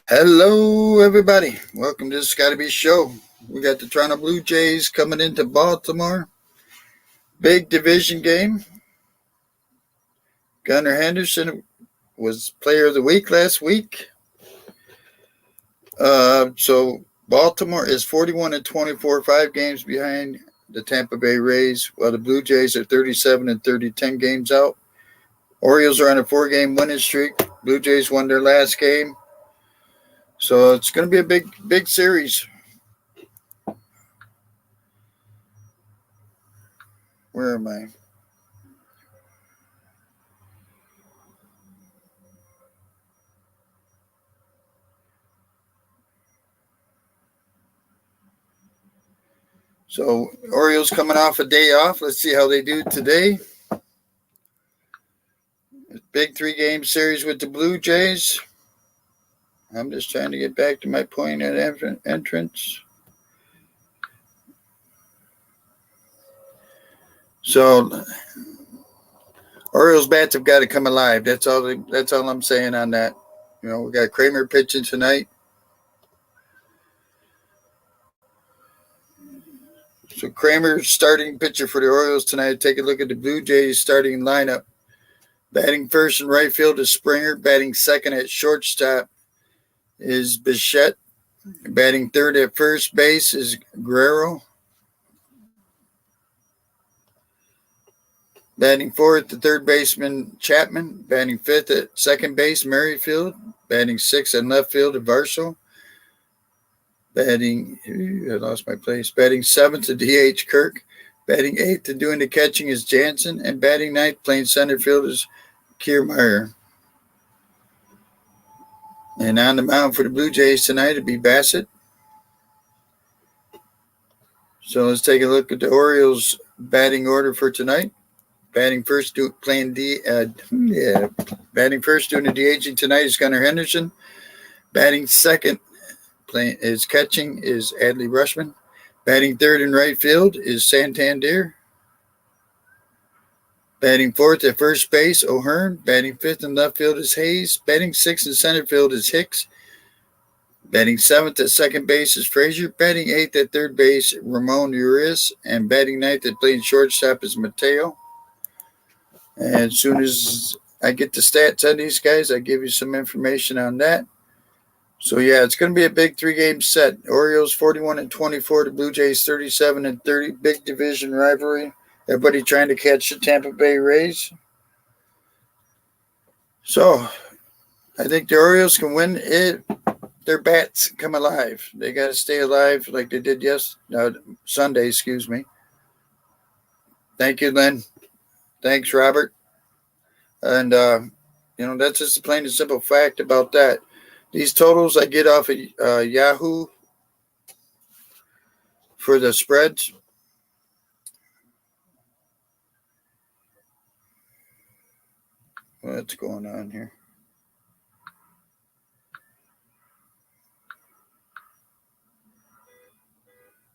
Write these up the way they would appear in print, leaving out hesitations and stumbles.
Hello, everybody. Welcome to the Scotty B Show. We got the Toronto Blue Jays coming into Baltimore. Big division game. Gunnar Henderson was Player of the Week last week. So Baltimore is 41-24, 5 games behind the Tampa Bay Rays, while the Blue Jays are 37-30, 10 games out. Orioles are on a 4-game winning streak. Blue Jays won their last game. So it's going to be a big series. Where am I? So Orioles coming off a day off. Let's see how they do today. Big 3-game series with the Blue Jays. I'm just trying to get back to my point at entrance. So Orioles bats have got to come alive. That's all I'm saying on that. We got Kramer pitching tonight. So Kramer's starting pitcher for the Orioles tonight. Take a look at the Blue Jays starting lineup. Batting first in right field is Springer. Batting second at shortstop is Bichette. Batting third at first base is Guerrero. Batting fourth, the third baseman Chapman. Batting fifth at second base, Merrifield. Batting sixth at left field, Varsho. I lost my place. Batting seventh to DH Kirk. Batting eighth and doing the catching is Jansen. And batting ninth, playing center field, is Kiermaier. And on the mound for the Blue Jays tonight, it'll be Bassett. So let's take a look at the Orioles batting order for tonight. Batting first, batting first doing the DHing tonight is Gunnar Henderson. Batting second, catching is Adley Rutschman. Batting third in right field is Santander. Batting fourth at first base, O'Hearn. Batting fifth in left field is Hayes. Batting sixth in center field is Hicks. Batting seventh at second base is Frazier. Batting eighth at third base, Ramon Urias. And batting ninth at playing shortstop is Mateo. And as soon as I get the stats on these guys, I give you some information on that. So, yeah, it's going to be a big 3-game set. Orioles 41-24, the Blue Jays 37-30. Big division rivalry. Everybody trying to catch the Tampa Bay Rays. So, I think the Orioles can win it. Their bats come alive. They got to stay alive like they did Sunday, excuse me. Thank you, Lynn. Thanks, Robert. And, that's just a plain and simple fact about that. These totals I get off of Yahoo for the spreads. What's going on here?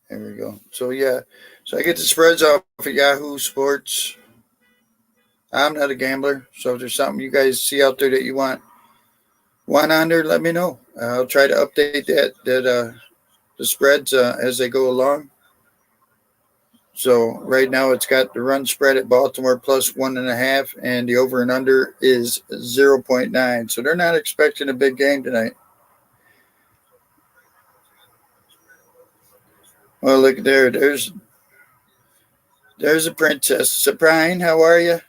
There we go. So, yeah. So I get the spreads off of Yahoo Sports. I'm not a gambler. So if there's something you guys see out there that you want on there, let me know. I'll try to update the spreads as they go along. So right now it's got the run spread at Baltimore plus 1.5, and the over and under is 0.9. So they're not expecting a big game tonight. Well, look there. There's a princess. Sabrine, how are you?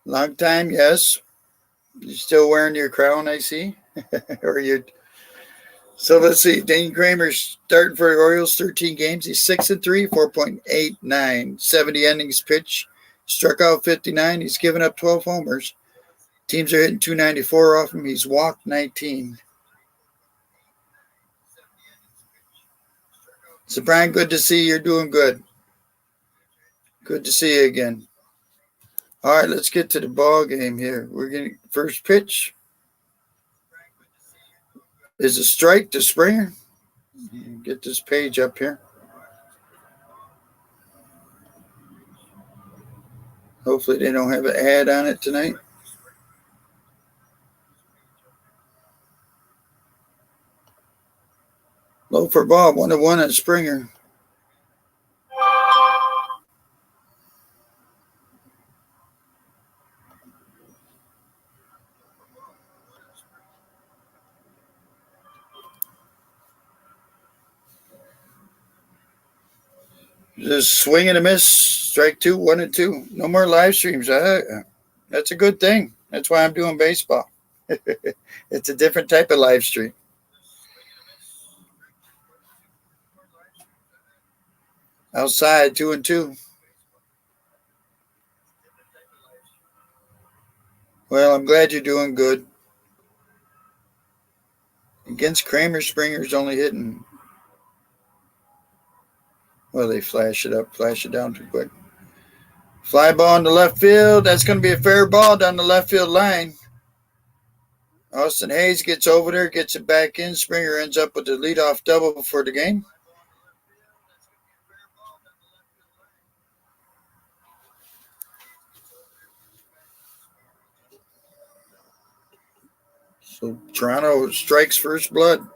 Long time, yes. You still wearing your crown, I see. Or you? So let's see. Dane Kramer's starting for the Orioles, 13 games. He's 6-3, 4.89, 70 innings pitched. Struck out 59. He's given up 12 homers. Teams are hitting 294 off him. He's walked 19. So, Brian, good to see you. You're doing good. Good to see you again. All right, let's get to the ball game here. We're getting first pitch. Is a strike to Springer. Get this page up here. Hopefully they don't have an ad on it tonight. 0 for ball, 1-1 on Springer. Just swing and a miss. Strike 2, 1-2. No more live streams. That's a good thing. That's why I'm doing baseball. It's a different type of live stream. Outside, 2-2. Well, I'm glad you're doing good. Against Kramer, Springer's only hitting. Well, they flash it up, flash it down too quick. Fly ball in the left field. That's going to be a fair ball down the left field line. Austin Hayes gets over there, gets it back in. Springer ends up with the leadoff double for the game. So Toronto strikes first blood.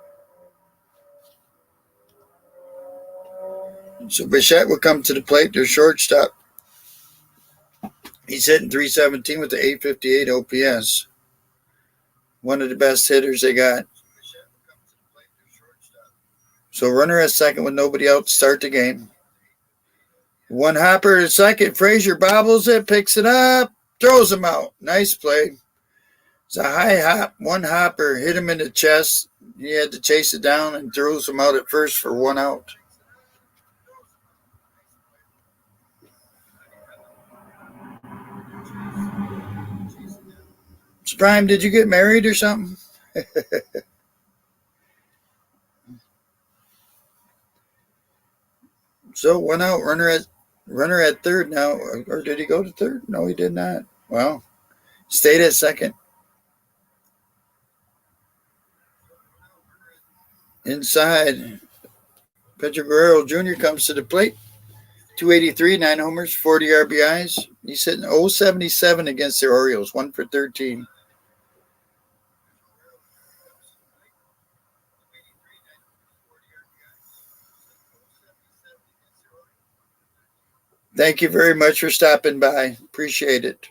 So Bichette will come to the plate, their shortstop. He's hitting .317 with the .858 OPS. One of the best hitters they got. So runner at second with nobody out to start the game. One hopper at second. Frazier bobbles it, picks it up, throws him out. Nice play. It's a high hop. One hopper hit him in the chest. He had to chase it down and throws him out at first for 1 out. Prime, did you get married or something? So 1 out, runner at third now. Or did he go to third? No, he did not. Well, stayed at second. Inside, Pedro Guerrero Jr. comes to the plate. 283, 9 homers, 40 RBIs. He's hitting .077 against the Orioles, 1 for 13. Thank you very much for stopping by. Appreciate it.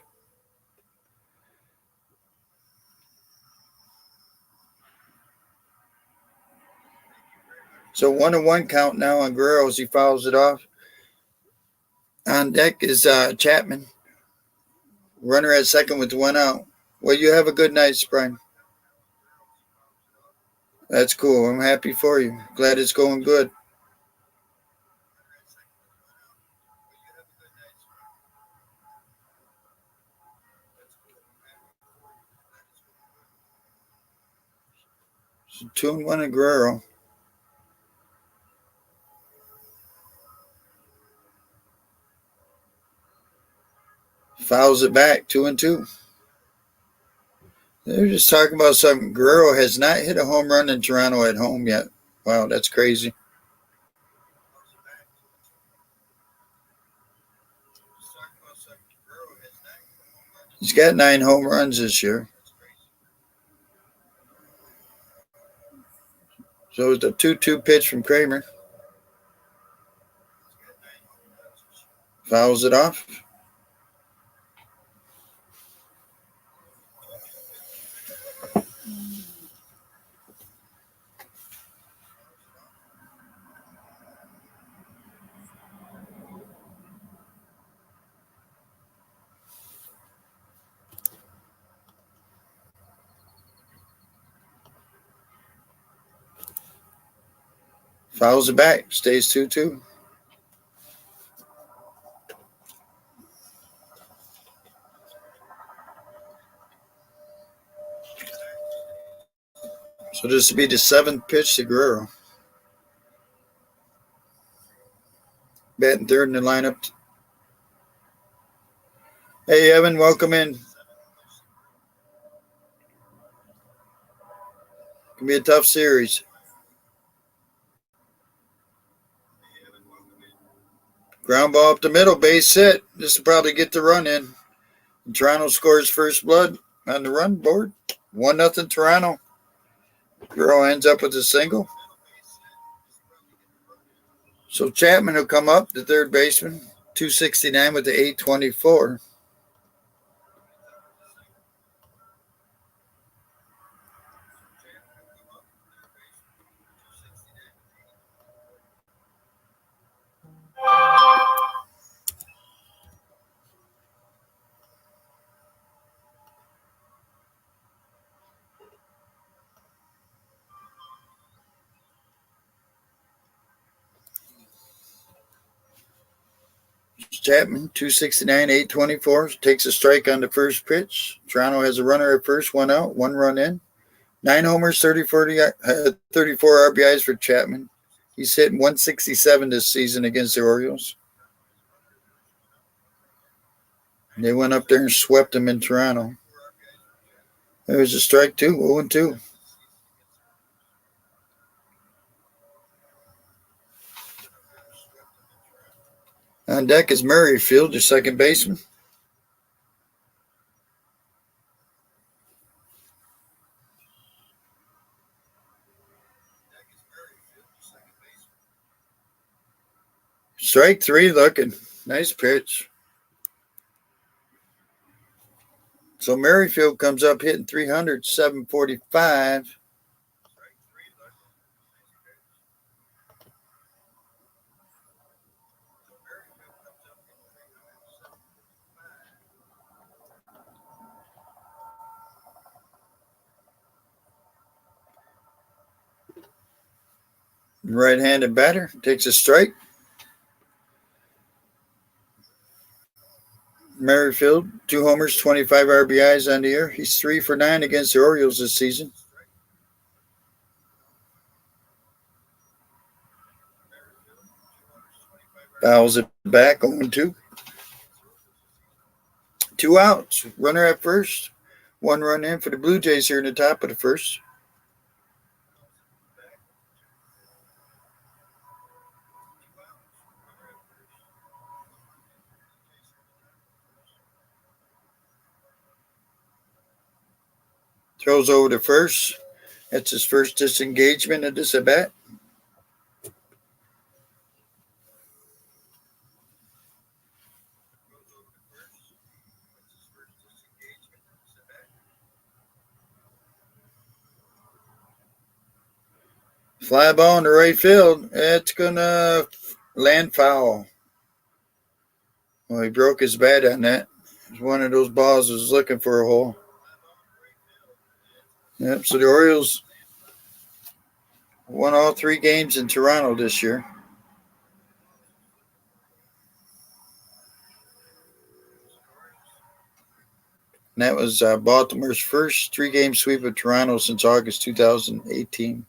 So 1-1 count now on Guerrero as he fouls it off. On deck is Chapman. Runner at second with 1 out. Well, you have a good night, Brian. That's cool. I'm happy for you. Glad it's going good. So 2-1 at Guerrero. Fouls it back, 2-2. They're just talking about something. Guerrero has not hit a home run in Toronto at home yet. Wow, that's crazy. He's got 9 home runs this year. So it's a 2-2 pitch from Kramer. Fouls it off. Fouls it back. Stays 2-2. So this will be the 7th pitch to Guerrero. Batting third in the lineup. Hey, Evan, welcome in. Can be a tough series. Ground ball up the middle, base hit. This will probably get the run in. And Toronto scores first blood on the run board. 1-0 Toronto. Guerrero ends up with a single. So Chapman will come up, the third baseman, 269 with the 824. Chapman, 269, 824, takes a strike on the first pitch. Toronto has a runner at first, one out, one run in. 9 homers, 34 RBIs for Chapman. He's hitting 167 this season against the Orioles. They went up there and swept him in Toronto. There was a strike, 0-2. On deck is Merrifield, the second baseman. Strike 3 looking. Nice pitch. So Merrifield comes up hitting 300, 745. Right-handed batter takes a strike. Merrifield, 2 homers, 25 RBIs on the year. He's 3 for 9 against the Orioles this season. Fouls it back, 0-2. 2 outs. Runner at first. 1 run in for the Blue Jays here in the top of the first. Throws over to first. That's his first disengagement of this at bat. Fly ball in the right field. It's going to land foul. Well, he broke his bat on that. It was one of those balls that was looking for a hole. Yep, so the Orioles won all 3 games in Toronto this year. And that was Baltimore's first 3-game sweep of Toronto since August 2018.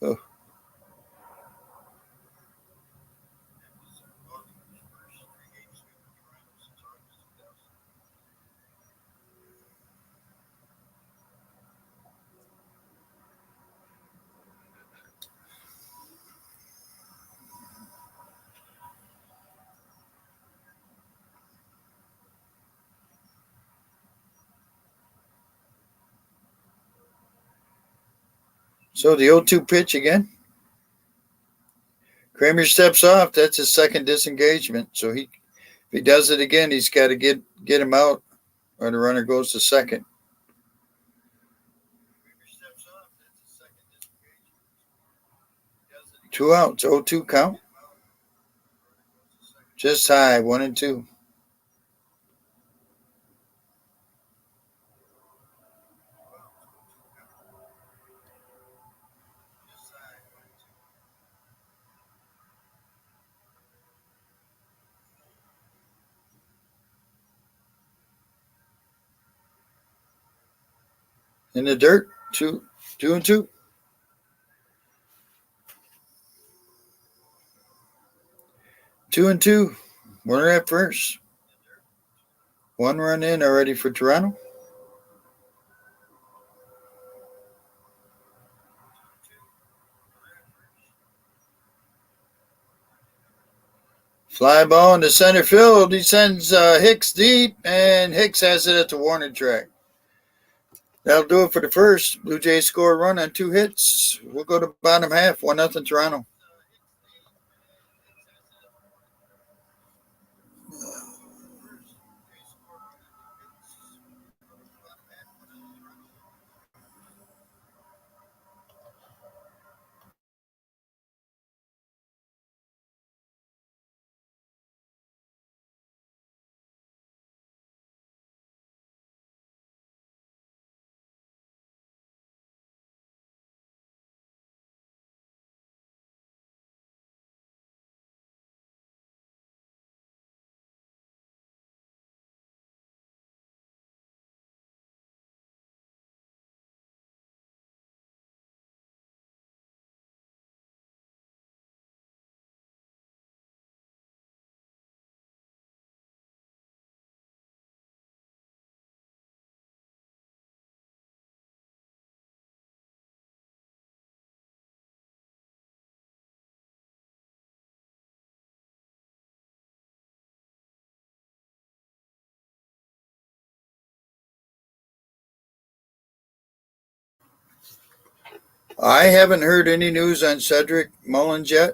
Oh. So the 0-2 pitch again. Kramer steps off. That's his second disengagement. So if he does it again, he's got to get him out, or the runner goes to second. Two outs, 0-2 count. Just high, 1-2. In the dirt, 2-2. 2-2. Runner at first. 1 run in already for Toronto. Fly ball into center field. He sends Hicks deep, and Hicks has it at the warning track. That'll do it for the first. Blue Jays score a run on 2 hits. We'll go to bottom half, 1-0 Toronto. I haven't heard any news on Cedric Mullins yet.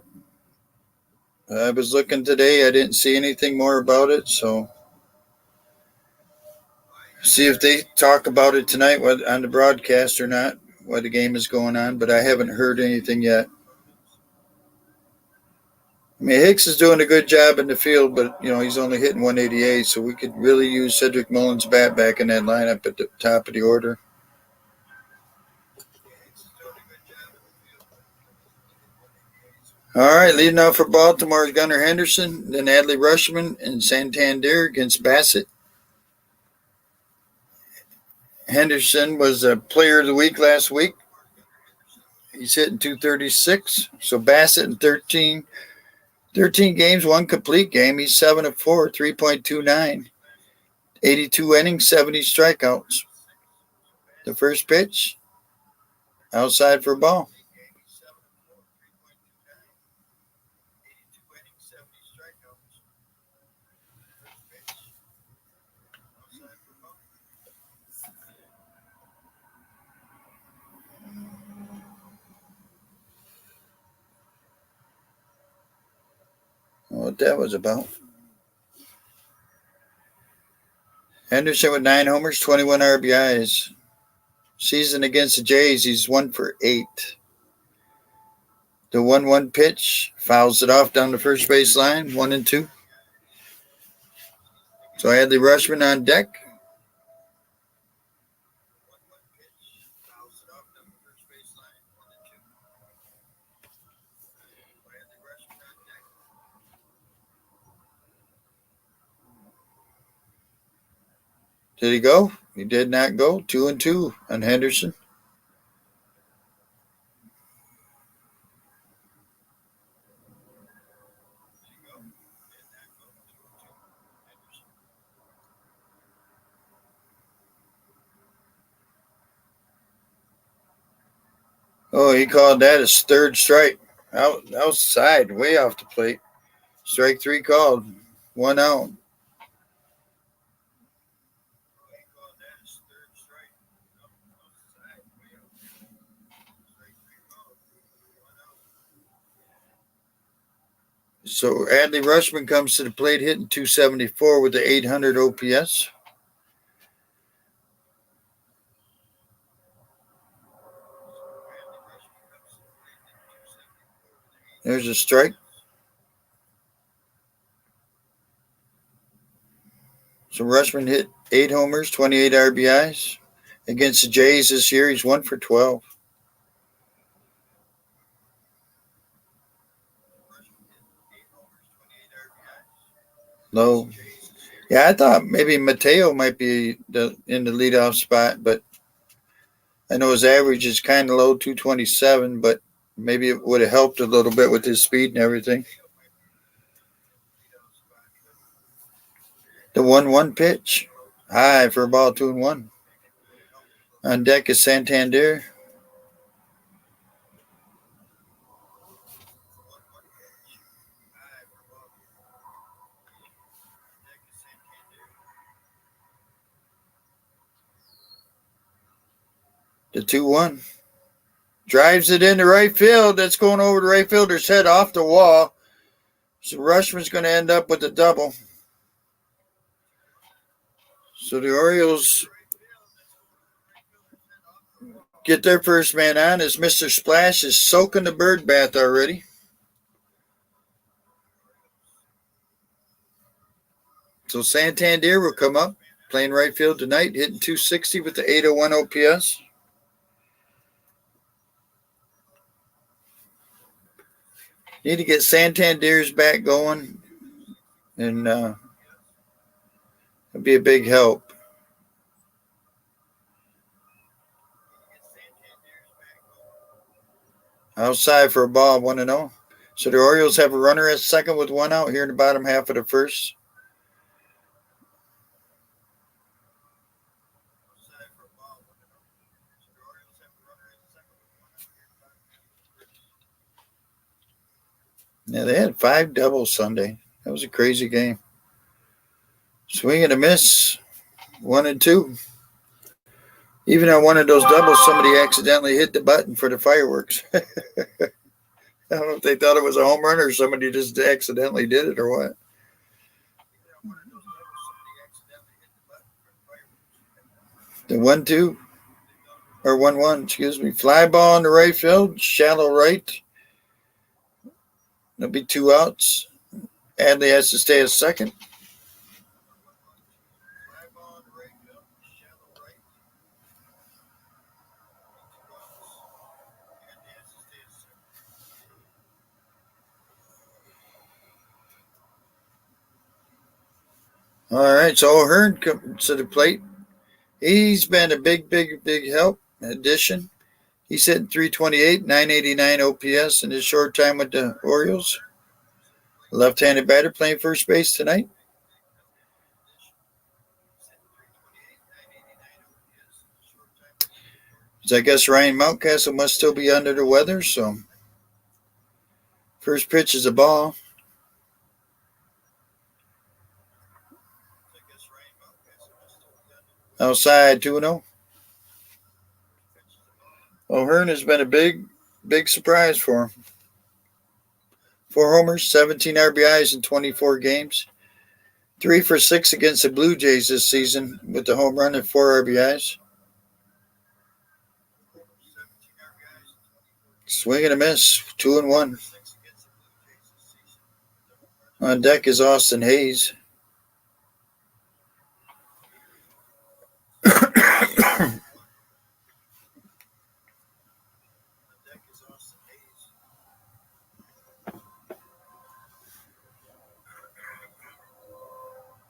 I was looking today. I didn't see anything more about it, so see if they talk about it tonight on the broadcast or not, while the game is going on, but I haven't heard anything yet. I mean, Hicks is doing a good job in the field, but he's only hitting 188, so we could really use Cedric Mullins' bat back in that lineup at the top of the order. All right, leading off for Baltimore is Gunnar Henderson, then Adley Rutschman and Santander against Bassett. Henderson was a player of the week last week. He's hitting 236. So Bassett in 13 games, one complete game. He's 7 of 4, 3.29. 82 innings, 70 strikeouts. The first pitch, outside for a ball. What that was about. Henderson with 9 homers, 21 RBIs. Season against the Jays, he's 1 for 8. The 1-1 pitch, fouls it off down the first base line, 1-2. So Adley Rutschman on deck. Did he go? He did not go. 2-2 on Henderson. Oh, he called that his third strike. Outside, way off the plate. Strike 3 called. 1 out. So Adley Rutschman comes to the plate hitting 274 with the 800 OPS. There's a strike. So Rutschman hit 8 homers, 28 RBIs. Against the Jays this year, he's 1 for 12. Low. Yeah, I thought maybe Mateo might be in the leadoff spot, but I know his average is kind of low, 227, but maybe it would have helped a little bit with his speed and everything. The 1-1 pitch, high for a ball, 2-1. On deck is Santander. The 2-1. Drives it into right field. That's going over the right fielder's head off the wall. So Rutschman's going to end up with a double. So the Orioles get their first man on as Mr. Splash is soaking the bird bath already. So Santander will come up, playing right field tonight, hitting 260 with the 801 OPS. Need to get Santander's back going, and it'll be a big help. Outside for a ball, 1-0. So the Orioles have a runner at second with 1 out here in the bottom half of the first. Yeah, they had 5 doubles Sunday. That was a crazy game. Swing and a miss, 1-2. Even on one of those doubles, somebody accidentally hit the button for the fireworks. I don't know if they thought it was a home run or somebody just accidentally did it or what. The 1-2 or 1-1, excuse me. Fly ball in the right field, shallow right. There'll be 2 outs. Adley has to stay at second. All right, so O'Hearn comes to the plate. He's been a big help, addition. He's hitting 328, 989 OPS in his short time with the Orioles. Left-handed batter playing first base tonight. So I guess Ryan Mountcastle must still be under the weather, so first pitch is a ball. Outside 2-0. O'Hearn has been a big surprise for him. 4 homers, 17 RBIs in 24 games. 3 for 6 against the Blue Jays this season with the home run and 4 RBIs. Swing and a miss, 2-1. On deck is Austin Hayes.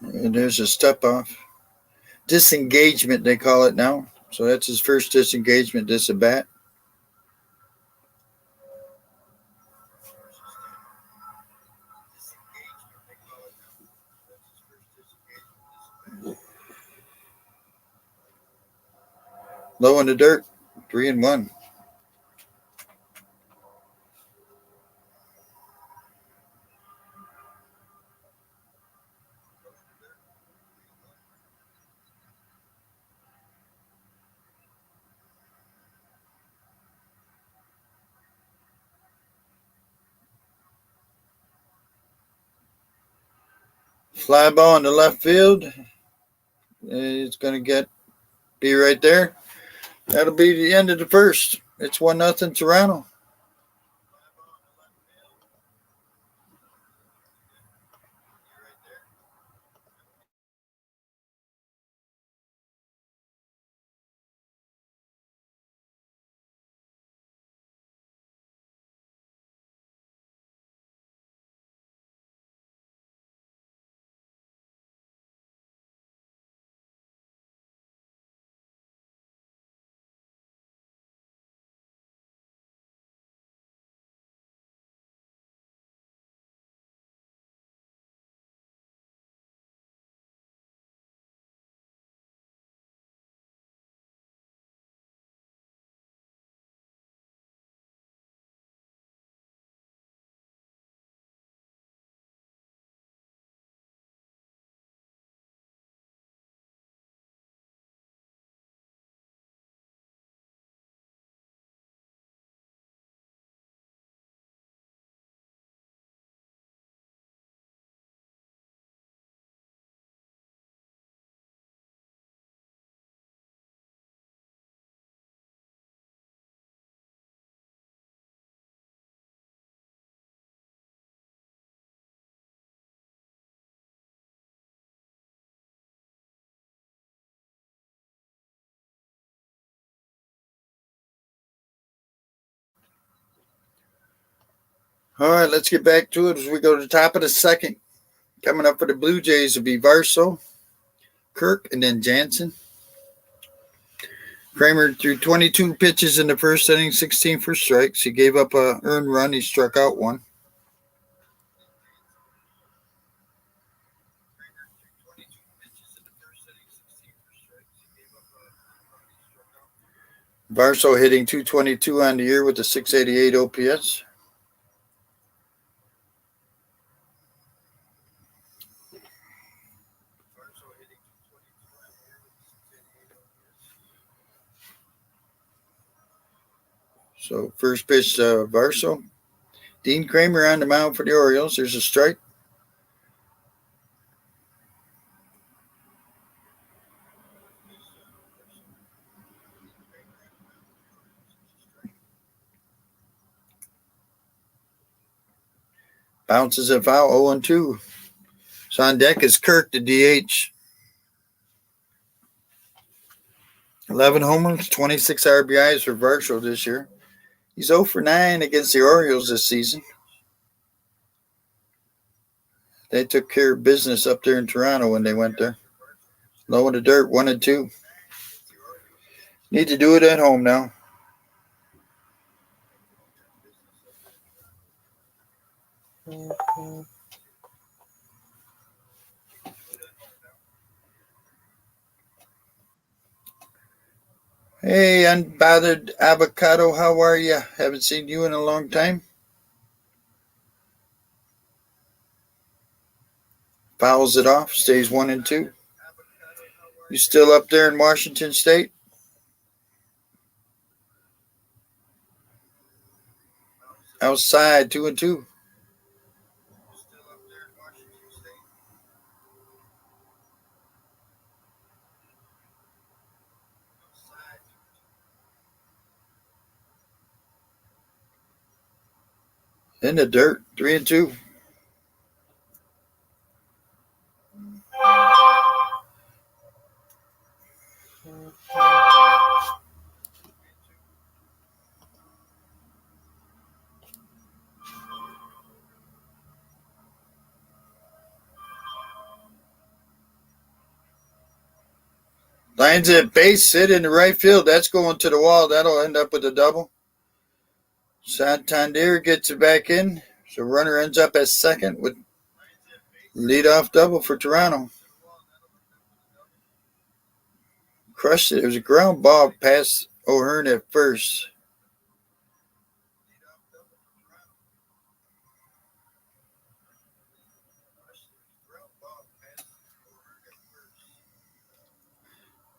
And there's a step off. Disengagement, they call it now. So that's his first disengagement, this at bat. Low in the dirt, 3-1. Fly ball in the left field. It's going to be right there. That'll be the end of the first. It's 1-0 Toronto. All right, let's get back to it as we go to the top of the second. Coming up for the Blue Jays will be Varso, Kirk, and then Jansen. Kramer threw 22 pitches in the first inning, 16 for strikes. He gave up a earned run. He struck out 1. Varso hitting 222 on the year with a 688 OPS. So first pitch to Varsho. Dean Kramer on the mound for the Orioles. There's a strike. Bounces it foul, 0-2. So on deck is Kirk, the DH. 11 homers, 26 RBIs for Varsho this year. He's 0 for 9 against the Orioles this season. They took care of business up there in Toronto when they went there. Low in the dirt, 1-2. Need to do it at home now. Hey, unbothered avocado, how are you? Haven't seen you in a long time. Fouls it off, stays 1-2. You still up there in Washington State? Outside, 2-2. In the dirt, 3-2. Lines at base, hit in the right field. That's going to the wall. That'll end up with a double. Santander gets it back in. So runner ends up at second with leadoff double for Toronto. Crushed it. It was a ground ball past O'Hearn at first.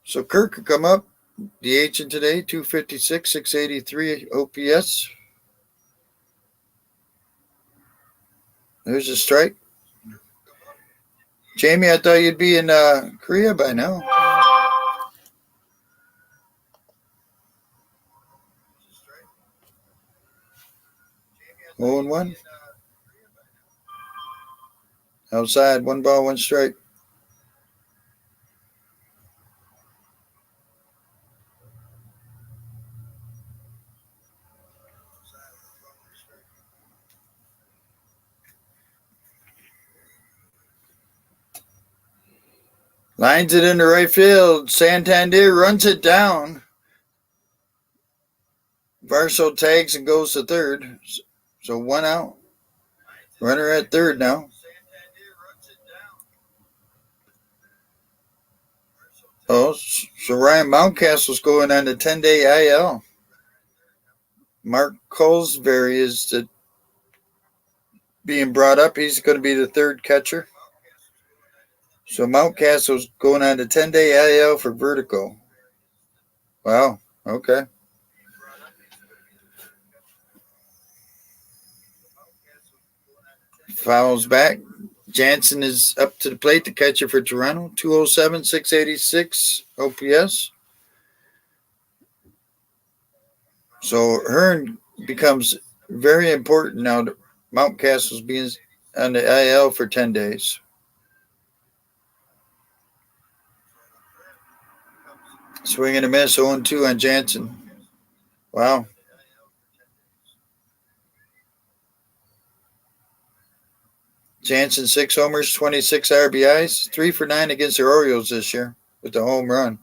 So Kirk could come up. DH in today, 256, 683 OPS. There's a strike. Jamie, I thought you'd be in Korea by now. Oh and 1. Outside, 1 ball, 1 strike. Lines it into right field. Santander runs it down. Varsho tags and goes to third. So 1 out. Runner at third now. Oh, so Ryan Mountcastle's going on the 10-day IL. Mark Colesbury is being brought up. He's going to be the third catcher. So Mountcastle's going on the 10-day IL for vertigo. Wow. Okay. Fouls back. Jansen is up to the plate, the catcher for Toronto. 207, 686 OPS. So Hearn becomes very important now that Mountcastle's being on the IL for 10 days. Swing and a miss, 0-2 on Jansen. Wow. Jansen, 6 homers, 26 RBIs, 3 for 9 against the Orioles this year with the home run.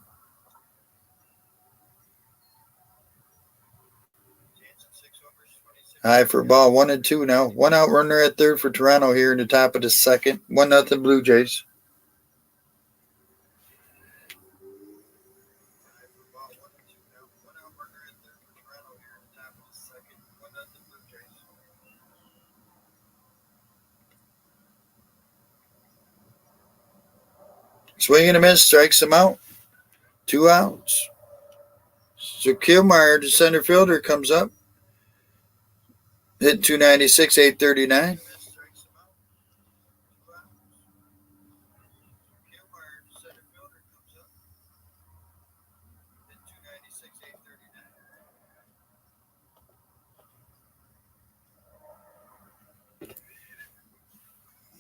High for a ball, 1-2 now. 1 out runner at third for Toronto here in the top of the second. 1-0 Blue Jays. Swing and a miss, strikes him out. 2 outs. So Killmeyer, the center fielder, comes up. Hit 296, 839.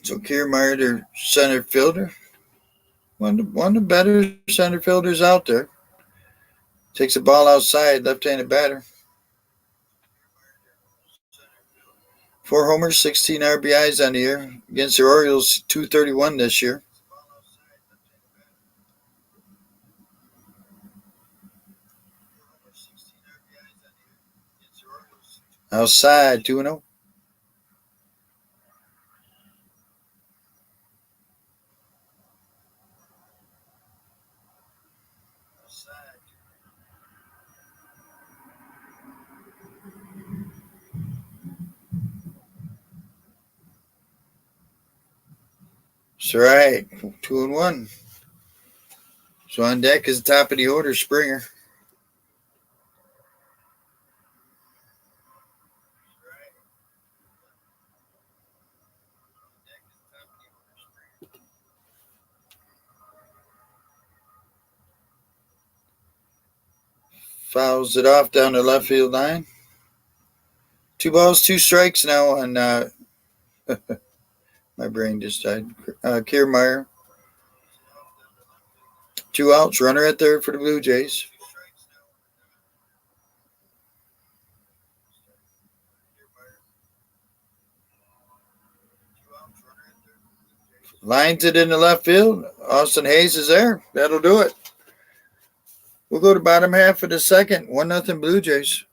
So Kiermaier, their center fielder, one of the better center fielders out there. Takes the ball outside, left-handed batter. 4 homers, 16 RBIs on the year. Against the Orioles, 231 this year. Outside, 2-0. That's right. 2-1. So on deck is the top of the order, Springer. Fouls it off down the left field line. 2 balls, 2 strikes now on my brain just died. Kiermaier. 2 outs, runner at third for the Blue Jays. Lines it in the left field. Austin Hayes is there. That'll do it. We'll go to bottom half of the second. 1-0 Blue Jays.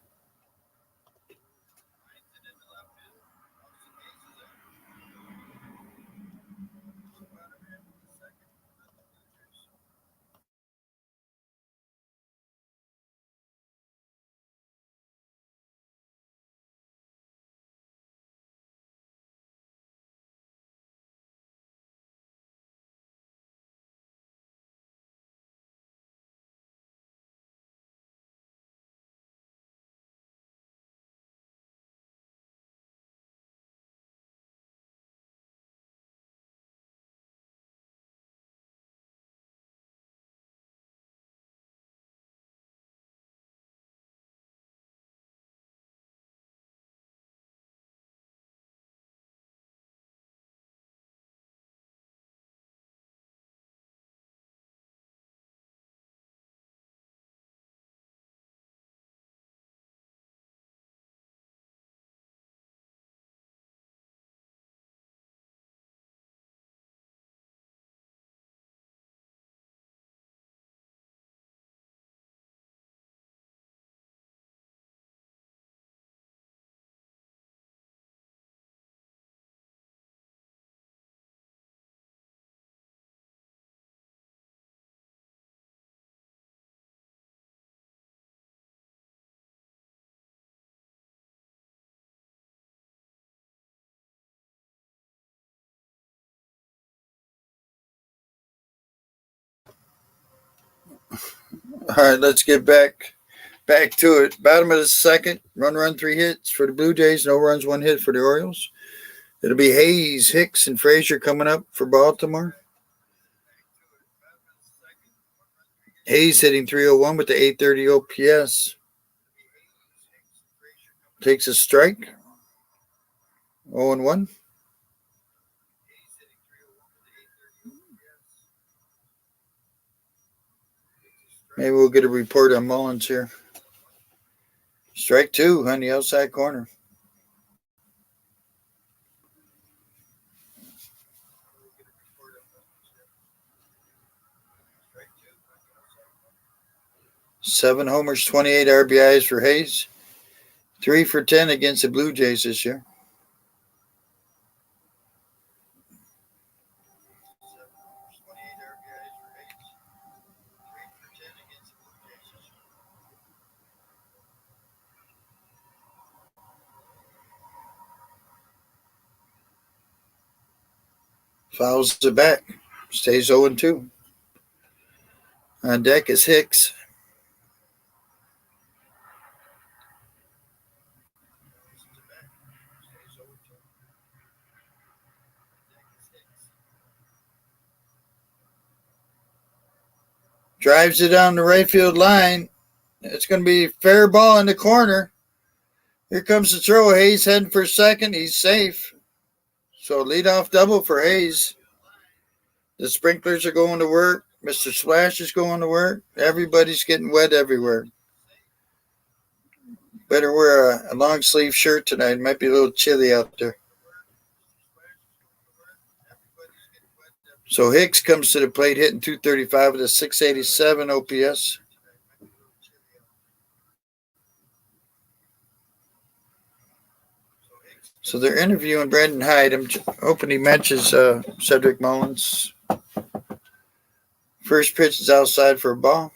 All right, let's get back to it. Bottom of the second, run, 3 hits for the Blue Jays. No runs, 1 hit for the Orioles. It'll be Hayes, Hicks, and Frazier coming up for Baltimore. Hayes hitting 301 with the 830 OPS. Takes a strike. 0-1. Maybe we'll get a report on Mullins here. Strike 2 on the outside corner. Seven homers, 28 RBIs for Hayes. 3 for 10 against the Blue Jays this year. Fouls it back. Stays 0-2. On deck is Hicks. Drives it down the right field line. It's going to be fair ball in the corner. Here comes the throw. Hayes heading for second. He's safe. So leadoff double for Hayes. The sprinklers are going to work. Mr. Splash is going to work. Everybody's getting wet everywhere. Better wear a long sleeve shirt tonight. It might be a little chilly out there. So Hicks comes to the plate hitting .235 with a .687 OPS. So they're interviewing Brandon Hyde. I'm hoping he mentions Cedric Mullins. First pitch is outside for a ball.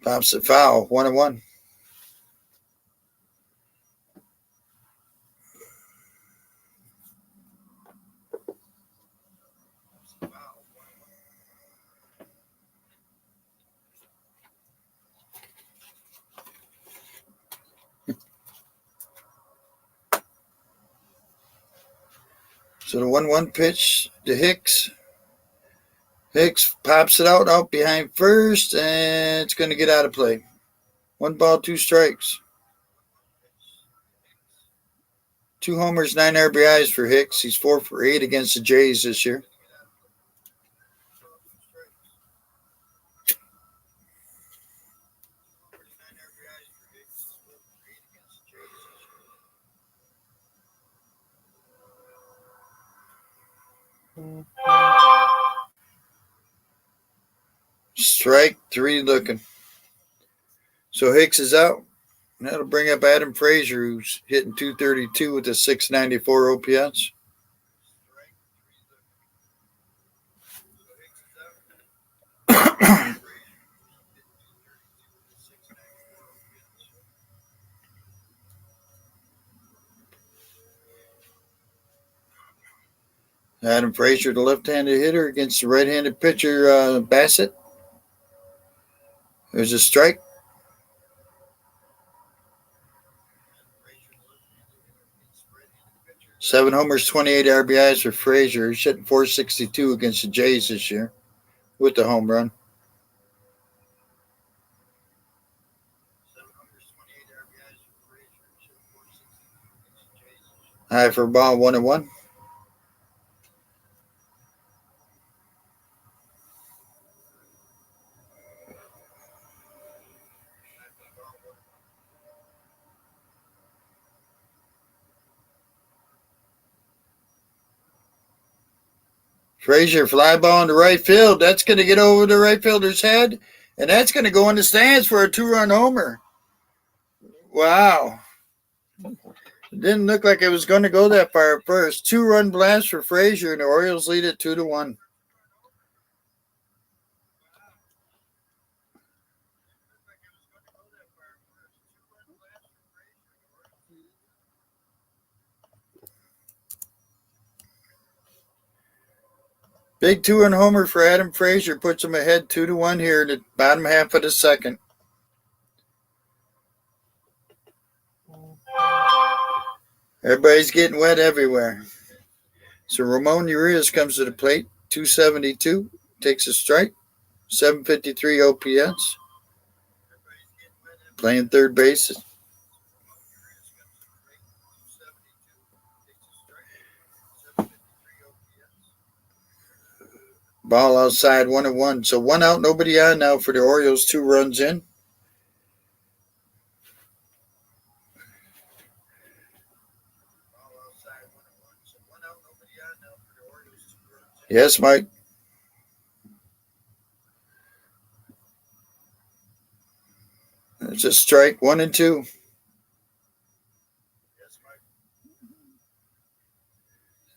Pops it foul, 1-1. So the 1-1 pitch to Hicks. Hicks pops it out behind first, and it's going to get out of play. 1 ball, 2 strikes. 2 homers, 9 RBIs for Hicks. He's 4 for 8 against the Jays this year. Strike 3 looking. So Hicks is out. That'll bring up Adam Frazier, who's hitting .232 with a .694 OPS. Adam Frazier, the left-handed hitter, against the right-handed pitcher, Bassett. There's a strike. Seven homers, 28 RBIs for Frazier. He's hitting .462 against the Jays this year with the home run. High for a ball, 1-1. Frazier, fly ball into right field. That's going to get over the right fielder's head, and that's going to go in the stands for a 2-run homer. Wow. It didn't look like it was going to go that far at first. 2-run blast for Frazier, and the Orioles lead it 2-1. Big 2-run homer for Adam Frazier puts him ahead 2-1 here in the bottom half of the second. Everybody's getting wet everywhere. So Ramon Urias comes to the plate, .272, takes a strike, .753 OPS. Playing third base. Ball outside, 1-1. So 1 out, nobody on now for the Orioles, 2 runs in. Yes, Mike. It's a strike, 1-2.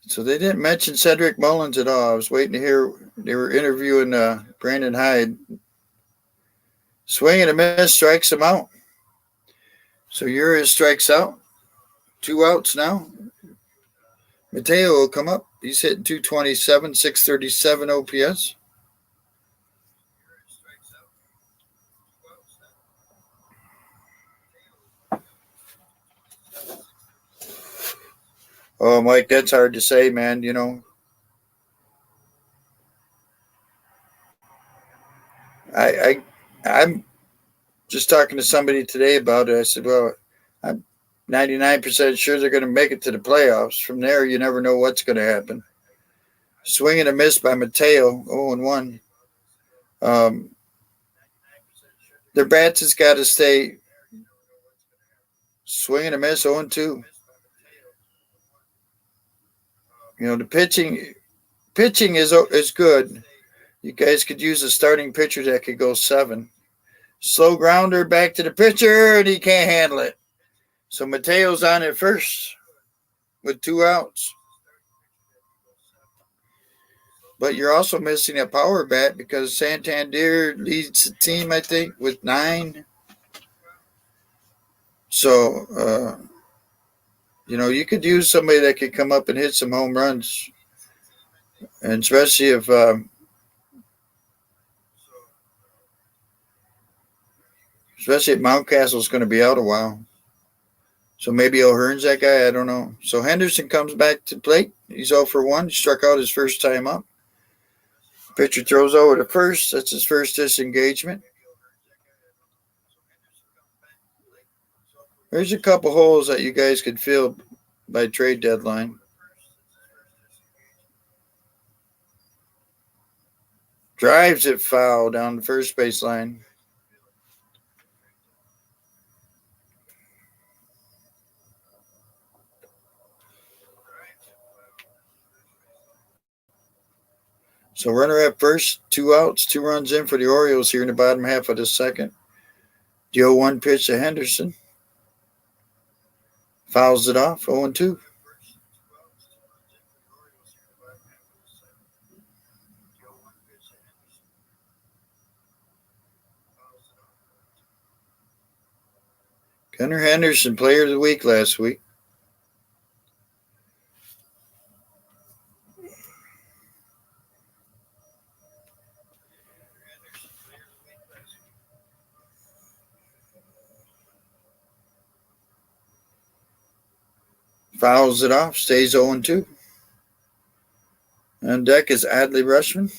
So they didn't mention Cedric Mullins at all. I was waiting to hear. They were interviewing Brandon Hyde. Swing and a miss, strikes him out. So Urias strikes out. 2 outs now. Mateo will come up. He's hitting .227, .637 OPS. Oh, Mike, that's hard to say, man. I I'm just talking to somebody today about it. I said, well, I'm 99% sure they're going to make it to the playoffs. From there, you never know what's going to happen. Swing and a miss by Mateo, 0-1. Um, their bats has got to stay swing and a miss, 0-2. The pitching is good. You guys could use a starting pitcher that could go 7. Slow grounder back to the pitcher, and he can't handle it. So Mateo's on at first with 2 outs. But you're also missing a power bat because Santander leads the team, I think, with 9. So, you could use somebody that could come up and hit some home runs. And especially if Mountcastle's going to be out a while. So maybe O'Hearn's that guy. I don't know. So Henderson comes back to plate. He's 0-1. He struck out his first time up. Pitcher throws over to first. That's his first disengagement. There's a couple holes that you guys could fill by trade deadline. Drives it foul down the first base line. So runner at first, 2 outs, 2 runs in for the Orioles here in the bottom half of the second. The 0-1 pitch to Henderson. Fouls it off, 0-2. Gunnar Henderson, player of the week last week. Fouls it off, stays 0-2. On deck is Adley Rutschman.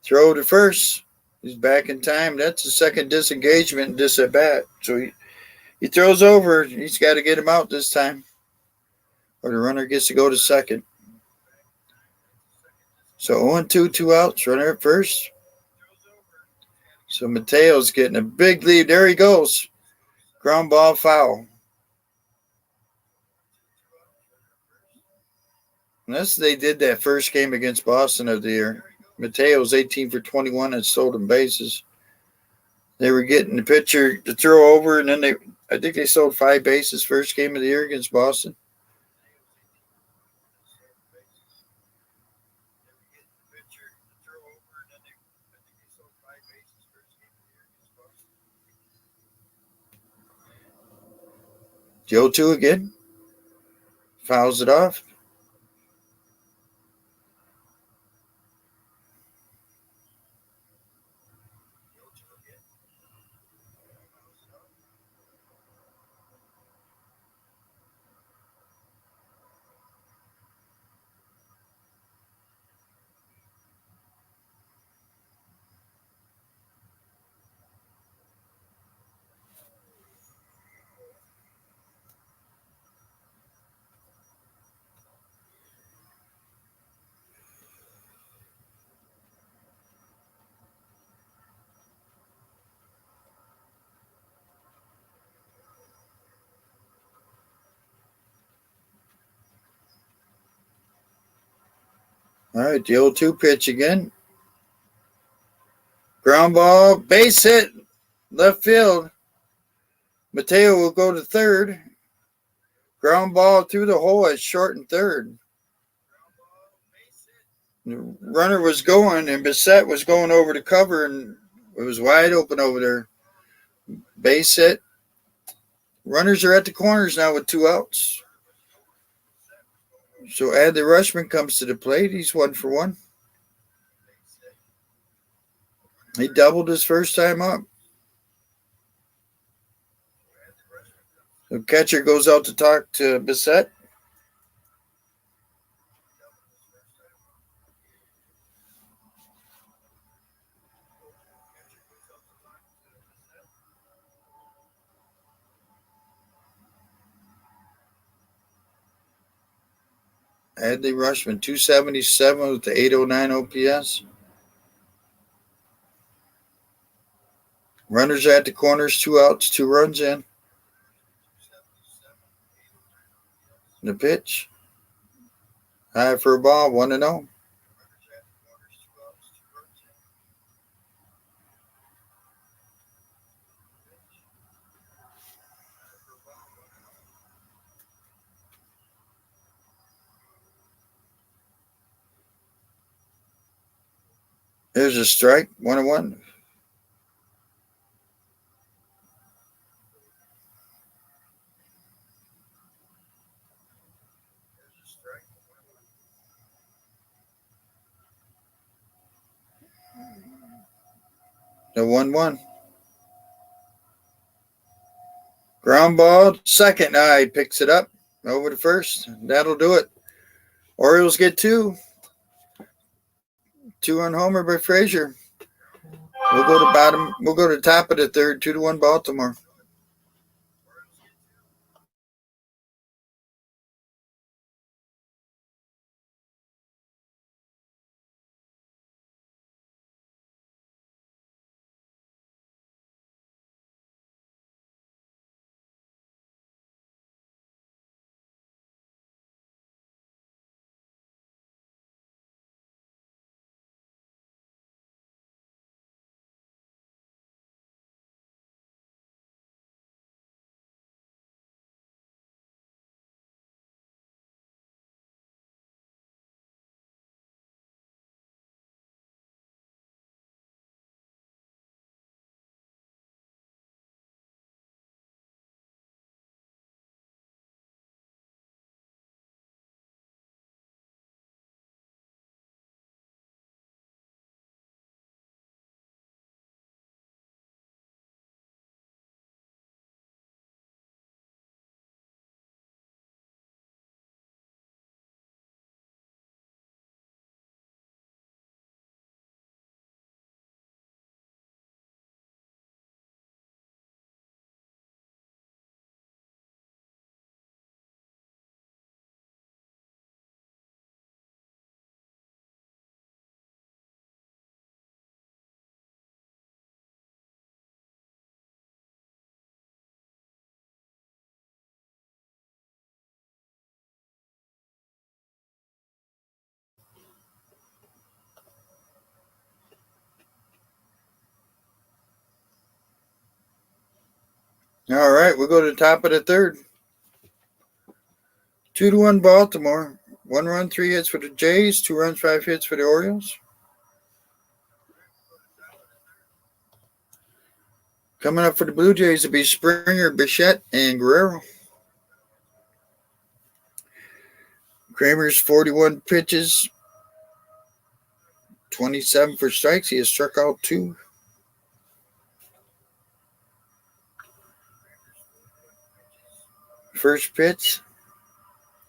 Throw to first. He's back in time. That's the second disengagement in this at bat. So he throws over. He's got to get him out this time, or the runner gets to go to second. So 0-2, 2 outs. Runner at first. So Mateo's getting a big lead. There he goes. Ground ball foul. Unless they did that first game against Boston of the year. Mateo's 18 for 21 and stolen bases. They were getting the pitcher to throw over, and then I think they sold 5 bases first game of the year against Boston. The 0-2 again. Fouls it off. All right, the 0-2 pitch again. Ground ball, base hit, left field. Mateo will go to third. Ground ball through the hole at short and third. The runner was going, and Bissett was going over to cover, and it was wide open over there. Base hit. Runners are at the corners now with 2 outs. So Adley Rutschman comes to the plate. He's 1 for 1. He doubled his first time up. The catcher goes out to talk to Bissett. Adley Rutschman, 277 with the 809 OPS. Runners at the corners, 2 outs, 2 runs in. The pitch. High for a ball, 1-0. There's a strike, 1-1. The 1-1. Ground ball, second. He picks it up over to first. That'll do it. Orioles get 2. 2-run homer by Frazier. We'll go to bottom. We'll go to top of the third. 2-1 Baltimore. All right, we'll go to the top of the third. 2-1 Baltimore. 1 run, 3 hits for the Jays. 2 runs, 5 hits for the Orioles. Coming up for the Blue Jays will be Springer, Bichette, and Guerrero. Kramer's 41 pitches, 27 for strikes. He has struck out 2. First pitch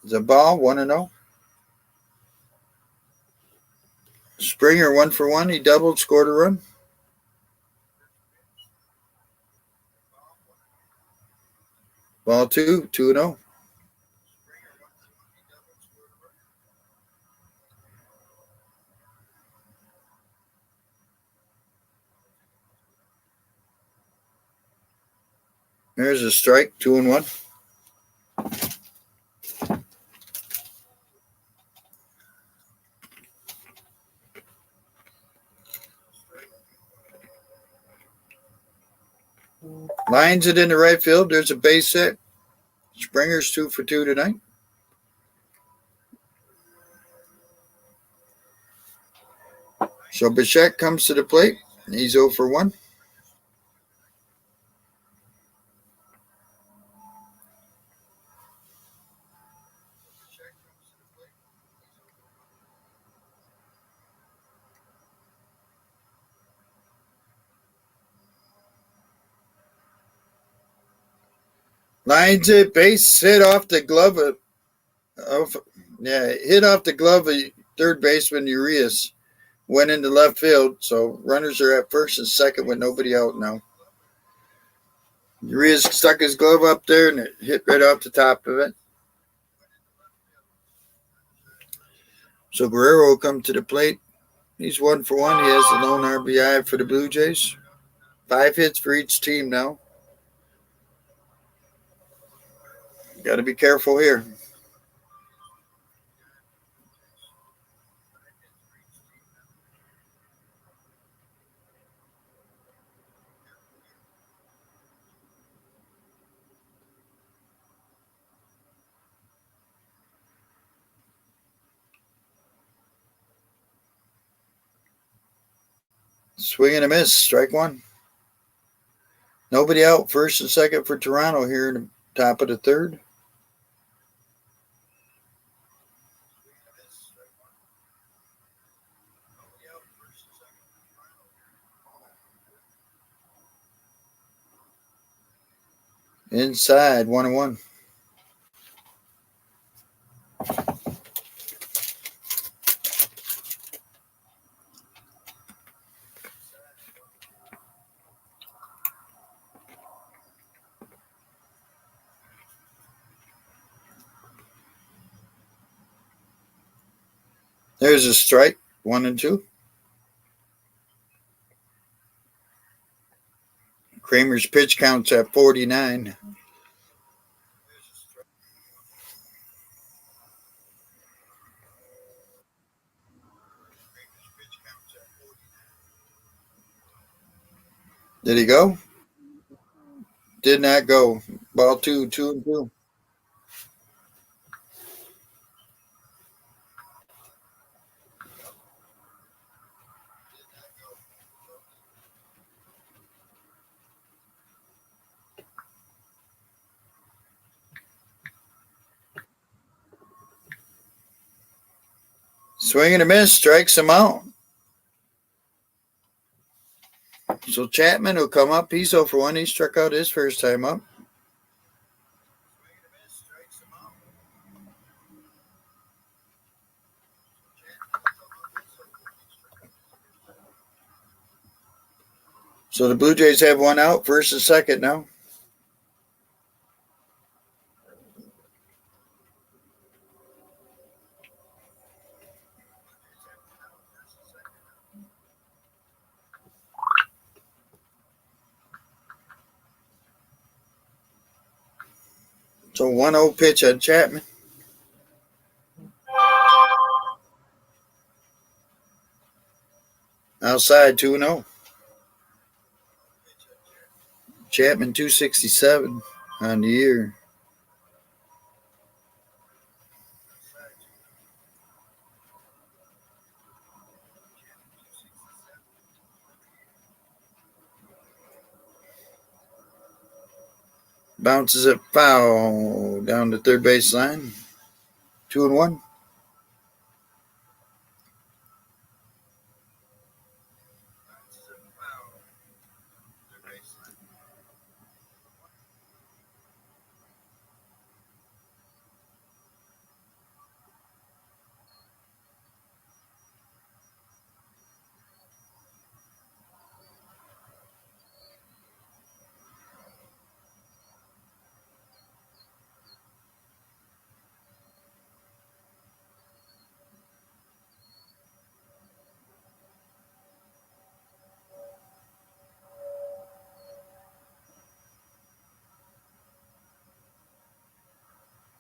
is a ball, 1-0. Springer 1 for 1. He doubled, scored a run. Ball 2, 2-0. There's a strike, 2-1. Lines it into right field. There's a base hit. Springer's 2 for 2 tonight. So Bichette comes to the plate. He's 0 for 1. Lines it, base hit off the glove hit off the glove of third baseman Urias. Went into left field, so runners are at first and second with nobody out now. Urias stuck his glove up there and it hit right off the top of it. So Guerrero will come to the plate. He's 1 for 1. He has the lone RBI for the Blue Jays. 5 hits for each team now. Got to be careful here. Swing and a miss. Strike one. Nobody out. First and second for Toronto here in the top of the third. Inside, 1-1. There's a strike, 1-2. Kramer's pitch count's at 49. Did he go? Did not go. Ball 2-2. Swing and a miss, strikes him out. So Chapman will come up. He's 0 for 1. He struck out his first time up. So the Blue Jays have one out, first and second now. So 1-0 pitch on Chapman. Outside 2-0. Chapman 267 on the year. Bounces it foul down the third base line. 2-1.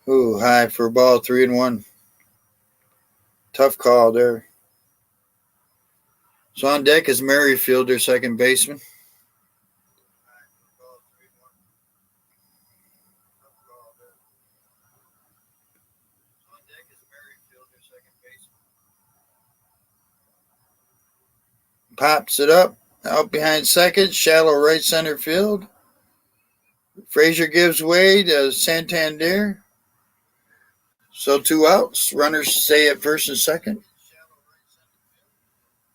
Ooh, high for a ball, 3-1. Tough call there. So on deck is Merrifield, their second baseman. Pops it up. Out behind second, shallow right center field. Frazier gives way to Santander. So 2 outs. Runners stay at first and second.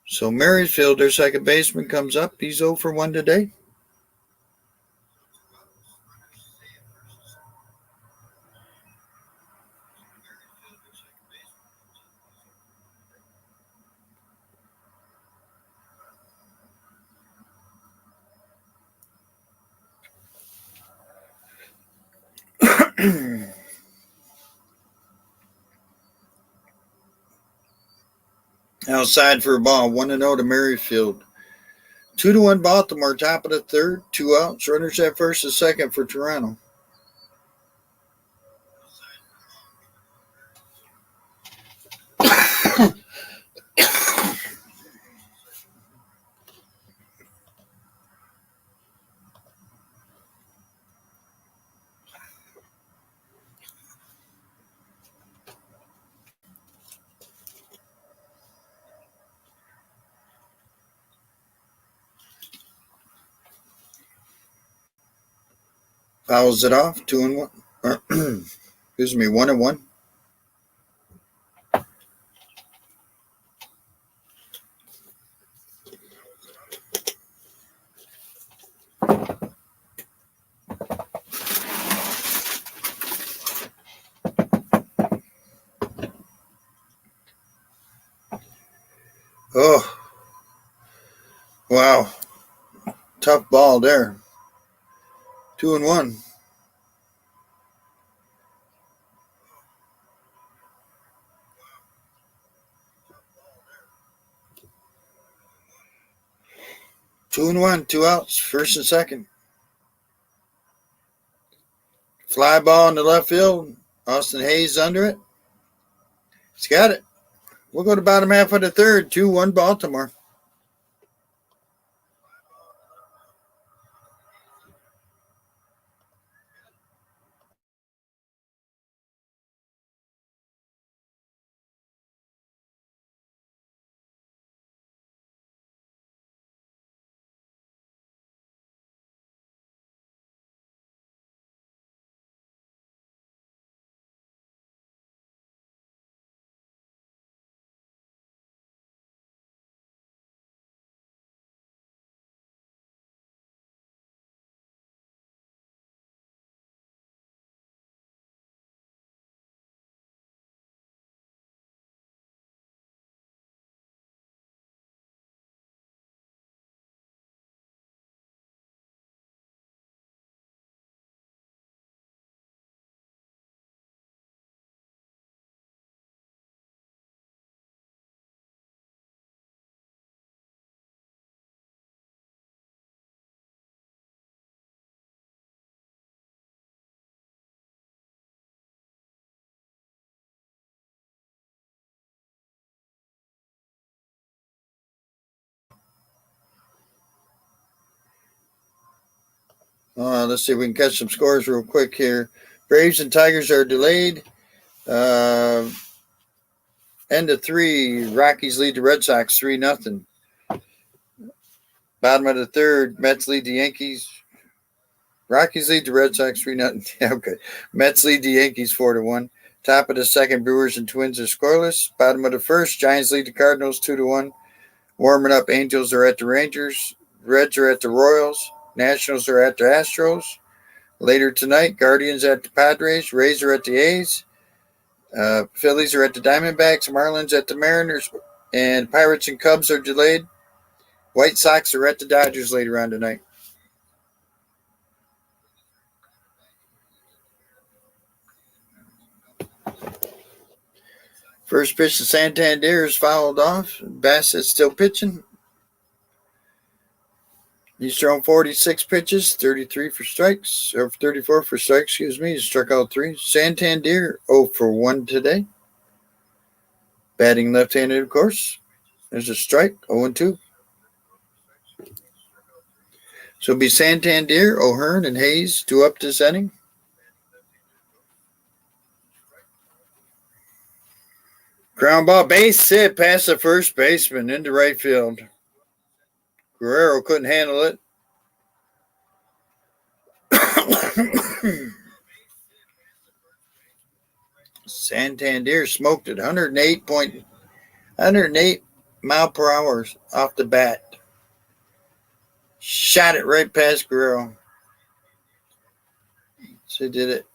So Merrifield, their second baseman, comes up. He's 0 for 1 today. Outside for a ball, 1-0 to Merrifield. 2-1 Baltimore, top of the third, 2 outs. Runners at first and second for Toronto. Fouls it off, 2-1. Excuse me, 1-1. Oh, wow. Tough ball there. 2-1. Two and one, 2 outs, first and second. Fly ball in the left field. Austin Hayes under it. He's got it. We'll go to bottom half of the third. 2-1 Baltimore. Let's see if we can catch some scores real quick here. Braves and Tigers are delayed. End of 3. Rockies lead the Red Sox 3-0. Bottom of the third, Mets lead the Yankees. Rockies lead the Red Sox 3-0. Okay. Mets lead the Yankees 4-1. Top of the second, Brewers and Twins are scoreless. Bottom of the first, Giants lead the Cardinals 2-1. Warming up, Angels are at the Rangers. Reds are at the Royals. Nationals are at the Astros. Later tonight, Guardians at the Padres. Rays are at the A's. Phillies are at the Diamondbacks. Marlins at the Mariners. And Pirates and Cubs are delayed. White Sox are at the Dodgers later on tonight. First pitch to Santander is fouled off. Bassett's still pitching. He's thrown 46 pitches, 33 for strikes, or 34 for strikes, excuse me. He struck out 3. Santander 0 for 1 today. Batting left-handed, of course. There's a strike, 0-2. So it'll be Santander, O'Hearn, and Hayes, 2 up this inning. Ground ball, base hit past the first baseman into right field. Guerrero couldn't handle it. Santander smoked it, 108 mile per hour off the bat. Shot it right past Guerrero. So he did it.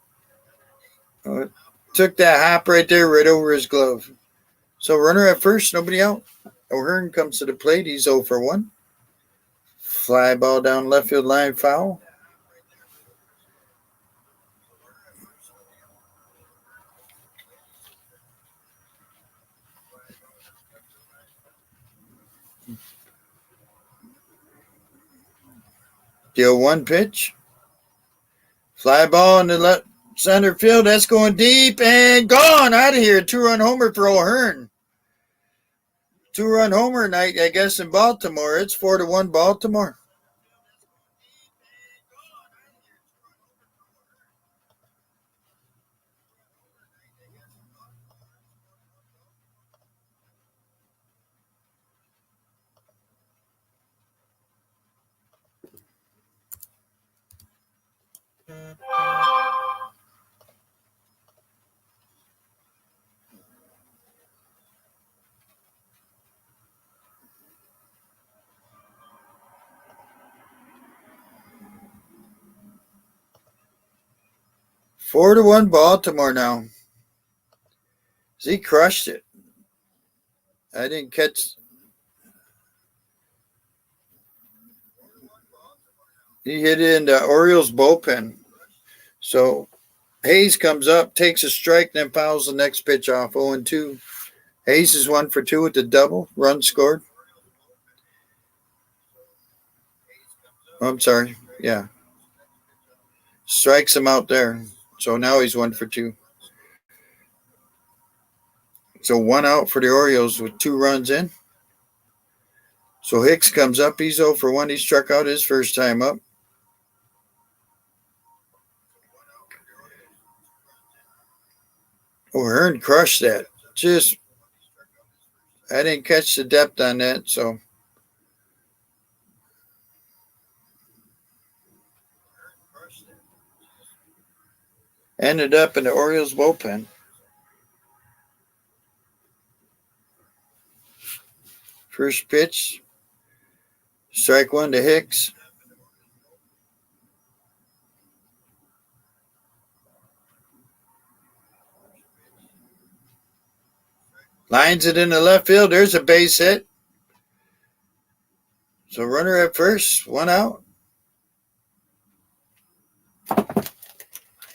Took that hop right there, right over his glove. So runner at first, nobody out. O'Hearn comes to the plate. He's 0 for 1. Fly ball down left field line, foul. Deal 1 pitch. Fly ball in the left center field. That's going deep and gone out of here. 2-run homer for O'Hearn. 2-run homer night, I guess, in Baltimore. It's 4-1 Baltimore. Four to one Baltimore now. He crushed it. I didn't catch. He hit it in the Orioles bullpen. So Hayes comes up, takes a strike, then fouls the next pitch off. 0-2. Hayes is 1 for 2 with the double. Run scored. Oh, I'm sorry. Yeah. Strikes him out there. So now he's 1 for 2. So 1 out for the Orioles with 2 runs in. So Hicks comes up. He's 0 for 1. He struck out his first time up. O'Hearn crushed that. I didn't catch the depth on that, so. Ended up in the Orioles bullpen. First pitch. Strike 1 to Hicks. Lines it in the left field. There's a base hit. So runner at first, 1 out.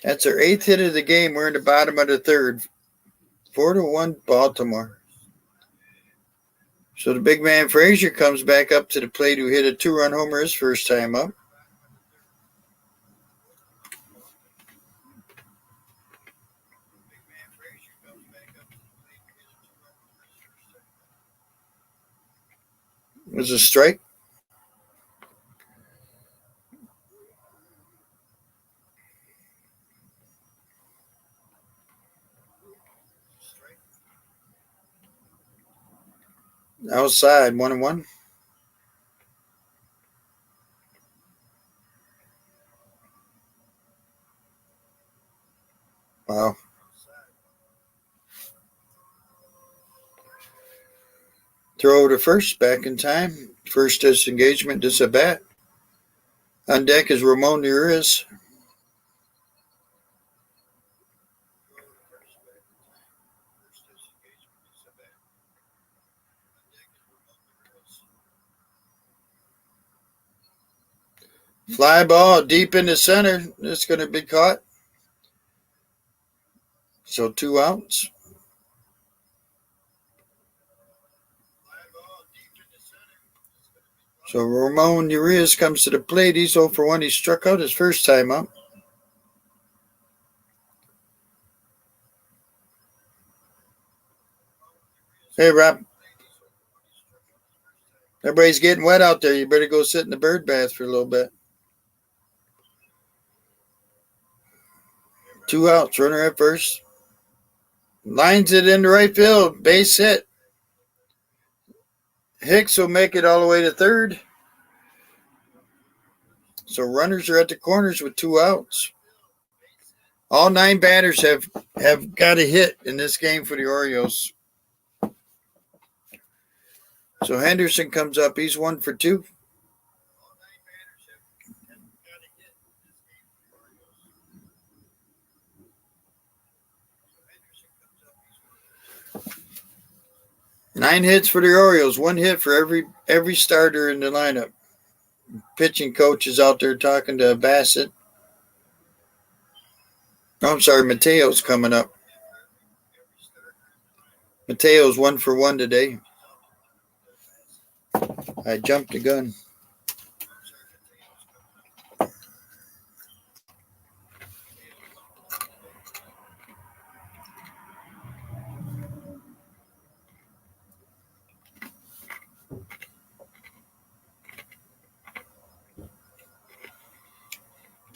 That's our 8th hit of the game. We're in the bottom of the 3rd. 4-1 Baltimore. So the big man Frazier comes back up to the plate, who hit a 2-run homer his first time up. It was a strike. Outside, 1-1. Wow. Throw over to first, back in time. First disengagement, just a bat. On deck is Ramon Urias. Fly ball deep in the center. It's going to be caught. So 2 outs. So Ramon Urias comes to the plate. He's 0 for 1. He struck out his first time up. Hey, Rob. Everybody's getting wet out there. You better go sit in the bird bath for a little bit. 2 outs. Runner at first. Lines it into right field. Base hit. Hicks will make it all the way to 3rd. So runners are at the corners with 2 outs. All 9 batters have got a hit in this game for the Orioles. So Henderson comes up. He's 1 for 2. Nine hits for the Orioles. 1 hit for every starter in the lineup. Pitching coach is out there talking to Bassett. Oh, I'm sorry, Mateo's coming up. Mateo's 1 for 1 today. I jumped the gun.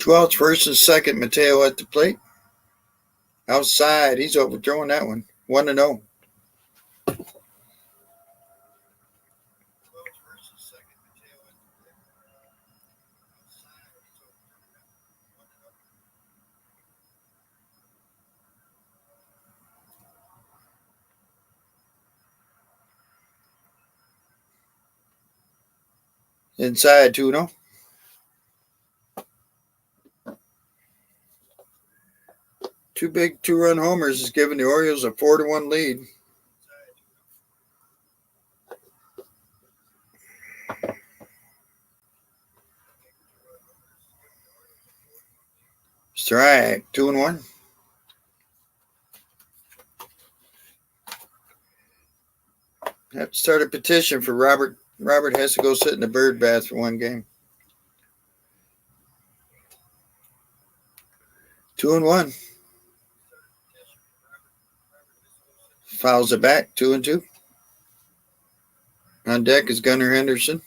Two outs, first and second. Mateo at the plate. Outside. He's overthrowing that one. 1-0. Inside 2-0. Two big two-run homers is giving the Orioles a 4-1 lead. Strike. 2-1. Have to start a petition for Robert. Robert has to go sit in the bird bath for one game. 2-1. Fouls it back. 2-2. On deck is Gunnar Henderson.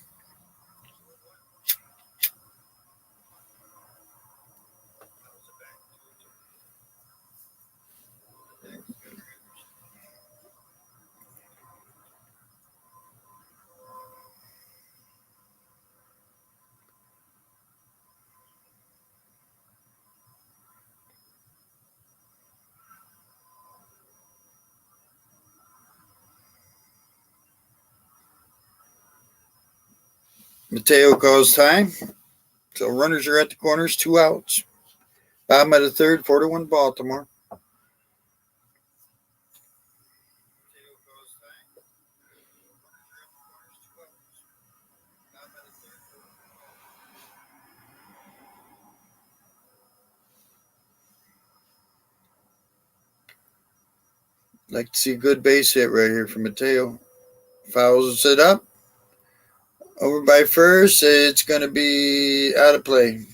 Mateo calls time. So runners are at the corners, 2 outs. Bottom of the third, 4-1 Baltimore. Like to see a good base hit right here from Mateo. Fouls it up. Over by first. It's going to be out of play.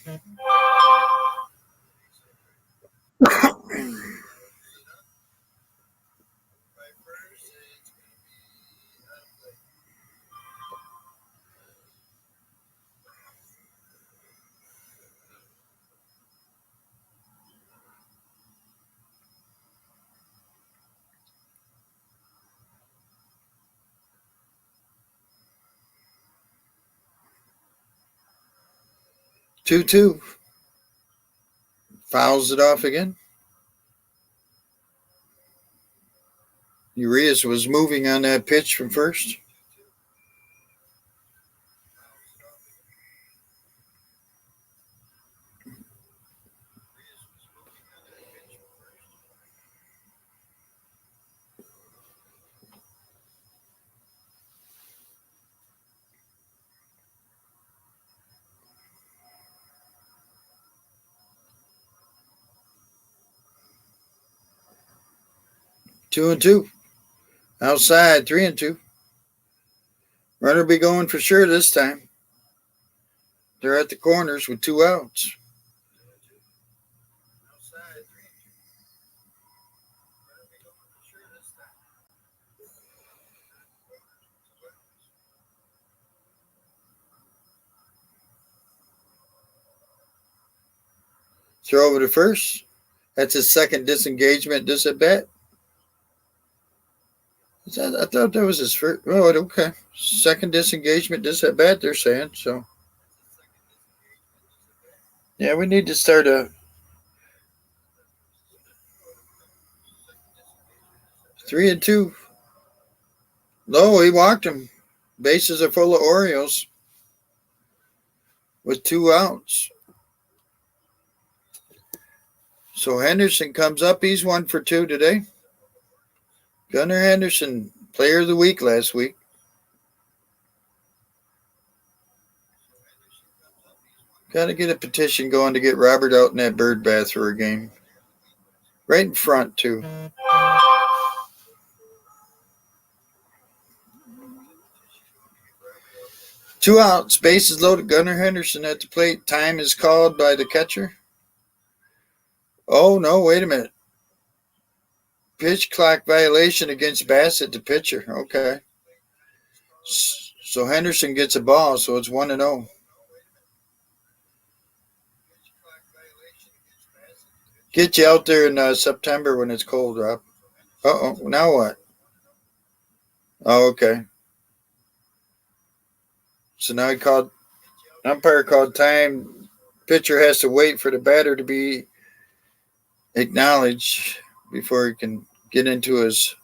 Two. Fouls it off again. Urias was moving on that pitch from first. Two and two. Outside, 3-2. Runner be going for sure this time. They're at the corners with 2 outs. Throw over to first. That's his second disengagement this at bat. I thought that was his first. Oh, okay. Second disengagement this at bat, they're saying. So, yeah, we need to start a 3-2. No, he walked him. Bases are full of Orioles with 2 outs. So Henderson comes up. He's 1 for 2 today. Gunnar Henderson, player of the week last week. Got to get a petition going to get Robert out in that bird bath for a game. Right in front, too. Two outs, bases loaded. Gunnar Henderson at the plate. Time is called by the catcher. Oh, no, wait a minute. Pitch clock violation against Bassett, the pitcher. Okay. So Henderson gets a ball, so it's 1-0. Get you out there in September when it's cold, Rob. Uh-oh, now what? Oh, okay. So now umpire called time. Pitcher has to wait for the batter to be acknowledged before he can get into his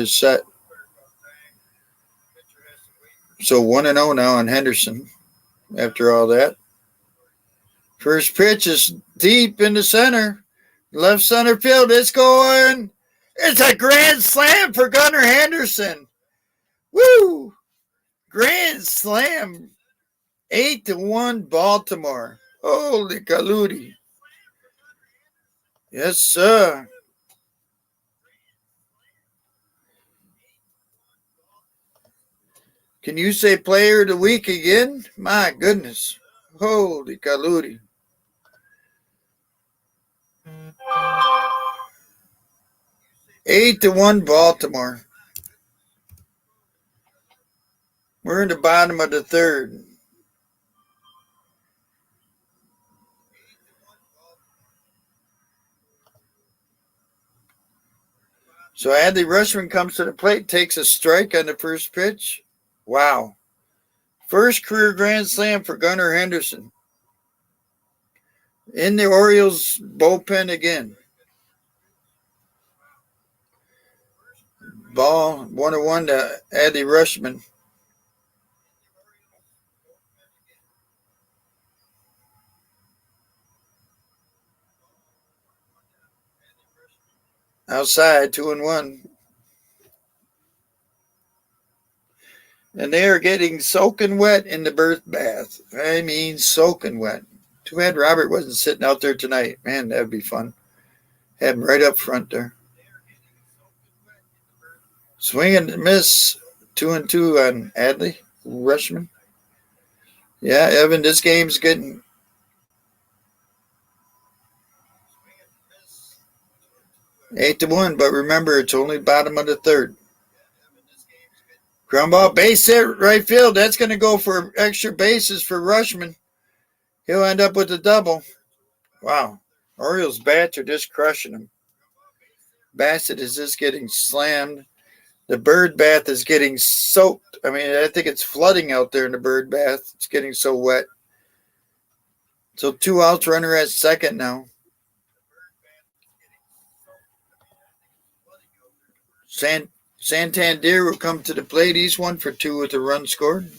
set. So 1-0 now on Henderson after all that. First pitch is deep in the center. Left center field. It's going. It's a grand slam for Gunnar Henderson. Woo! Grand slam. 8-1 Baltimore. Holy Kaludi. Yes, sir. Can you say player of the week again? My goodness. Holy Kaludi. 8-1 Baltimore. We're in the bottom of the third. So Adley Rushman comes to the plate, takes a strike on the first pitch. Wow. First career grand slam for Gunnar Henderson. In the Orioles bullpen again. Ball 1-1 to Adley Rushman. Outside 2-1. And they are getting soaking wet in the birth bath. I mean, soaking wet. Too bad Robert wasn't sitting out there tonight. Man, that would be fun. Have him right up front there. Swing and miss. 2-2 on Adley Rushman. Yeah, Evan, this game's getting. Eight to 1, but remember, it's only bottom of the third. Ground ball, base hit, right field. That's going to go for extra bases for Rushman. He'll end up with a double. Wow. Orioles bats are just crushing him. Bassett is just getting slammed. The bird bath is getting soaked. I mean, I think it's flooding out there in the bird bath. It's getting so wet. So 2 outs, runner at second now. Santander will come to the plate. He's 1 for 2 with a run scored.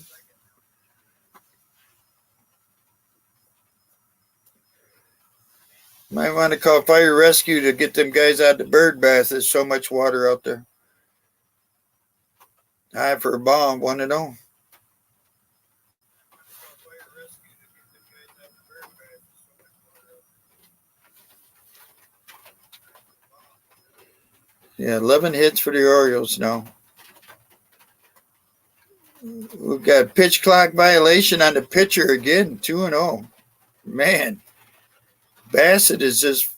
Might want to call fire rescue to get them guys out of the bird bath. There's so much water out there. High for a ball, 1-0. Yeah, 11 hits for the Orioles now. We've got pitch clock violation on the pitcher again, 2-0. Man, Bassett is just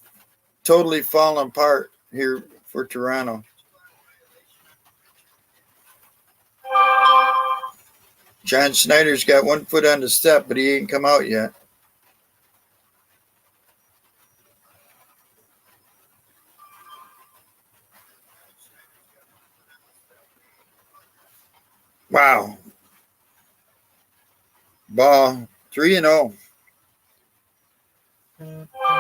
totally falling apart here for Toronto. John Snyder's got 1 foot on the step, but he ain't come out yet. Wow. Ball 3-0.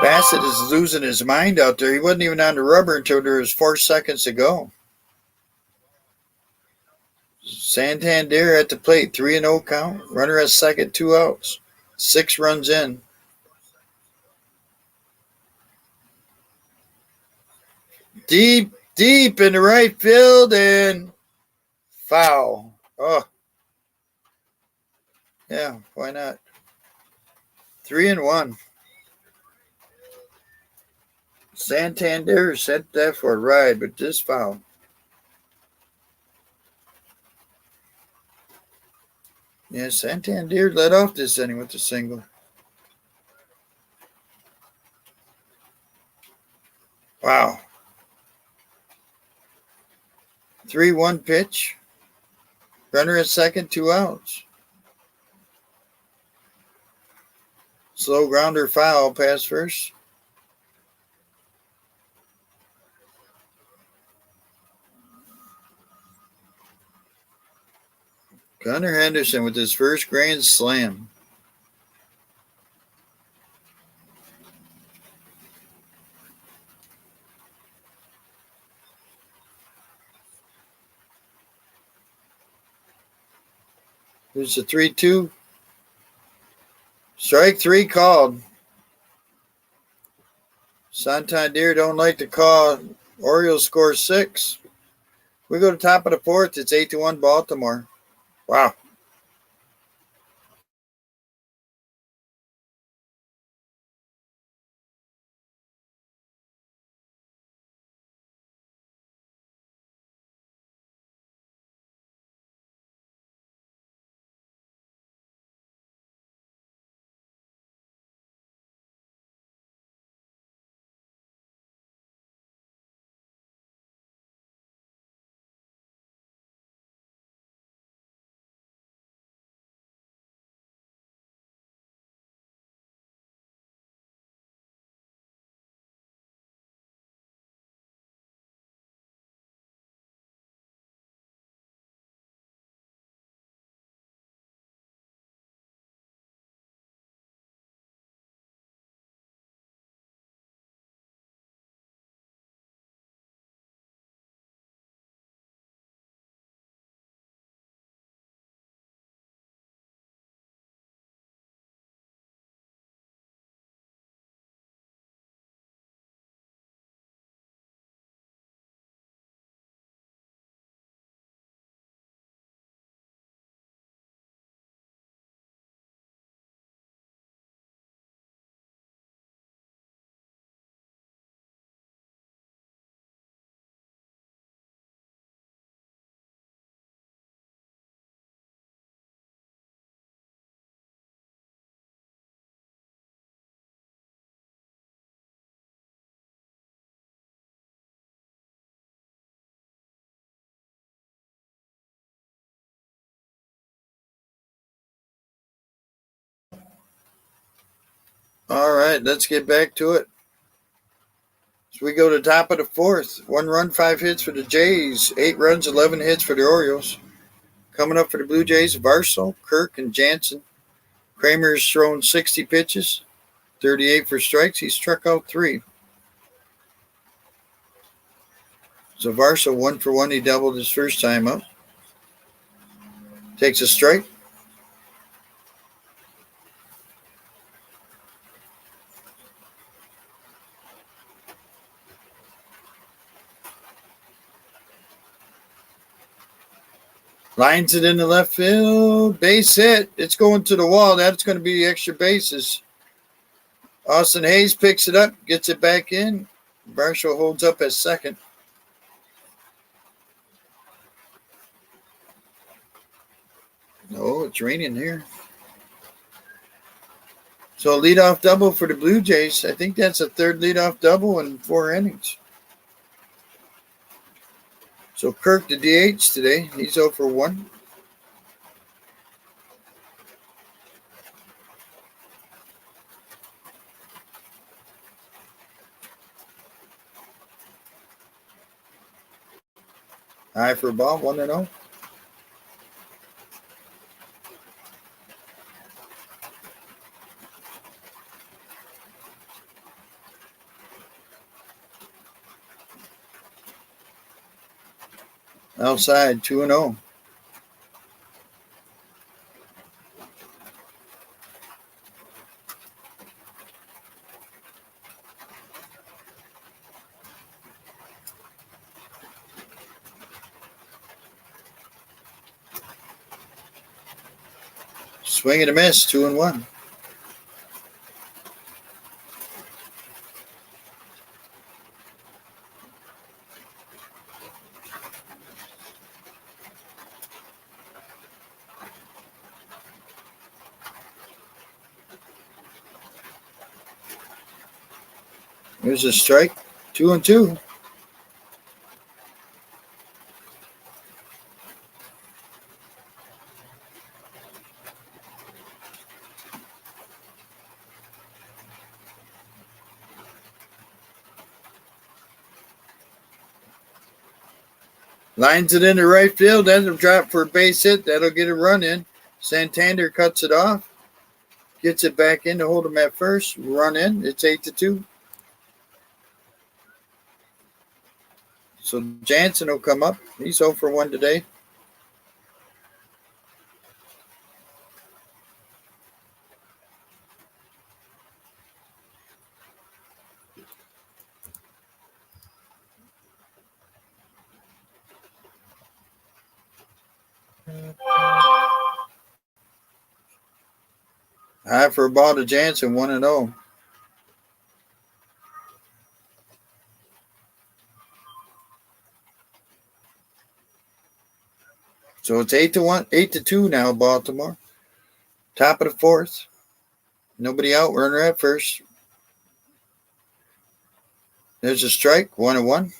Bassett is losing his mind out there. He wasn't even on the rubber until there was 4 seconds to go. Santander at the plate, 3-0 count. Runner at second, 2 outs. 6 runs in. Deep in the right field and foul. Oh. Yeah, why not? 3-1. Santander sent that for a ride, but this foul. Yeah, Santander led off this inning with a single. Wow. 3-1 pitch. Runner at second, 2 outs. Slow grounder foul, pass first. Gunnar Henderson with his first grand slam. Here's the 3-2. Strike 3 called. Santander don't like to call. Orioles score 6. We go to top of the fourth. It's 8-1 Baltimore. Wow. All right, let's get back to it. So we go to top of the fourth. 1 run, 5 hits for the Jays. 8 runs, 11 hits for the Orioles. Coming up for the Blue Jays, Varsel, Kirk, and Jansen. Kramer's thrown 60 pitches, 38 for strikes. He struck out 3. So Varsel 1 for 1. He doubled his first time up. Takes a strike. Lines it in the left field. Base hit. It's going to the wall. That's going to be the extra bases. Austin Hayes picks it up, gets it back in. Varsel holds up at second. Oh, it's raining here. So a leadoff double for the Blue Jays. I think that's a third leadoff double in 4 innings. So Kirk, the DH today, he's 0 for 1. High for a ball, 1-0. Outside, 2-0. Swing and a miss, 2-1. There's a strike, 2-2. Lines it into right field. That'll drop for a base hit. That'll get a run in. Santander cuts it off. Gets it back in to hold him at first. Run in. It's 8-2. So Jansen will come up. He's 0 for 1 today. High for a ball to Jansen, 1-0. So it's 8-1, 8-2 now, Baltimore. Top of the fourth. Nobody out. Runner at first. There's a strike. 1-1.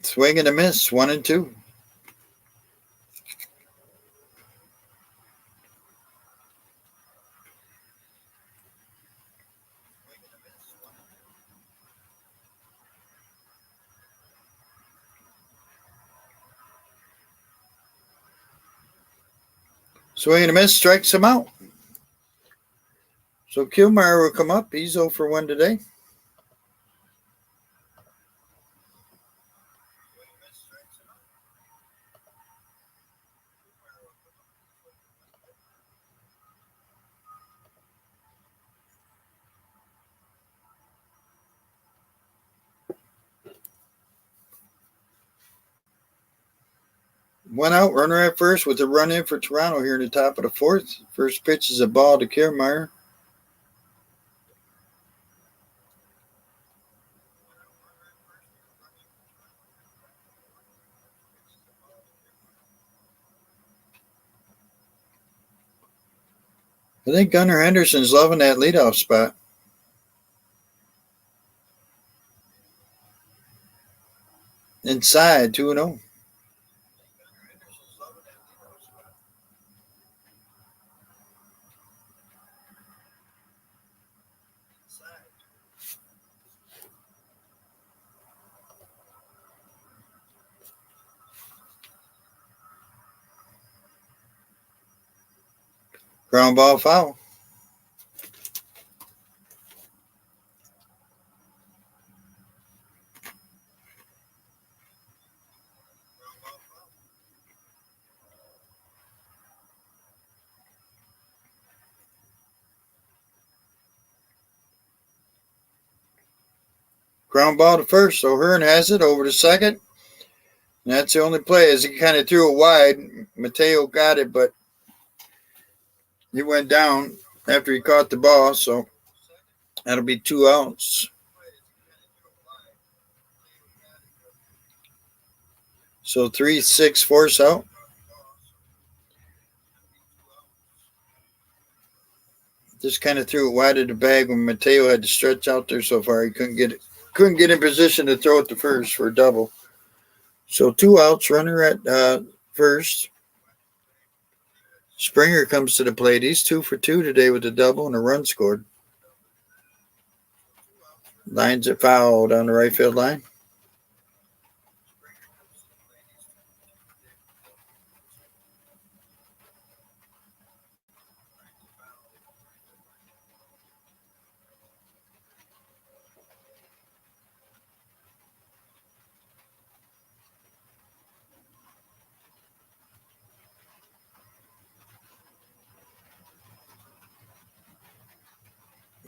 Swing and a miss. 1-2. Swing and a miss. Strikes him out. So Kilmeyer will come up. He's 0 for 1 today. One out, runner at first with a run in for Toronto here in the top of the fourth. First pitch is a ball to Kiermaier. I think Gunnar Henderson's loving that leadoff spot. Inside, 2-0. Ground ball foul. Ground ball to first. O'Hearn has it over to second. And that's the only play as he kind of threw it wide. Mateo got it, but he went down after he caught the ball. So that'll be 2 outs. So 3-6 force out. Just kind of threw it wide of the bag when Mateo had to stretch out there so far. He couldn't get in position to throw it to first for a double. So 2 outs, runner at first. Springer comes to the plate. He's 2 for 2 today with a double and a run scored. Lines it foul down the right field line.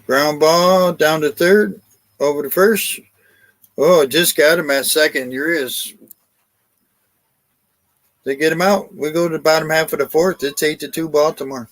Ground ball down to third, over to first. Oh, just got him at second. Urias. They get him out. We go to the bottom half of the fourth. It's 8-2 Baltimore.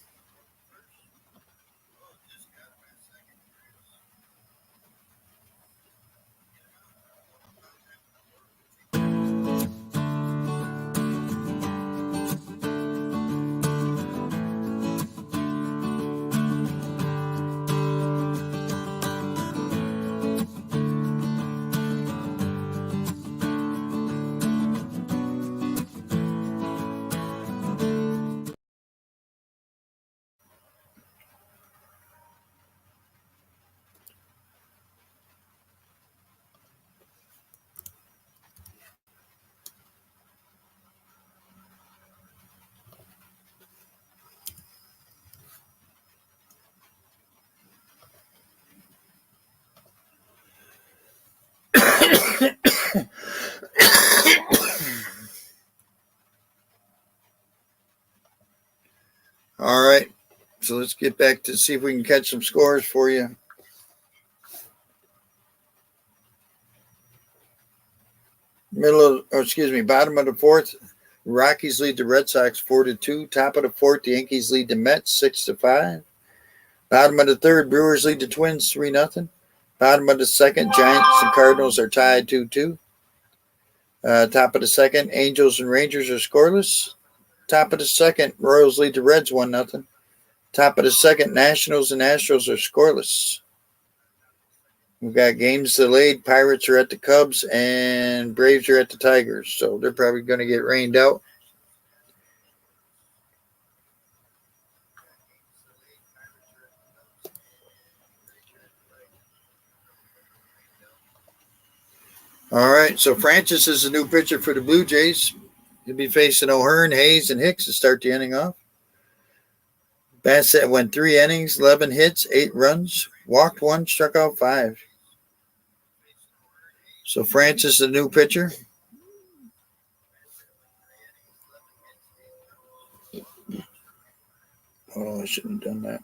let's get back to see if we can catch some scores for you. Bottom of the fourth, Rockies lead the Red Sox 4-2. Top of the fourth, the Yankees lead the Mets 6-5. Bottom of the third, Brewers lead the Twins 3-0. Bottom of the second, Giants and Cardinals are tied 2-2. Top of the second, Angels and Rangers are scoreless. Top of the second, Royals lead the Reds 1-0. Top of the second, Nationals and Astros are scoreless. We've got games delayed. Pirates are at the Cubs and Braves are at the Tigers. So they're probably going to get rained out. All right, so Francis is the new pitcher for the Blue Jays. He'll be facing O'Hearn, Hayes, and Hicks to start the inning off. Bassett went 3 innings, 11 hits, 8 runs, walked 1, struck out 5. So Francis is the new pitcher. Oh, I shouldn't have done that.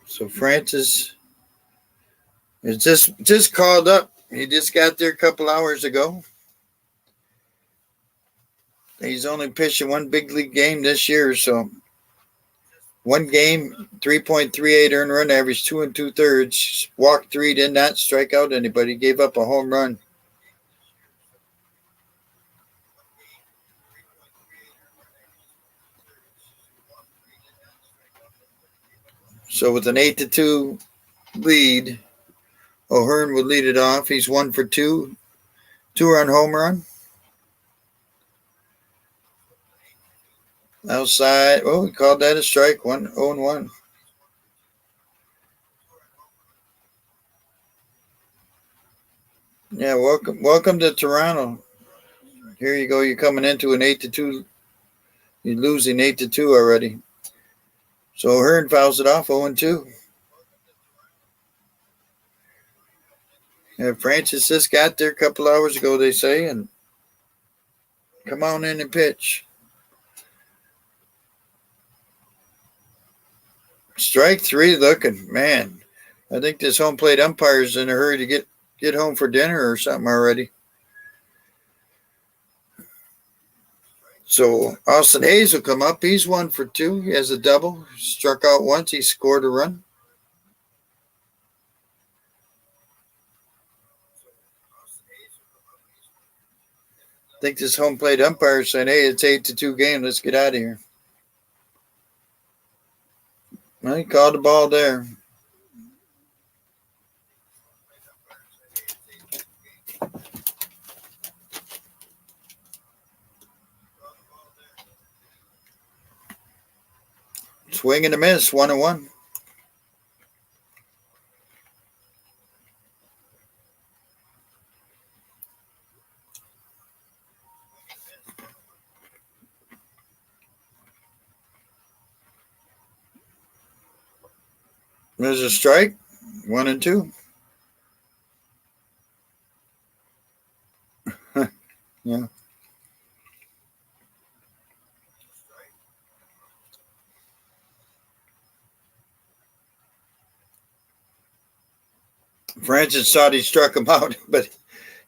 So Francis is just called up. He just got there a couple hours ago. He's only pitching one big league game this year, so one game, 3.38 earned run average, 2 2/3. Walked 3, did not strike out anybody. Gave up a home run. So with an 8-2 lead, O'Hearn would lead it off. He's 1 for 2, 2-run home run. Outside, we called that a strike. 1-0-1. Yeah, welcome to Toronto. Here you go. You're coming into an 8-2. You're losing 8-2 already. So O'Hearn fouls it off 0-2. Yeah, Francis just got there a couple hours ago, they say, and come on in and pitch. Strike 3 looking. Man, I think this home plate umpire's in a hurry to get home for dinner or something already. So Austin Hayes will come up. He's 1 for 2. He has a double. Struck out once. He scored a run. I think this home plate umpire is saying, hey, it's 8-2 game. Let's get out of here. Well, he called the ball there. Swing and a miss, 1-1. There's a strike, 1-2. Yeah. Francis thought he struck him out, but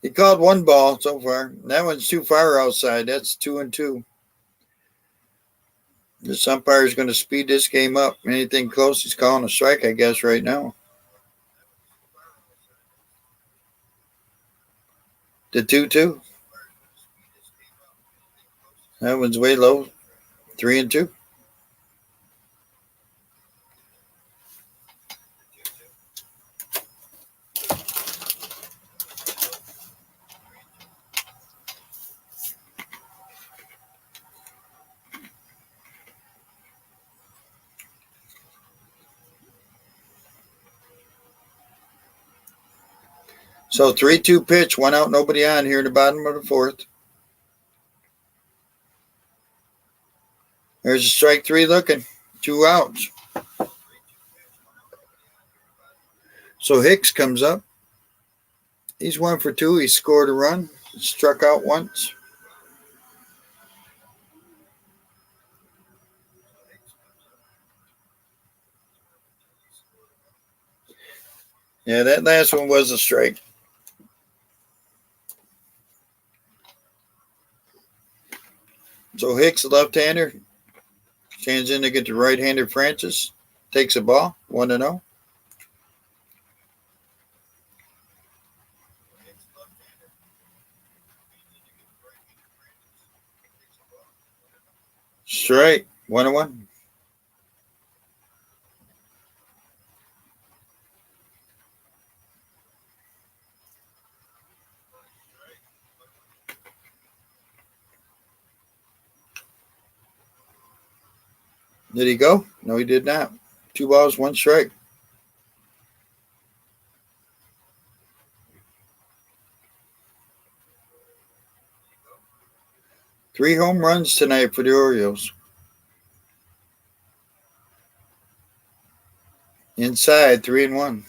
he called one ball so far. That one's too far outside. That's 2-2. This umpire is going to speed this game up. Anything close, he's calling a strike, I guess, right now. The 2-2. That one's way low. 3-2. So 3-2 pitch, 1 out, nobody on here in the bottom of the fourth. There's a strike 3 looking. 2 outs. So Hicks comes up. He's 1 for 2. He scored a run. Struck out once. Yeah, that last one was a strike. So Hicks, the left-hander, stands in to get the right-hander Francis. Takes a ball, 1-0. Strike, 1-1. Did he go? No, he did not. 2 balls, 1 strike. Three home runs tonight for the Orioles. Inside, 3-1.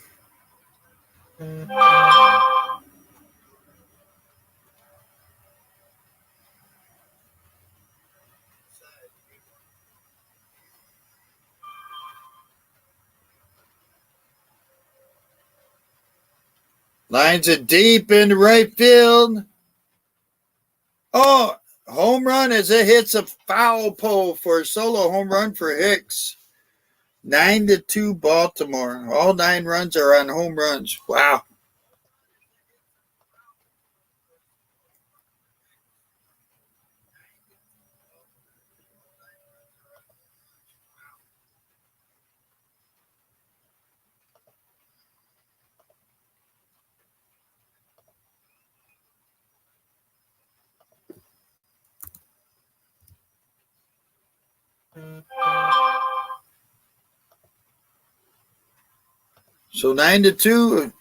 Lines it deep into right field. Oh, home run as it hits a foul pole for a solo home run for Hicks. 9-2 Baltimore. All 9 runs are on home runs. Wow. So 9-2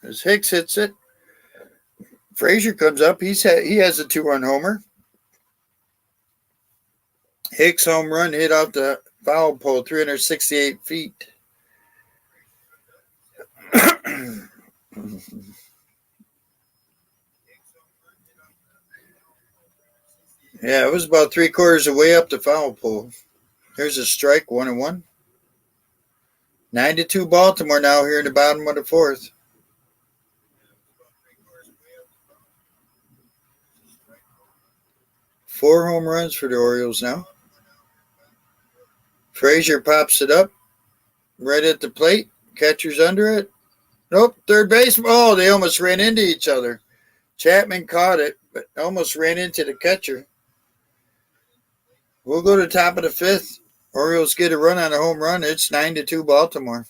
as Hicks hits it. Frazier comes up. He has a 2-run homer. Hicks home run hit off the foul pole, 368 feet. Yeah, it was about 3/4 of the way up the foul pole. Here's a strike, 1-1. 9-2 Baltimore now here in the bottom of the 4th. Four home runs for the Orioles now. Frazier pops it up right at the plate. Catcher's under it. Nope, third base. Oh, they almost ran into each other. Chapman caught it, but almost ran into the catcher. We'll go to the top of the 5th. Orioles get a run on a home run. It's 9-2 Baltimore.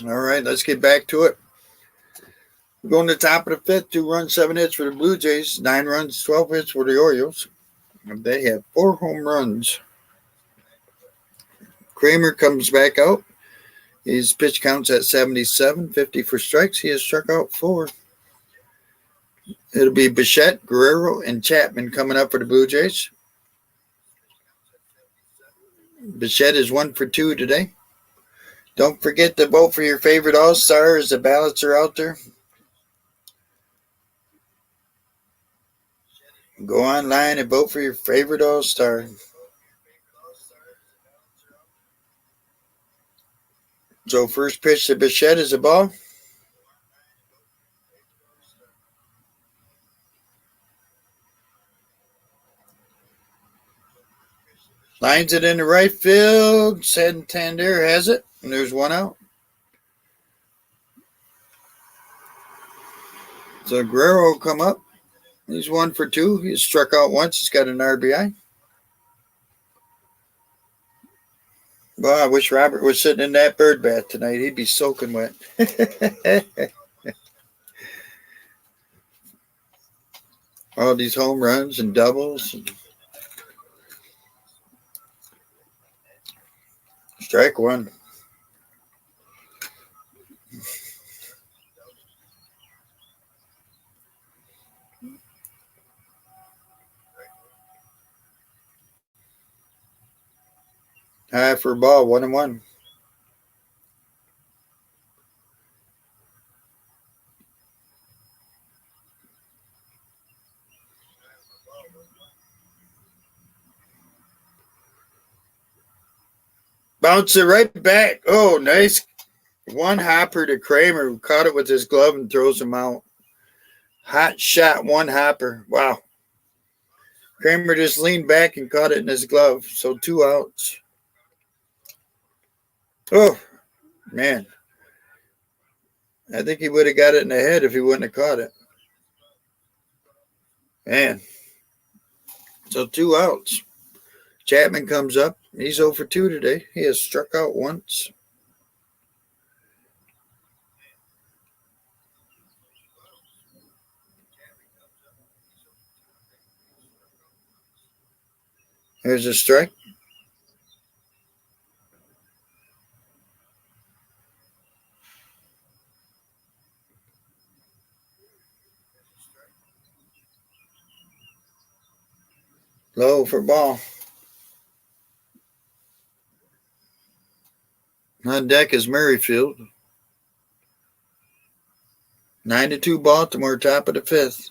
All right, let's get back to it. We're going to the top of the 5th. 2 runs, 7 hits for the Blue Jays. 9 runs, 12 hits for the Orioles. They have 4 home runs. Kramer comes back out. His pitch counts at 77, 50 for strikes. He has struck out 4. It'll be Bichette, Guerrero, and Chapman coming up for the Blue Jays. Bichette is 1 for 2 today. Don't forget to vote for your favorite All-Star as the ballots are out there. Go online and vote for your favorite All-Star. So first pitch to Bichette is a ball. Lines it into right field. Santander has it, and there's 1 out. So Guerrero will come up. He's 1 for 2. He's struck out once. He's got an RBI. Well, I wish Robert was sitting in that bird bath tonight. He'd be soaking wet. All these home runs and doubles. Strike 1. High for a ball, 1-1. Bounce it right back. Oh, nice. 1 hopper to Kramer, who caught it with his glove and throws him out. Hot shot, 1 hopper. Wow. Kramer just leaned back and caught it in his glove. So 2 outs. Oh, man. I think he would have got it in the head if he wouldn't have caught it. Man. So 2 outs. Chapman comes up. He's 0 for 2 today. He has struck out once. Here's a strike. Low for ball. On deck is Merrifield. 9-2 Baltimore, top of the 5th.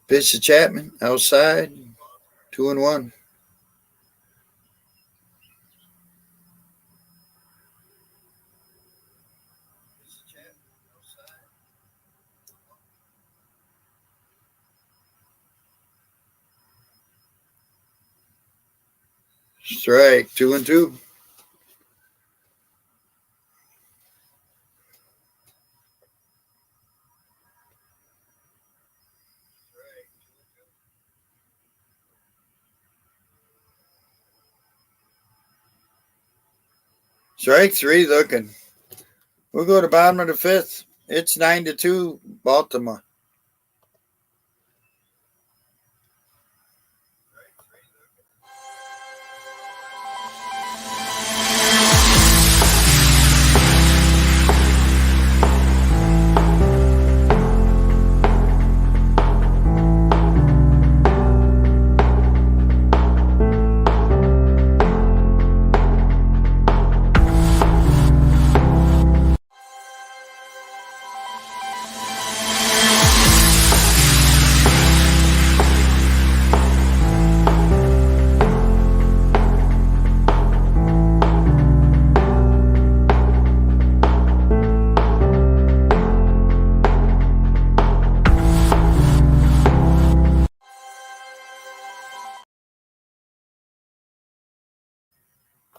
Pitch to Chapman, outside, 2-1. Strike, 2-2. Strike 3 looking. We'll go to bottom of the 5th. It's 9-2 Baltimore.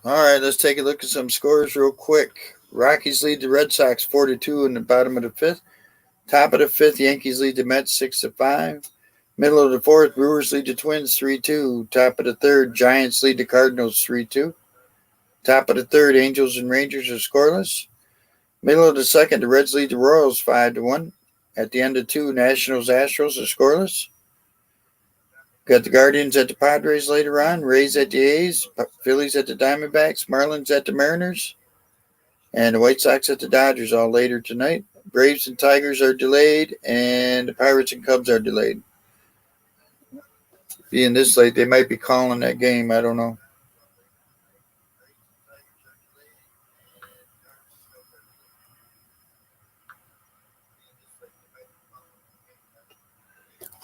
All right, let's take a look at some scores real quick. Rockies lead the Red Sox 4-2 in the bottom of the 5th. Top of the 5th, Yankees lead the Mets 6-5. Middle of the 4th, Brewers lead the Twins 3-2. Top of the 3rd, Giants lead the Cardinals 3-2. Top of the 3rd, Angels and Rangers are scoreless. Middle of the 2nd, the Reds lead the Royals 5-1. At the end of 2, Nationals Astros are scoreless. Got the Guardians at the Padres later on, Rays at the A's, Phillies at the Diamondbacks, Marlins at the Mariners, and the White Sox at the Dodgers all later tonight. Braves and Tigers are delayed, and the Pirates and Cubs are delayed. Being this late, they might be calling that game. I don't know.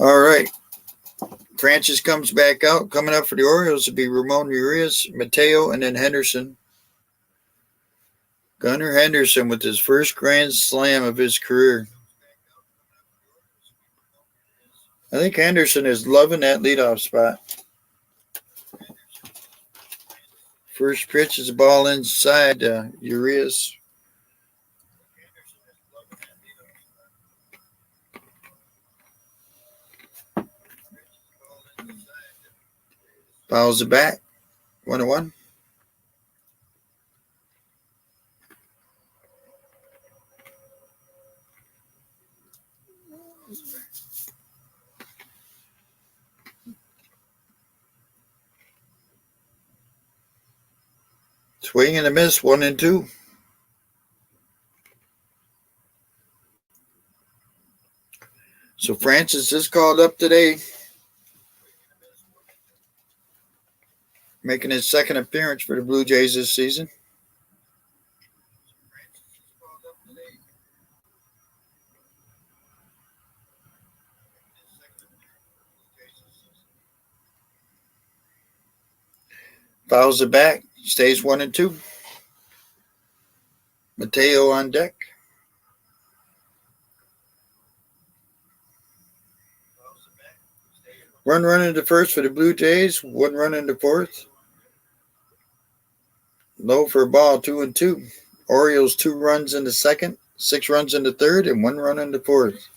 All right. Francis comes back out. Coming up for the Orioles will be Ramon Urias, Mateo, and then Henderson. Gunnar Henderson with his first grand slam of his career. I think Henderson is loving that leadoff spot. First pitch is a ball inside Urias. Fouls it back. 1-1. Swing and a miss, 1-2. So Francis is called up today, making his second appearance for the Blue Jays this season. Fouls it back, stays 1-2. Mateo on deck. Run into first for the Blue Jays, 1 run into fourth. Low for a ball, 2-2. Orioles 2 runs in the second, 6 runs in the third, and 1 run in the fourth.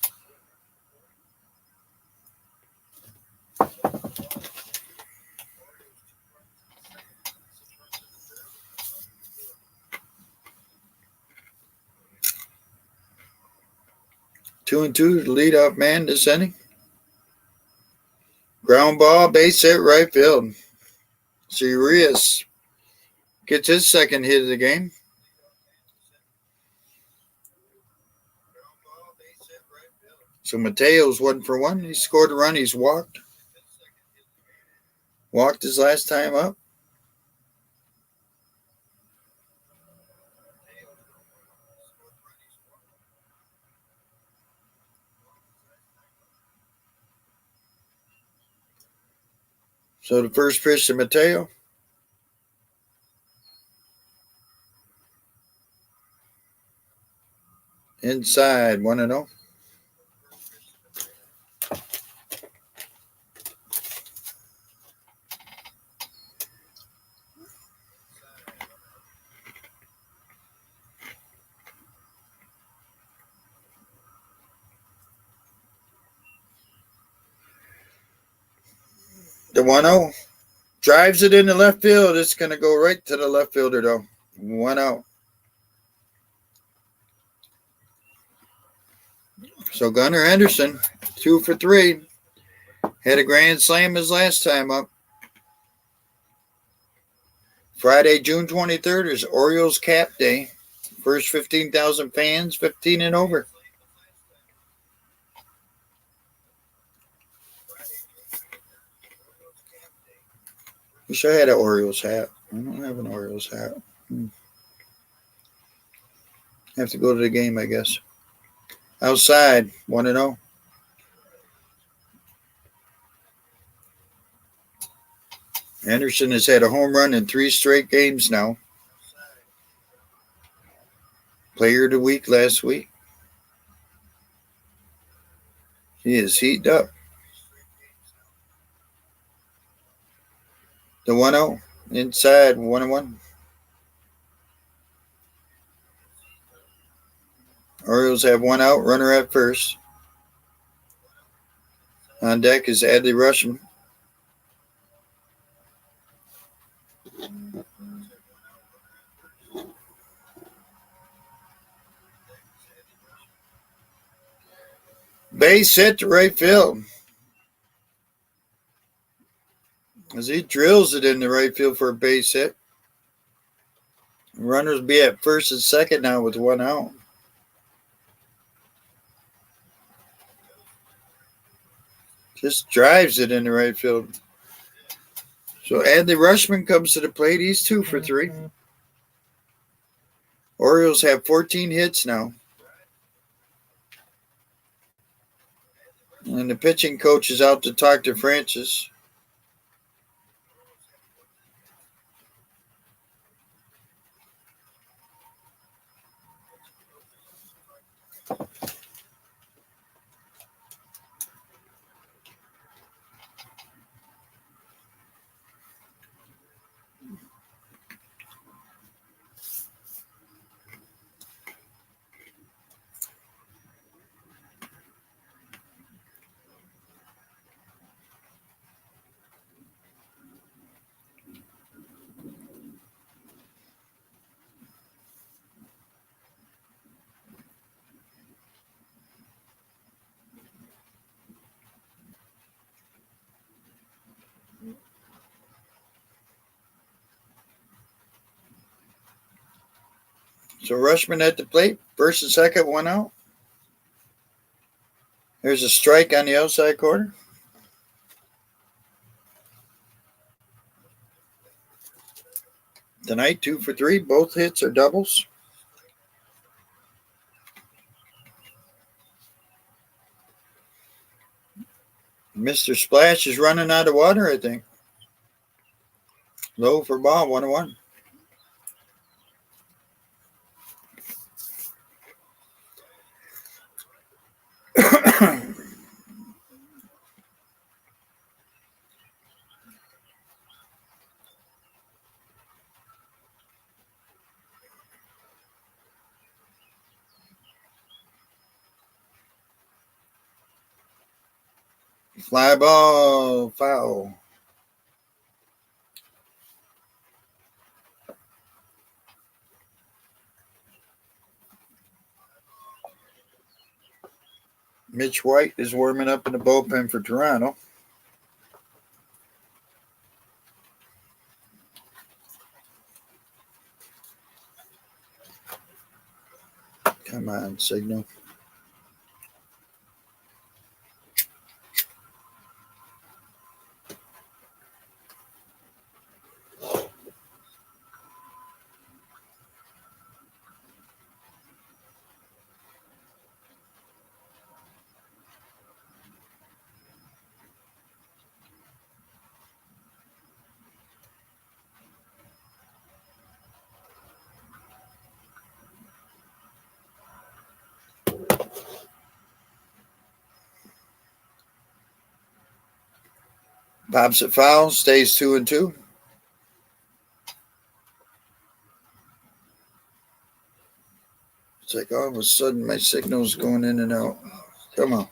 Two and two, the leadoff man this inning. Ground ball, base hit, right field. So Urias gets his second hit of the game. So Mateo's 1 for 1. He scored a run. He's walked. Walked his last time up. So the first pitch to Mateo. Inside, 1-0. The 1-0. Drives it into left field. It's going to go right to the left fielder, though. 1 out. So Gunnar Henderson, 2 for 3. Had a grand slam his last time up. Friday, June 23rd is Orioles Cap Day. First 15,000 fans, 15 and over. Wish I had an Orioles hat. I don't have an Orioles hat. Have to go to the game, I guess. Outside, 1-0. Henderson has had a home run in 3 straight games now. Player of the week last week. He is heated up. The 1-0. Inside, 1-1. Orioles have 1 out, runner at first. On deck is Adley Rutschman. Base hit to right field. as he drills it in the right field for a base hit. Runners be at first and second now with 1 out. Just drives it in the right field. So Adley Rutschman comes to the plate. He's 2 for 3. Orioles have 14 hits now. And the pitching coach is out to talk to Francis. So Rutschman at the plate. First and second, 1 out. There's a strike on the outside corner. Tonight, 2 for 3. Both hits are doubles. Mr. Splash is running out of water, I think. Low for ball, 1-1. Fly ball, foul. Mitch White is warming up in the bullpen for Toronto. Come on, signal. Pops it foul, stays 2-2. It's like all of a sudden my signal's going in and out. Come on.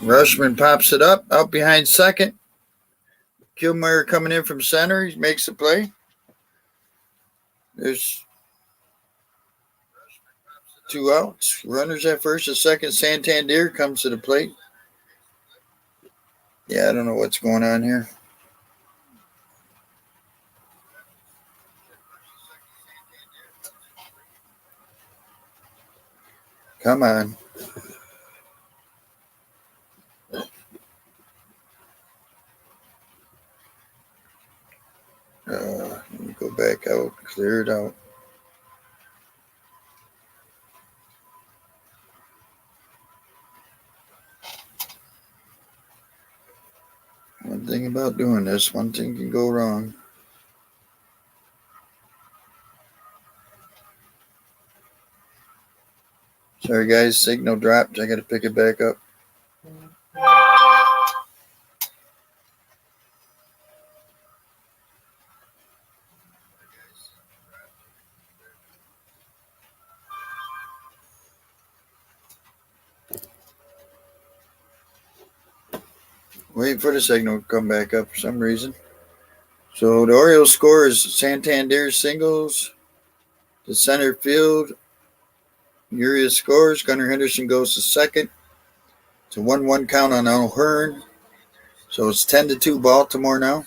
Rutschman pops it up, out behind second. Kilmeyer coming in from center. He makes the play. There's 2 outs. Runners at first and second. Santander comes to the plate. Yeah, I don't know what's going on here. Come on. Let me go back out, clear it out. One thing about doing this, one thing can go wrong. Sorry, guys, signal dropped. I got to pick it back up. Waiting for the signal to come back up for some reason. So the Orioles score is Santander singles. The center field, Urias scores. Gunnar Henderson goes to second. It's a 1-1 count on O'Hearn. So it's 10-2 Baltimore now.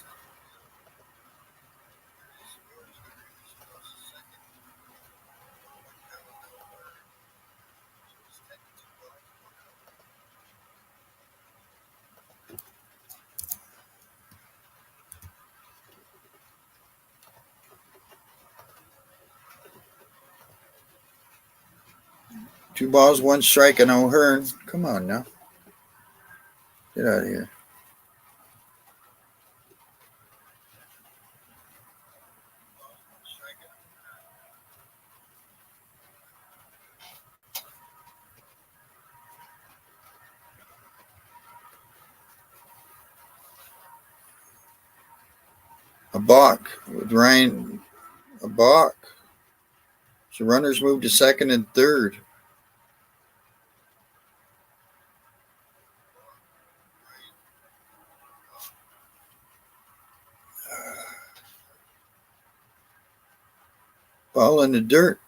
Two balls, one strike on O'Hearn. Come on now. Get out of here. A balk with Ryan. A balk. So runners move to second and third. Ball in the dirt.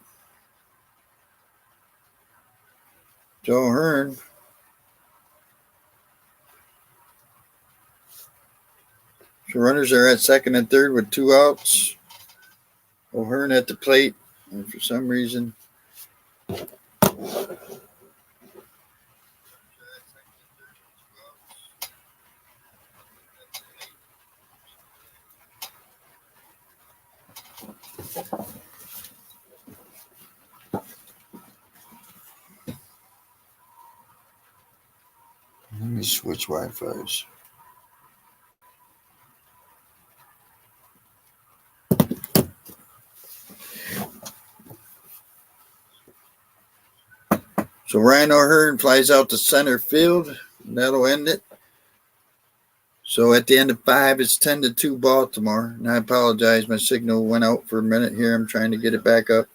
Joe Hearn. So runners are at second and third with 2 outs. O'Hearn at the plate. And for some reason, let me switch Wi-Fi's. So Ryan O'Hearn flies out to center field. And that'll end it. So at the end of 5, it's 10-2 Baltimore. And I apologize, my signal went out for a minute here. I'm trying to get it back up.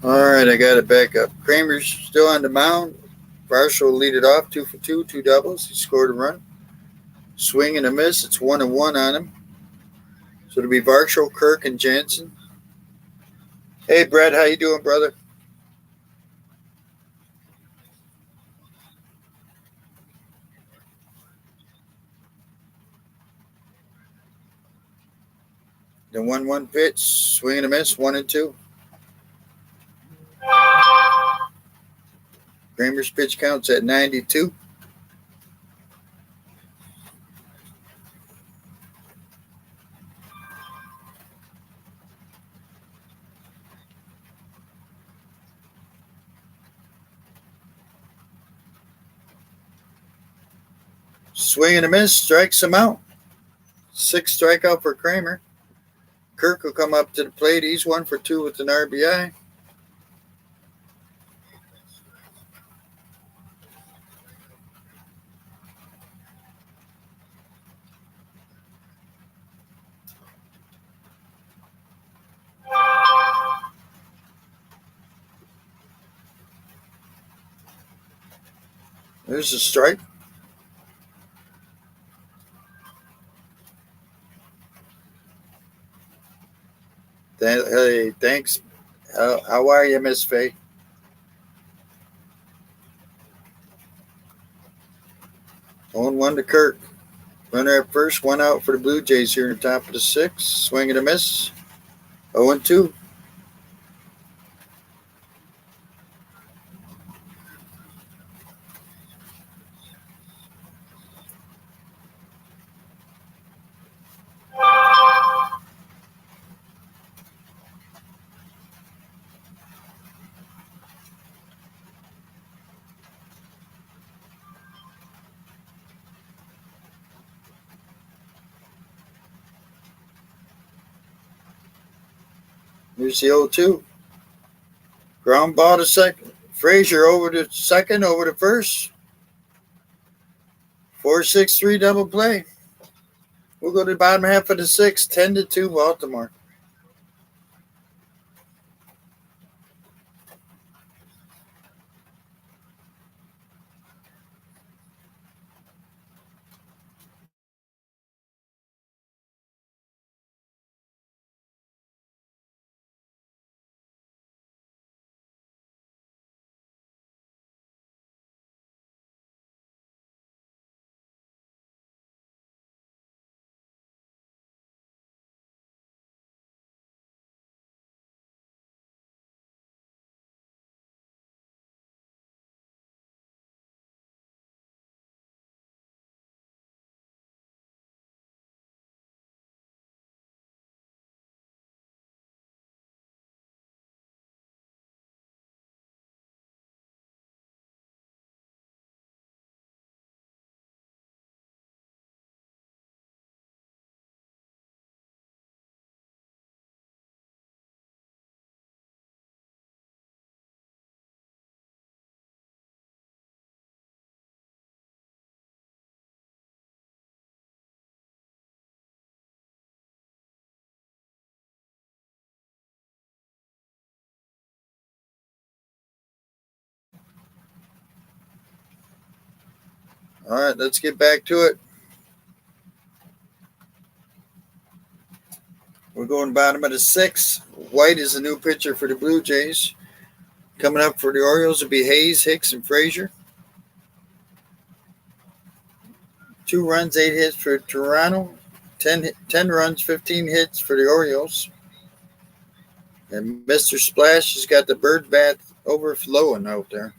All right, I got it back up. Kramer's still on the mound. Varshall will lead it off, 2 for 2, 2 doubles. He scored a run. Swing and a miss. It's 1-1 on him. So it'll be Varshall, Kirk, and Jansen. Hey, Brett, how you doing, brother? The 1-1 pitch, swing and a miss, 1-2. Kramer's pitch counts at 92. Swing and a miss, strikes him out. 6 strikeout for Kramer. Kirk will come up to the plate. He's 1 for 2 with an RBI. There's a strike. Hey, thanks. How are you, Miss Faye? 0-1 to Kirk. Runner at first, 1 out for the Blue Jays here in the top of the 6th. Swing and a miss. 0-2. Here's the 0-2. Ground ball to second. Frazier over to second, over to first. 4-6-3 double play. We'll go to the bottom half of the 6th, 10-2 Baltimore. All right, let's get back to it. We're going bottom of the 6th. White is the new pitcher for the Blue Jays. Coming up for the Orioles will be Hayes, Hicks, and Frazier. 2 runs, 8 hits for Toronto. 10 runs, 15 hits for the Orioles. And Mr. Splash has got the bird bath overflowing out there.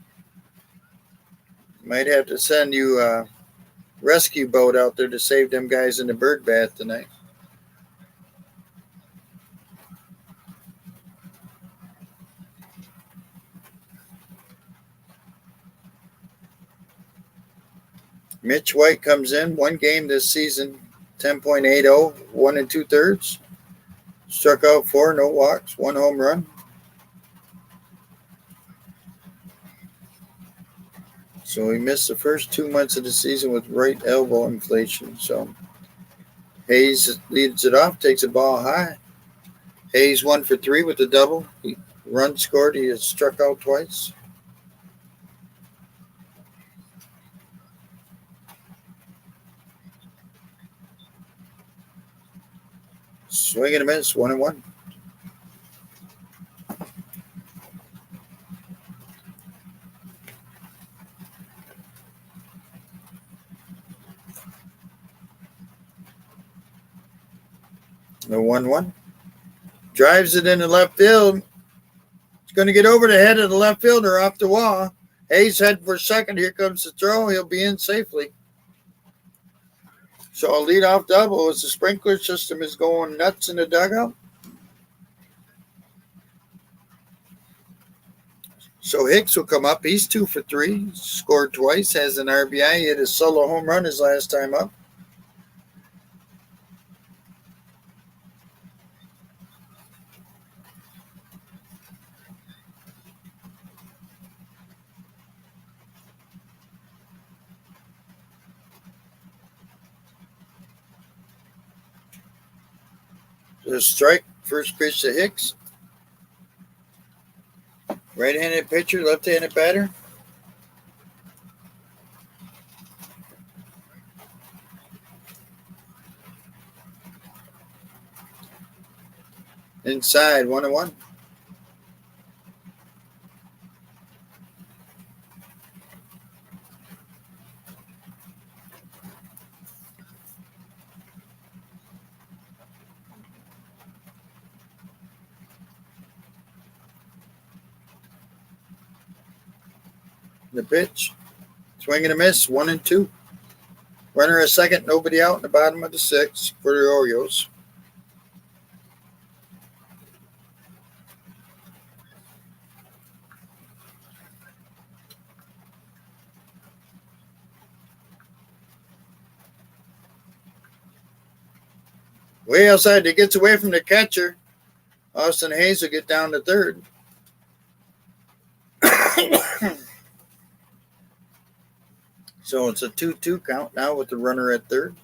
Might have to send you a rescue boat out there to save them guys in the bird bath tonight. Mitch White comes in, 1 game this season, 10.80, 1 2/3. Struck out 4, no walks, 1 home run. So he missed the first 2 months of the season with right elbow inflation. So Hayes leads it off, takes the ball high. Hayes 1 for 3 with the double. He Run scored. He has struck out twice. Swing and a miss. 1-1. The 1-1. Drives it into left field. It's going to get over the head of the left fielder off the wall. Hayes heading for second. Here comes the throw. He'll be in safely. So a leadoff double as the sprinkler system is going nuts in the dugout. So Hicks will come up. He's 2 for 3. Scored twice. Has an RBI. He hit a solo home run his last time up. The strike. First pitch to Hicks. Right-handed pitcher, left-handed batter. Inside, 1-1. The pitch. Swing and a miss, 1-2. Runner at second, nobody out in the bottom of the 6th for the Orioles. Way outside, he gets away from the catcher. Austin Hayes will get down to third. So it's a 2-2 count now with the runner at third.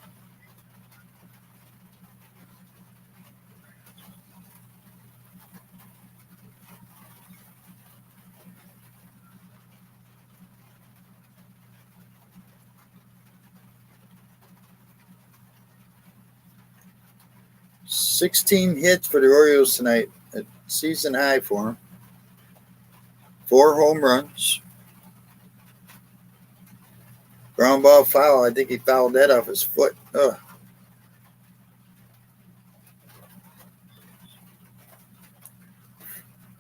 $16 hits for the Orioles tonight. A season high for him. 4 home runs. Ground ball foul. I think he fouled that off his foot. Ugh.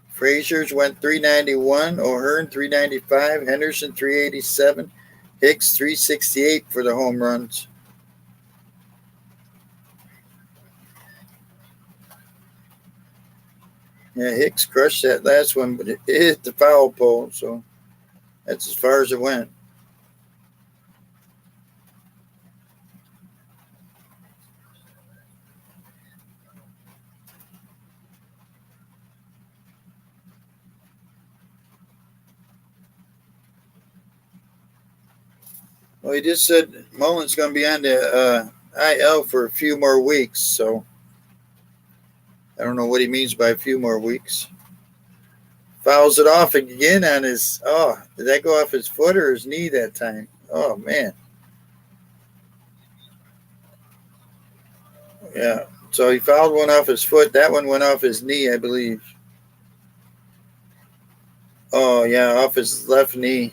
Frazier's went 391. O'Hearn 395. Henderson 387. Hicks 368 for the home runs. Yeah, Hicks crushed that last one, but it hit the foul pole, so that's as far as it went. Well, he just said Mullen's going to be on the IL for a few more weeks, so I don't know what he means by a few more weeks. Fouls it off again on his, did that go off his foot or his knee that time? Oh, man. Yeah, so he fouled one off his foot. That one went off his knee, I believe. Oh, yeah, off his left knee.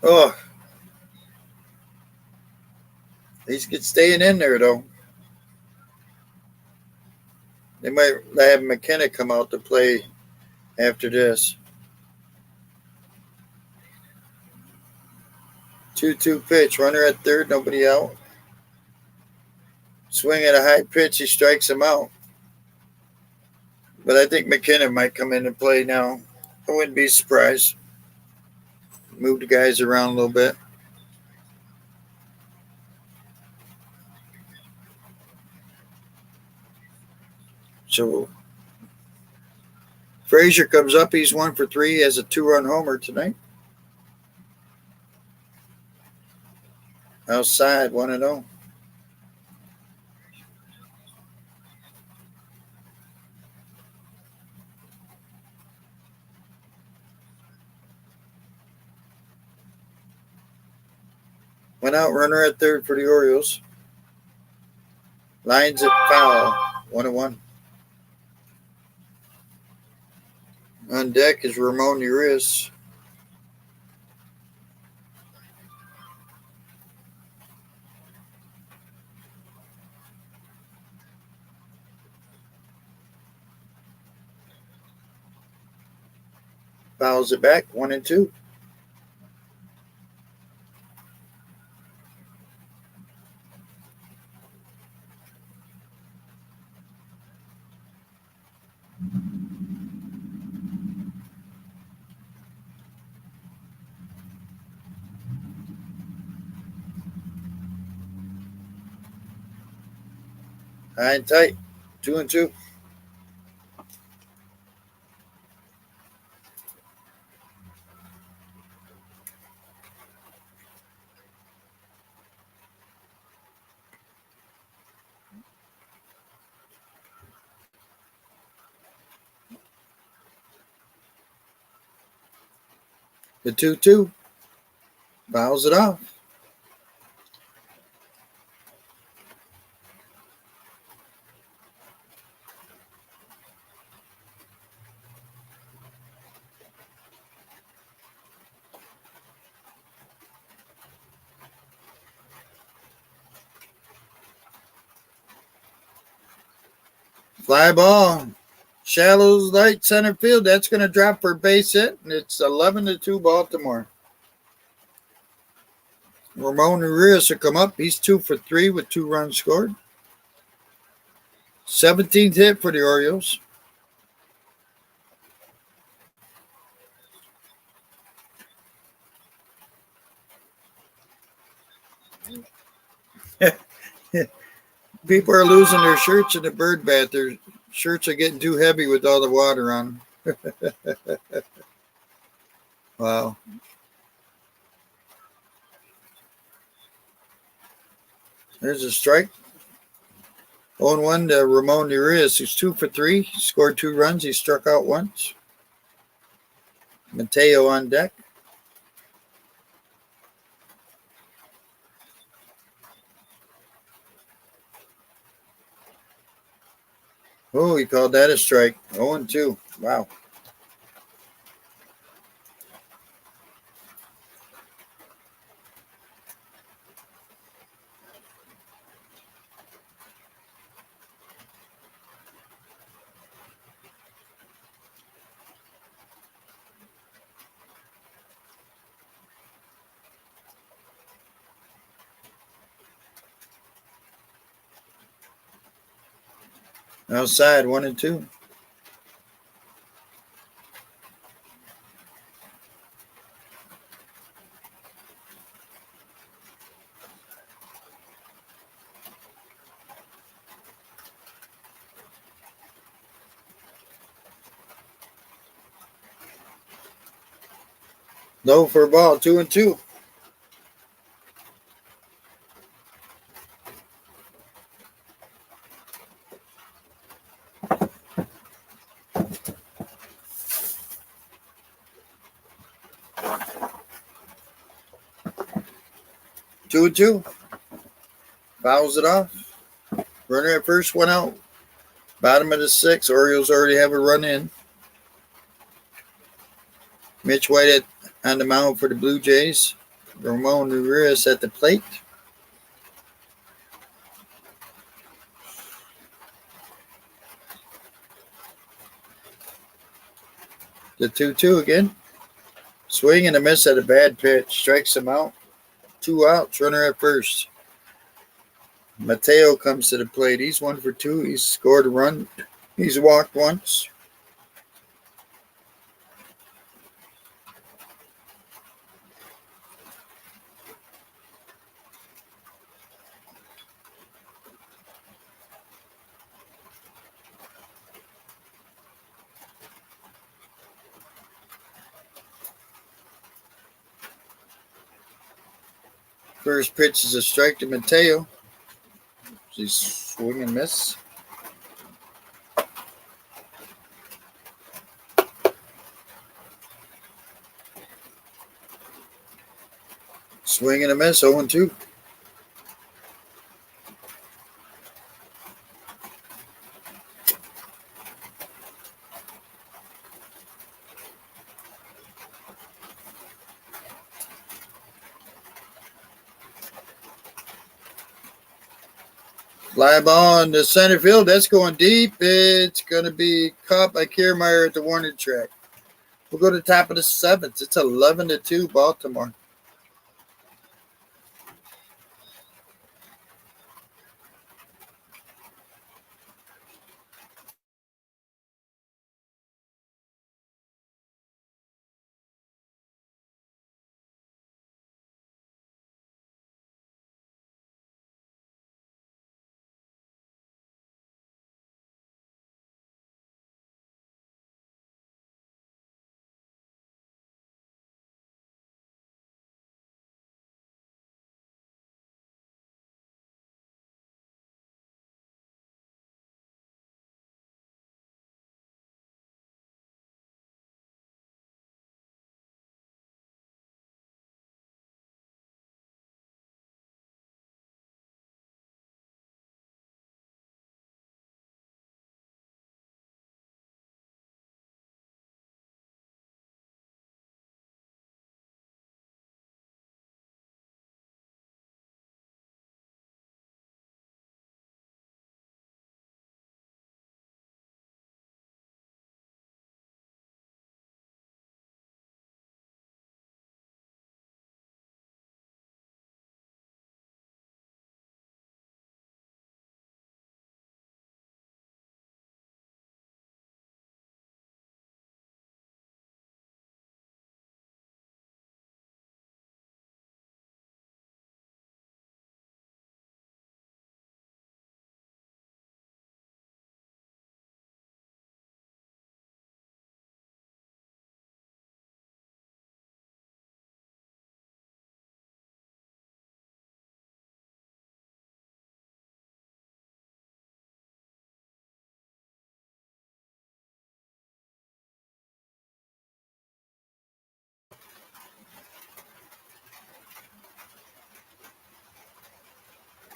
Oh. He's staying in there, though. They might have McKenna come out to play after this. 2-2 pitch. Runner at third, nobody out. Swing at a high pitch, he strikes him out. But I think McKenna might come in and play now. I wouldn't be surprised. Move the guys around a little bit. So Frazier comes up. He's 1 for 3. He has a 2-run homer tonight. Outside, 1-0. One out, runner at third for the Orioles. Lines at foul. 1-1. On deck is Ramon Urias. Fouls it back. 1-2. High and tight. 2-2. The 2-2. Fouls it off. Fly ball. Shallows light center field. That's going to drop for base hit. And it's 11-2 Baltimore. Ramon Urias will come up. He's 2 for 3 with 2 runs scored. 17th hit for the Orioles. People are losing their shirts in the bird bath. Their shirts are getting too heavy with all the water on them. Wow. There's a strike. 0-1 to Ramon Urias. He's 2 for 3. He scored 2 runs. He struck out once. Mateo on deck. Oh, he called that a strike. 0-2. Wow. Outside, 1-2. Low for a ball, 2-2. Two and two. Fouls it off. Runner at first, 1 out. Bottom of the 6th. Orioles already have a run in. Mitch White on the mound for the Blue Jays. Ramon Urias at the plate. The 2-2 again. Swing and a miss at a bad pitch. Strikes him out. 2 outs. Runner at first. Mateo comes to the plate. He's 1 for 2. He's scored a run. He's walked once. First pitch is a strike to Mateo. He's swing and miss. Swing and a miss, 0-2. Fly ball in the center field. That's going deep. It's going to be caught by Kiermaier at the warning track. We'll go to the top of the seventh. It's 11-2 Baltimore.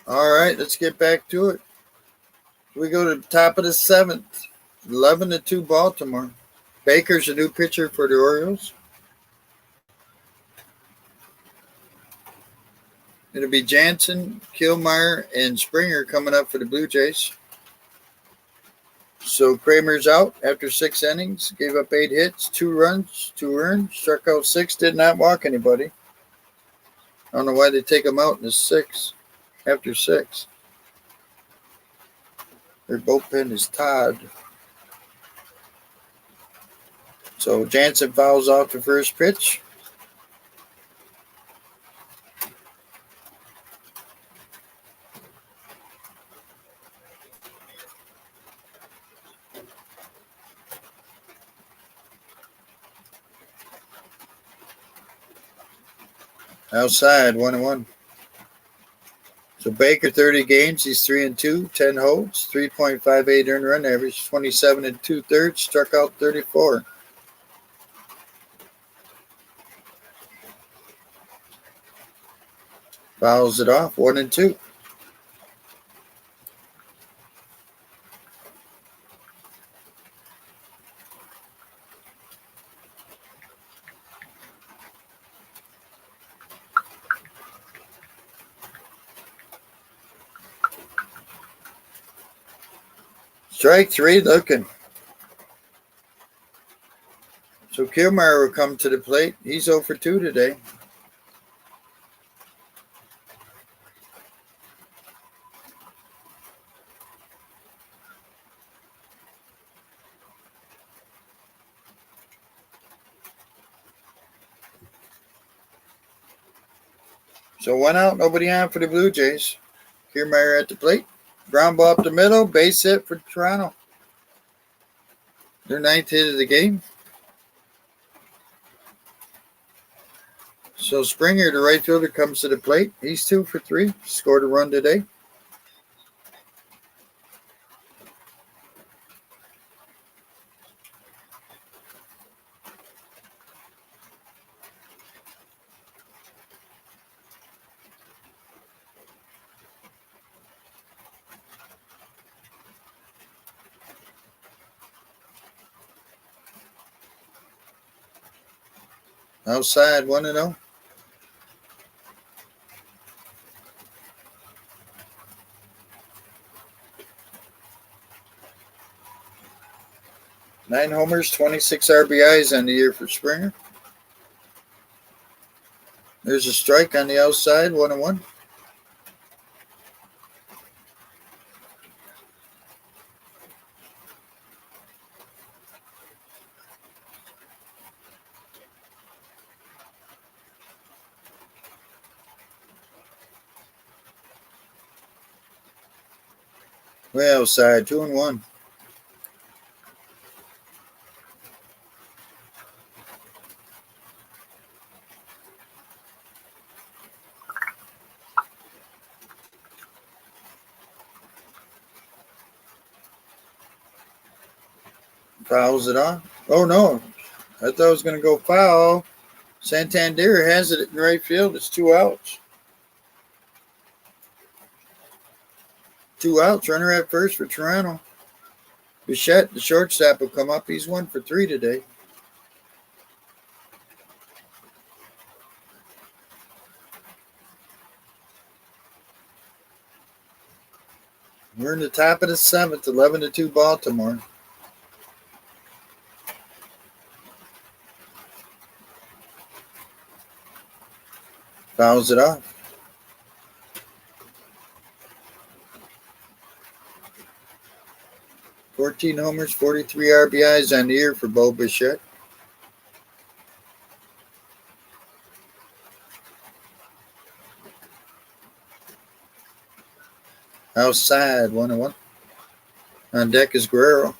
All right, let's get back to it. We go to the top of the seventh. 11-2 Baltimore. Baker's a new pitcher for the Orioles. It'll be Jansen, Kiermaier, and Springer coming up for the Blue Jays. So Kramer's out after 6 innings, gave up 8 hits, 2 runs, 2 earned, struck out 6, did not walk anybody. I don't know why they take him out in the 6th after 6. Their bullpen is tied. So Jansen fouls off the first pitch. Outside, 1-1. So Baker, 30 games, he's 3-2, 10 holds, 3.58 earned run average, 27 2/3, struck out 34. Fouls it off, 1-2. Strike 3 looking. So Kiermaier will come to the plate. He's 0 for 2 today. So 1 out, nobody on for the Blue Jays. Kiermaier at the plate. Ground ball up the middle, base hit for Toronto. Their 9th hit of the game. So Springer, the right fielder, comes to the plate. He's 2 for 3. Scored a run today. Outside, 1-0. 9 homers, 26 RBIs on the year for Springer. There's a strike on the outside, 1-1. Way outside, 2-1. Fouls it off. Oh no, I thought it was going to go foul. Santander has it in right field. It's 2 outs. 2 outs. Runner at first for Toronto. Bichette, the shortstop, will come up. He's 1 for 3 today. We're in the top of the 7th, 11-2 Baltimore. Fouls it off. 14 homers, 43 RBIs on the year for Bo Bichette. Outside, 1-1. On deck is Guerrero.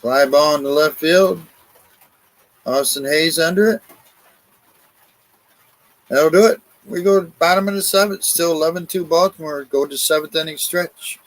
Fly ball in the left field. Austin Hayes under it. That'll do it. We go to the bottom of the 7th. Still 11-2 Baltimore. Go to 7th inning stretch.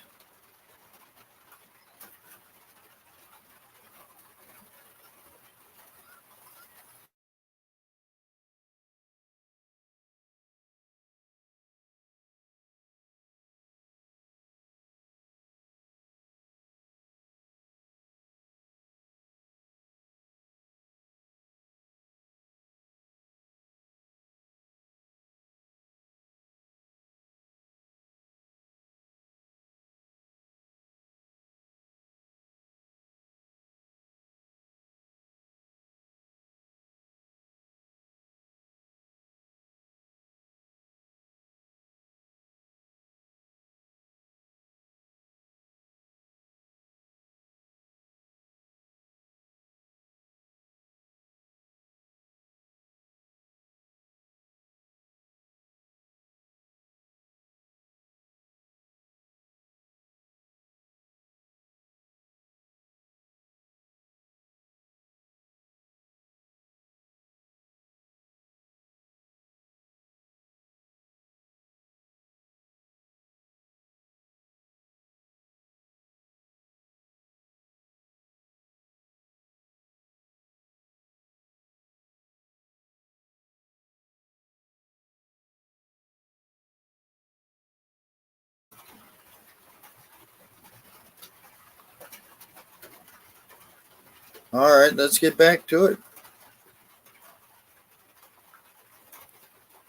All right, let's get back to it.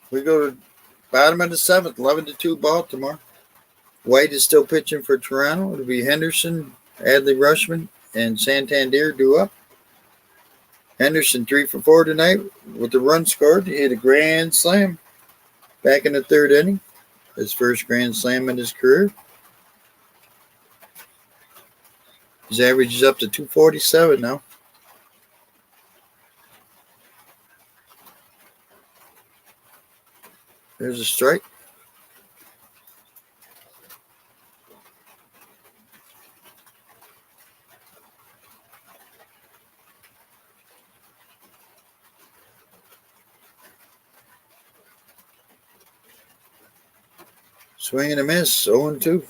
We go to bottom of the 7th, 11-2 Baltimore. White is still pitching for Toronto. It'll be Henderson, Adley Rushman, and Santander due up. Henderson 3 for 4 tonight with the run scored. He hit a grand slam back in the 3rd inning. His first grand slam in his career. His average is up to 247 now. There's a strike. Swing and a miss, 0-2.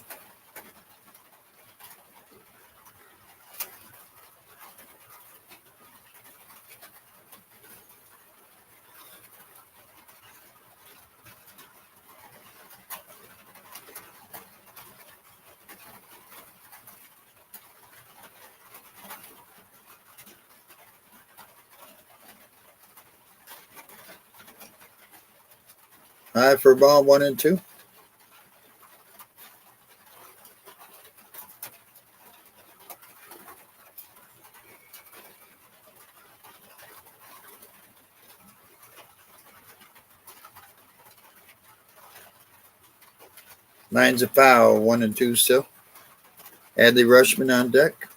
High for ball 1 and 2. Line's a foul, 1 and 2 still. Adley Rushman on deck.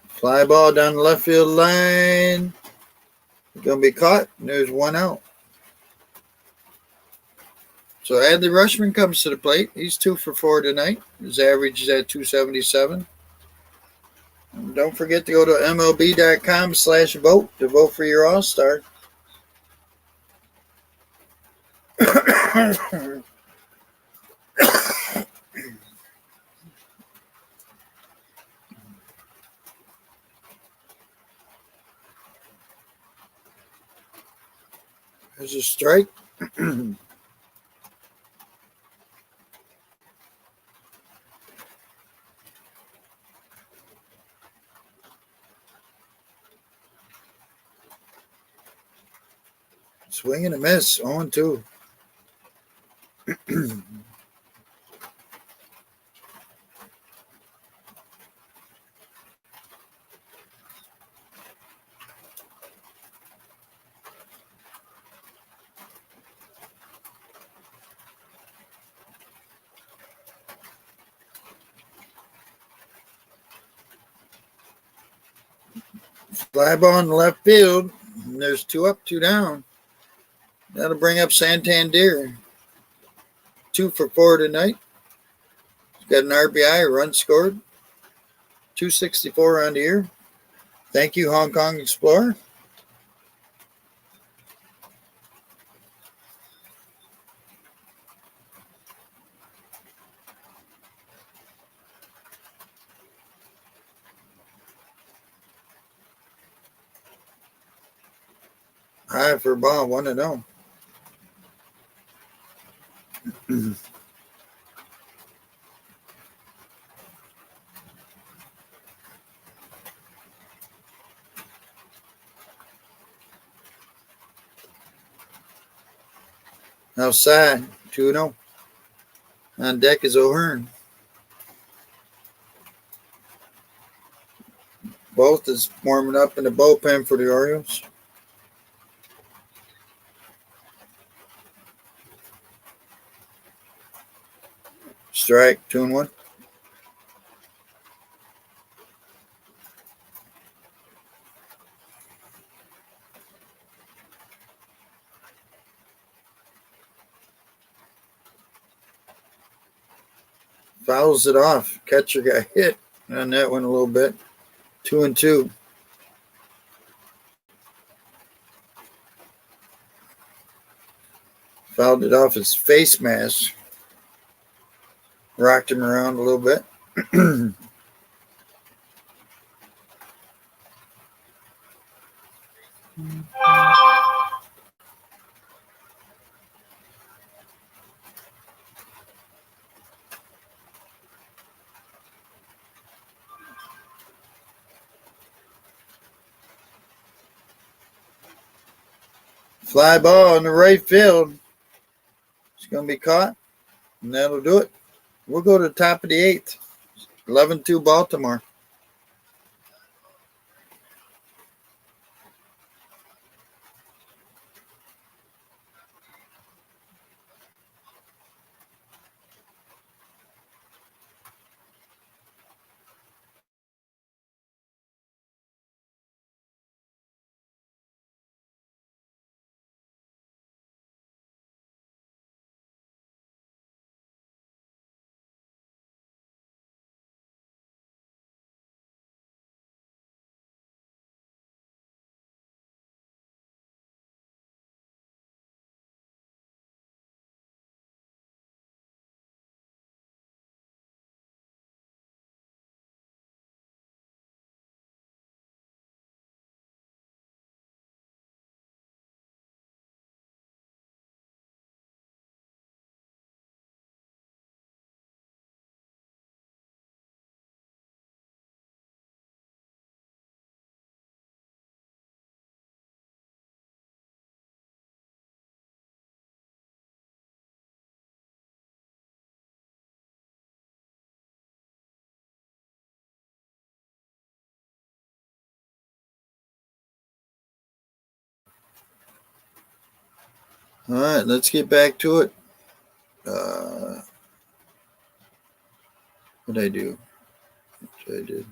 Fly ball down the left field line. Going to be caught. There's 1 out. So Adley Rushman comes to the plate. He's 2 for 4 tonight. His average is at 277. And don't forget to go to MLB.com/vote to vote for your All-Star. There's a strike. Swing and a miss. 0-2. Fly ball in the left field. And there's 2 up, 2 down. That'll bring up Santander. 2 for 4 tonight. He's got an RBI, a run scored. 264 on the year. Thank you, Hong Kong Explorer. High for ball, 1-0. Outside, 2-0. On deck is O'Hearn. Both is warming up in the bullpen for the Orioles. Strike, 2-1. Fouls it off. Catcher got hit on that one a little bit. 2-2. Fouled it off his face mask. Rocked him around a little bit. Fly ball in the right field. It's going to be caught, and that'll do it. We'll go to the top of the 8th. 11-2 Baltimore. All right, let's get back to it. What did I do? What I did.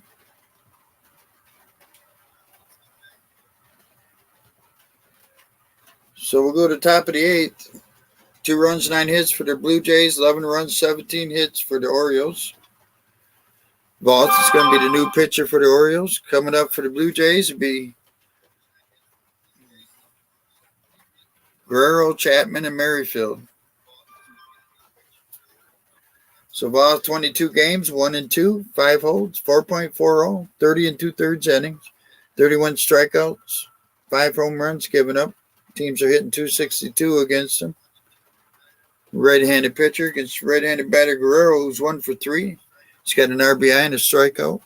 So we'll go to top of the eighth. 2 runs, 9 hits for the Blue Jays. 11 runs, 17 hits for the Orioles. Vault is going to be the new pitcher for the Orioles. Coming up for the Blue Jays will be Guerrero, Chapman, and Merrifield. So Vault 22 games, 1-2, 5 holds, 4.40, 30 2/3 innings, 31 strikeouts, 5 home runs given up. Teams are hitting .262 against him. Right-handed pitcher against right-handed batter Guerrero, who's 1 for 3. He's got an RBI and a strikeout.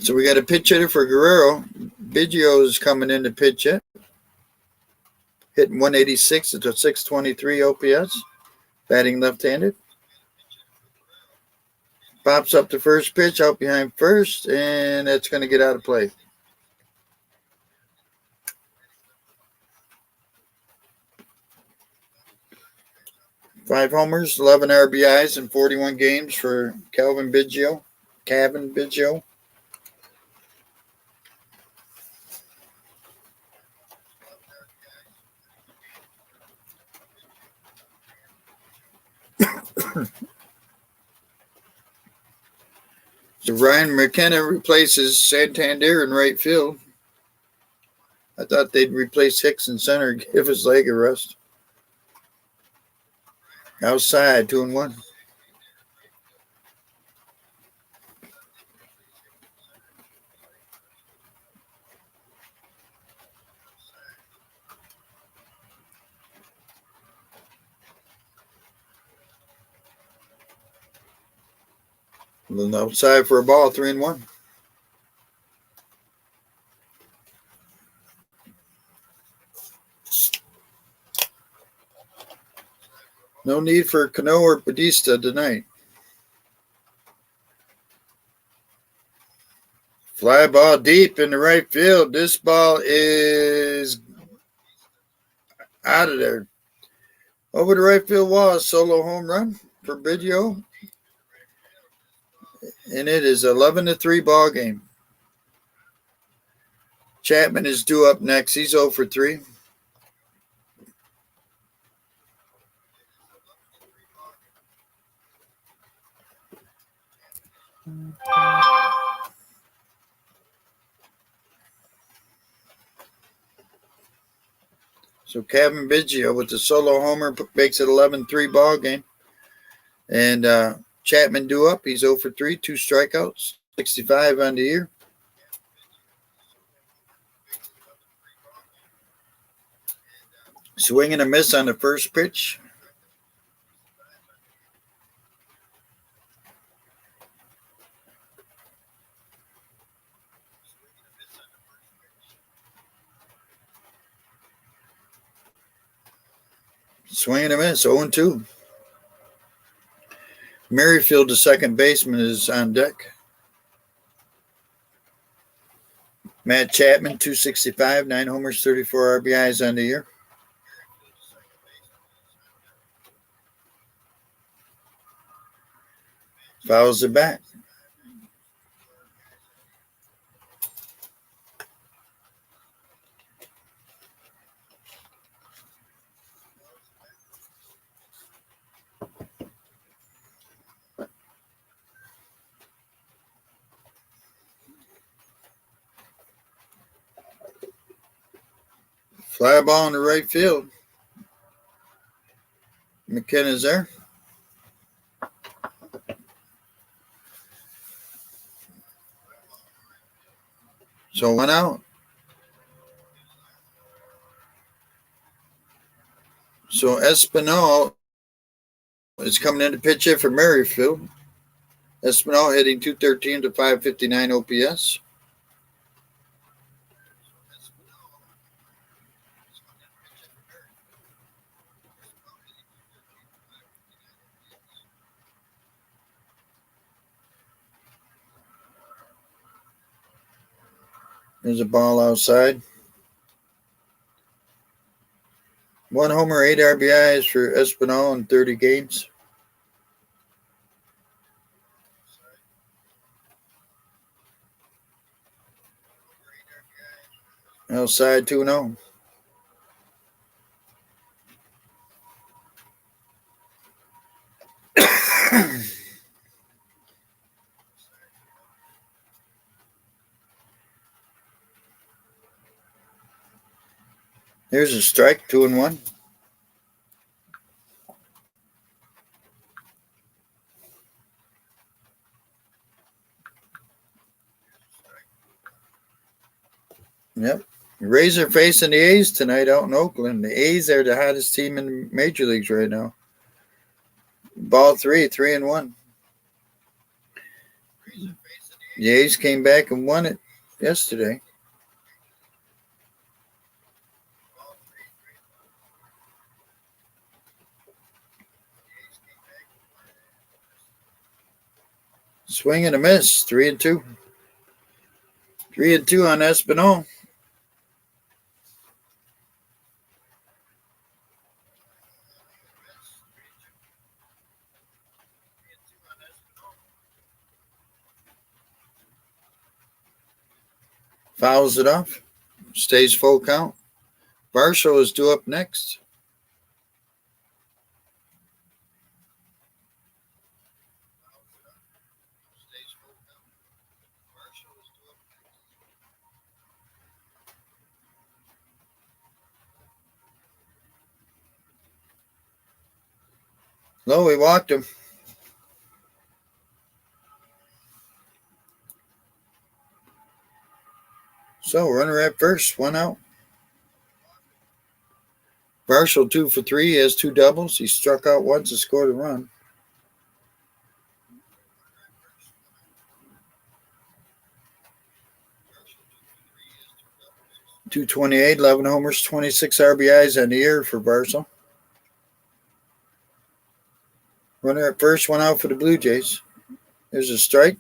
So we got a pitch hitter for Guerrero. Biggio is coming in to pitch it. Hitting 186 at a 623 OPS. Batting left-handed. Pops up the first pitch out behind first, and that's going to get out of play. Five homers, 11 RBIs in 41 games for Calvin Biggio. So Ryan McKenna replaces Santander in right field. I thought they'd replace Hicks in center, give his leg a rest. Outside, 2-1. Outside for a ball, 3-1. No need for Cano or Bautista tonight. Fly ball deep in the right field. This ball is out of there. Over the right field wall, a solo home run for Biggio. And it is 11-3 ball game. Chapman is due up next. He's 0 for 3. So Kevin Biggio with the solo homer makes it 11-3 ball game. And Chapman due up. He's 0 for 3, 2 strikeouts, 65 on the year. Swing and a miss on the first pitch. Swing and a miss, 0-2. Merrifield, the second baseman, is on deck. Matt Chapman, 265, 9 homers, 34 RBIs on the year. Fouls it back. Fly ball in the right field. McKenna's there. So 1 out. So Espinal is coming in to pitch it for Merrifield. Espinal hitting .213 to .559 OPS. There's a ball outside. 1 homer, 8 RBIs for Espinal in 30 games. Outside 2-0. Here's a strike, 2-1. Yep. The Rays are facing the A's tonight out in Oakland. The A's are the hottest team in the major leagues right now. Ball 3-1. The A's came back and won it yesterday. Swing and a miss, 3-2. 3-2 on Espinal. Fouls it off. Stays full count. Varsho is due up next. No, we walked him. So, runner at first, 1 out. Varsho 2 for 3. He has 2 doubles. He struck out once and scored a run. .228, 11 homers, 26 RBIs on the year for Varsho. Runner at first, 1 out for the Blue Jays. There's a strike.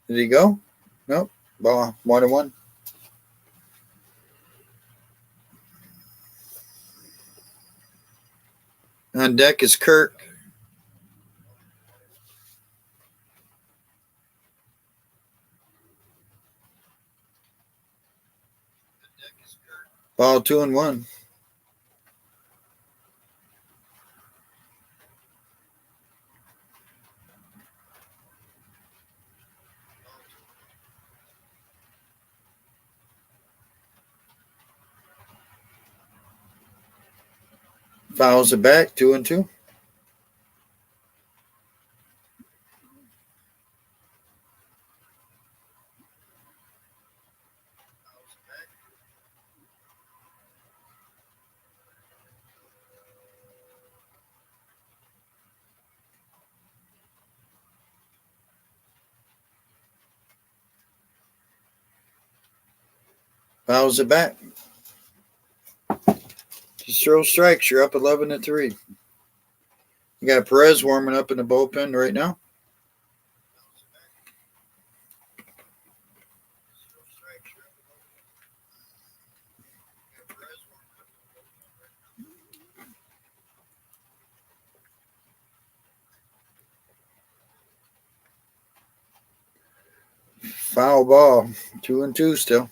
Did he go? Nope. Ball 1-1. On deck is Kirk. Ball 2-1. Fouls it back, 2-2. Fouls it back. Just throw strikes. You're up 11-3. You got Perez warming up in the bullpen right now. Foul ball. 2-2 still.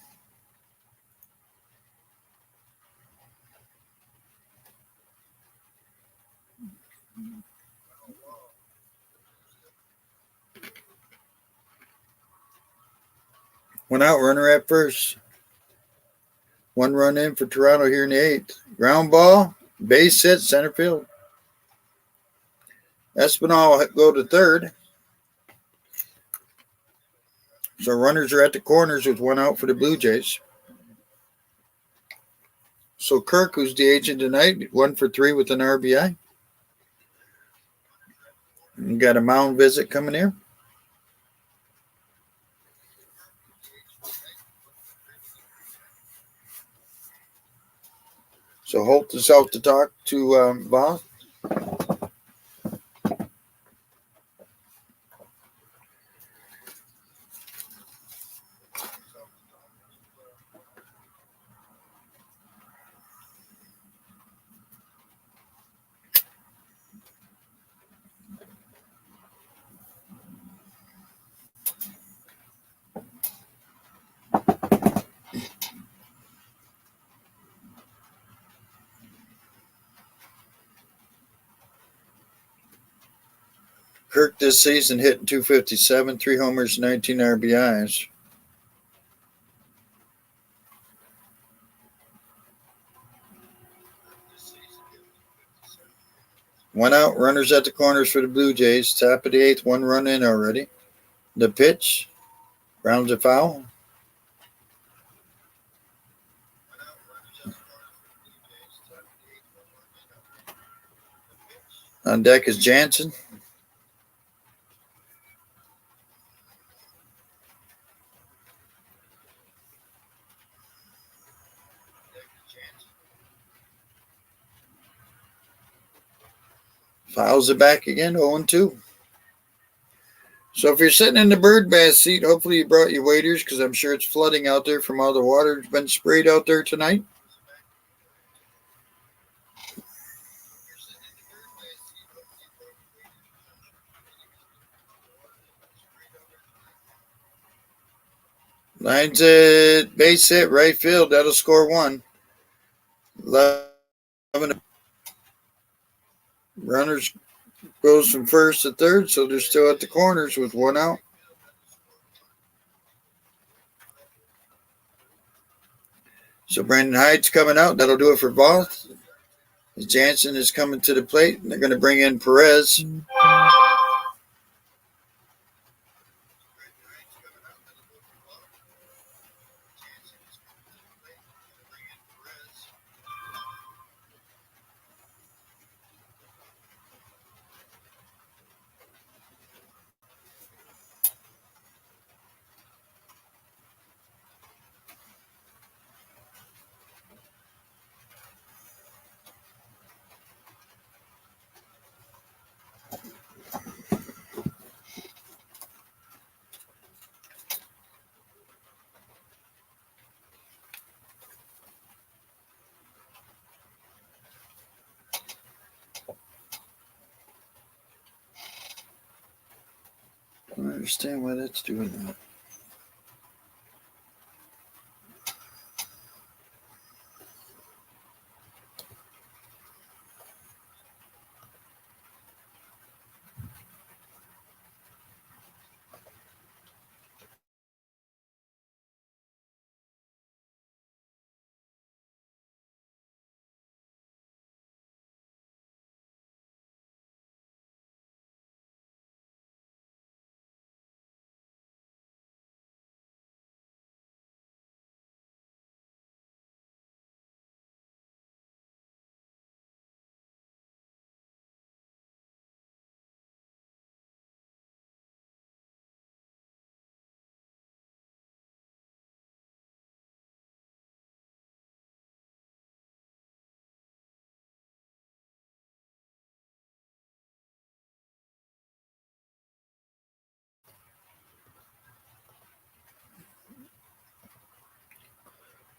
One out, runner at first. 1 run in for Toronto here in the 8th. Ground ball, base hit, center field. Espinal go to third. So runners are at the corners with 1 out for the Blue Jays. So Kirk, who's the agent tonight, 1 for 3 with an RBI. You got a mound visit coming here. So Holt is out to talk to Voth. Kirk this season hitting .257, 3 homers, 19 RBIs. One out, runners at the corners for the Blue Jays. Top of the 8th, 1 run in already. The pitch, rounds a foul. On deck is Jansen. Fouls it back again, 0-2. So if you're sitting in the bird bath seat, hopefully you brought your waders because I'm sure it's flooding out there from all the water that's been sprayed out there tonight. Lines at base hit, right field. That'll score 1. 11. Runners goes from first to third, so they're still at the corners with 1 out. So Brandon Hyde's coming out. That'll do it for Voth. Jansen is coming to the plate, and they're going to bring in Perez. I don't understand why that's doing that.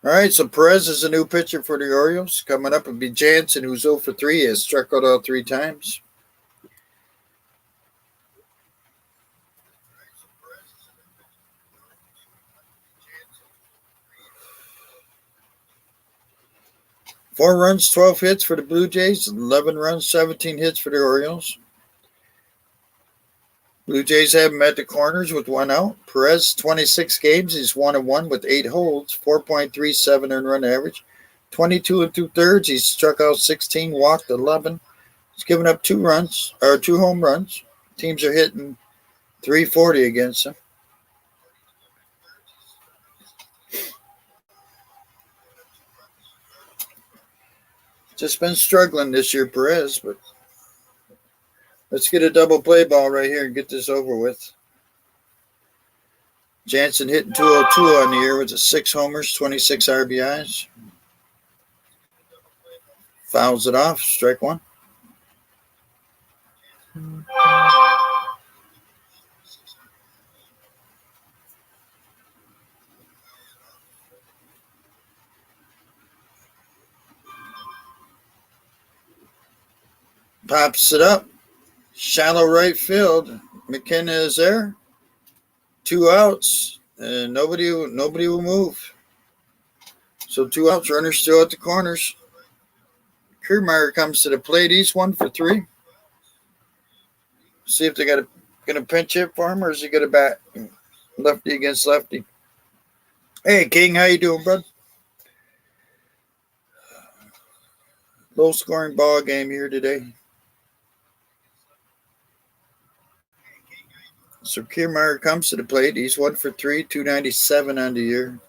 All right, so Perez is a new pitcher for the Orioles. Coming up will be Jansen, who's 0 for 3, has struck out all 3 times. Four runs, 12 hits for the Blue Jays, 11 runs, 17 hits for the Orioles. Blue Jays have him at the corners with 1 out. Perez, 26 games. He's 1-1 with 8 holds, 4.37 earned run average. 22 2/3. He's struck out 16, walked 11. He's given up 2 home runs. Teams are hitting .340 against him. Just been struggling this year, Perez, but let's get a double play ball right here and get this over with. Jansen hitting .202 on the year with 6 homers, 26 RBIs. Fouls it off. Strike one. Pops it up. Shallow right field. McKenna is there. 2 outs. And nobody will move. So 2 outs. Runners still at the corners. Kiermaier comes to the plate. He's 1 for 3. See if they gonna pinch hit for him, or is he gonna bat lefty against lefty? Hey King, how you doing, bud? Low scoring ball game here today. So Kiermaier comes to the plate. He's 1 for 3, 297 on the year.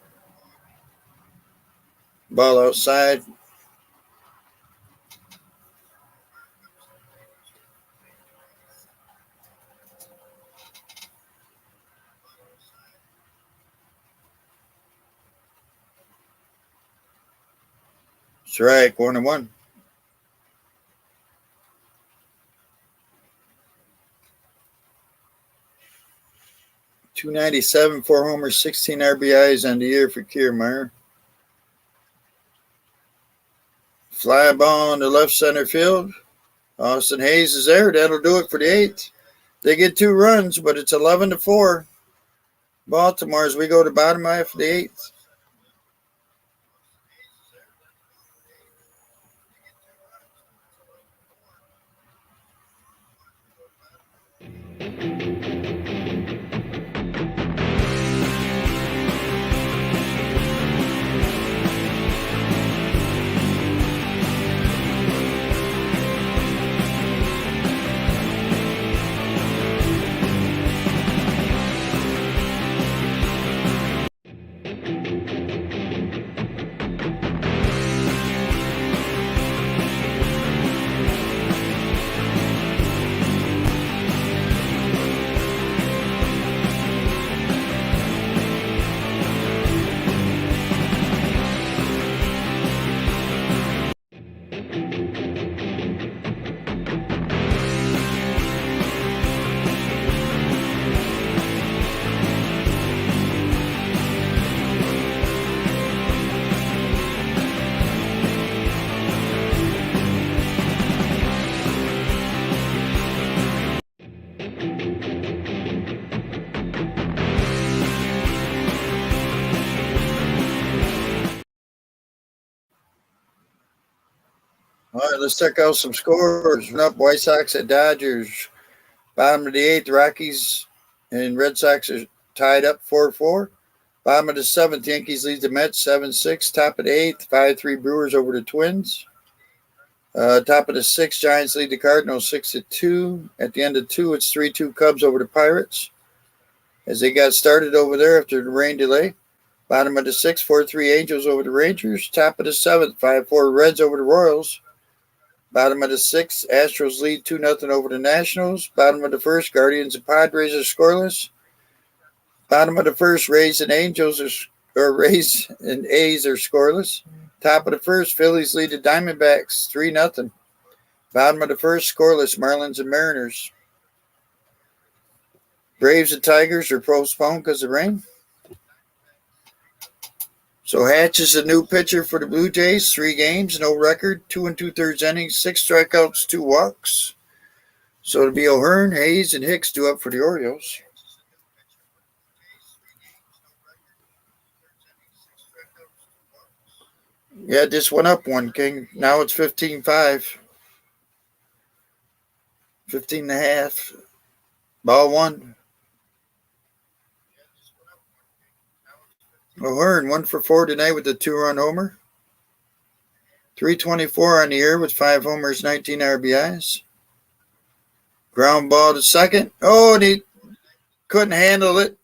Ball outside. Strike 1-1. .297, 4 homers, 16 RBIs on the year for Kiermaier. Fly ball in the left center field. Austin Hayes is there. That'll do it for the 8th. They get 2 runs, but it's 11-4. Baltimore as we go to bottom half of the 8th. All right, let's check out some scores. Up White Sox at Dodgers. Bottom of the 8th, Rockies and Red Sox are tied up 4-4. Bottom of the 7th, Yankees lead the Mets 7-6. Top of the 8th, 5-3 Brewers over the Twins. Top of the 6th, Giants lead the Cardinals 6-2. At the end of 2, it's 3-2 Cubs over the Pirates as they got started over there after the rain delay. Bottom of the 6th, 4-3 Angels over the Rangers. Top of the 7th, 5-4 Reds over the Royals. Bottom of the 6th, Astros lead 2-0 over the Nationals. Bottom of the 1st, Guardians and Padres are scoreless. Bottom of the 1st, Rays and A's are scoreless. Top of the 1st, Phillies lead the Diamondbacks 3-0. Bottom of the 1st, scoreless Marlins and Mariners. Braves and Tigers are postponed because of rain. So Hatch is the new pitcher for the Blue Jays. 3 games, no record, 2 2/3 innings, 6 strikeouts, 2 walks. So it'll be O'Hearn, Hayes, and Hicks due up for the Orioles. Yeah, just went up 1, King. Now it's 15-5. 15.5. Ball 1. O'Hearn 1 for 4 tonight with a 2-run homer. 324 on the year with 5 homers, 19 RBIs. Ground ball to second. Oh, and he couldn't handle it.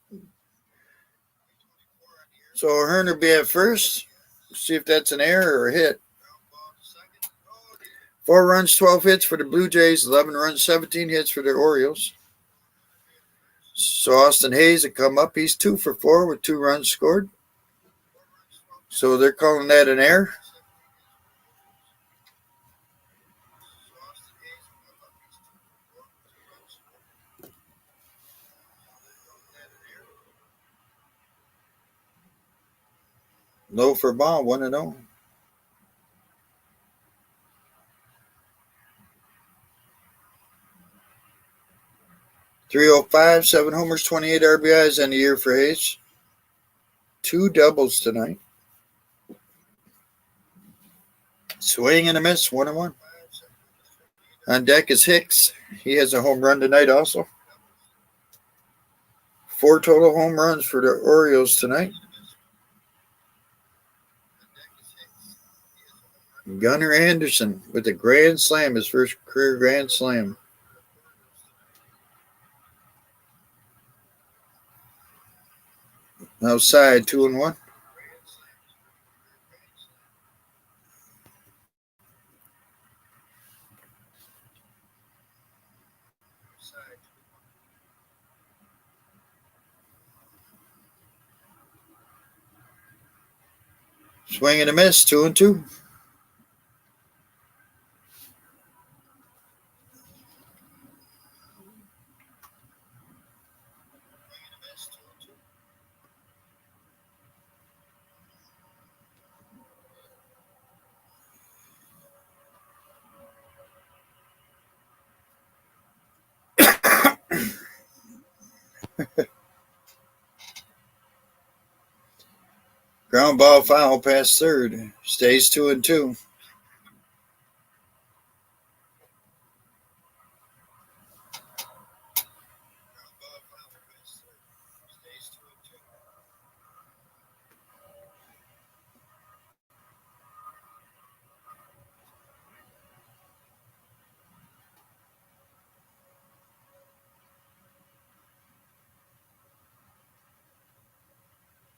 So O'Hearn will be at first. See if that's an error or a hit. 4 runs, 12 hits for the Blue Jays. 11 runs, 17 hits for the Orioles. So Austin Hayes will come up. He's 2 for 4 with 2 runs scored. So they're calling that an error. Low for ball, 1-0. .305, 7 homers, 28 RBIs on the year for Hayes. 2 doubles tonight. Swing and a miss, 1-1. On deck is Hicks. He has a home run tonight also. 4 total home runs for the Orioles tonight. Gunnar Anderson with a grand slam, his first career grand slam. Outside, 2-1. Swing and a miss, 2-2. Ground ball foul past third. Stays 2-2.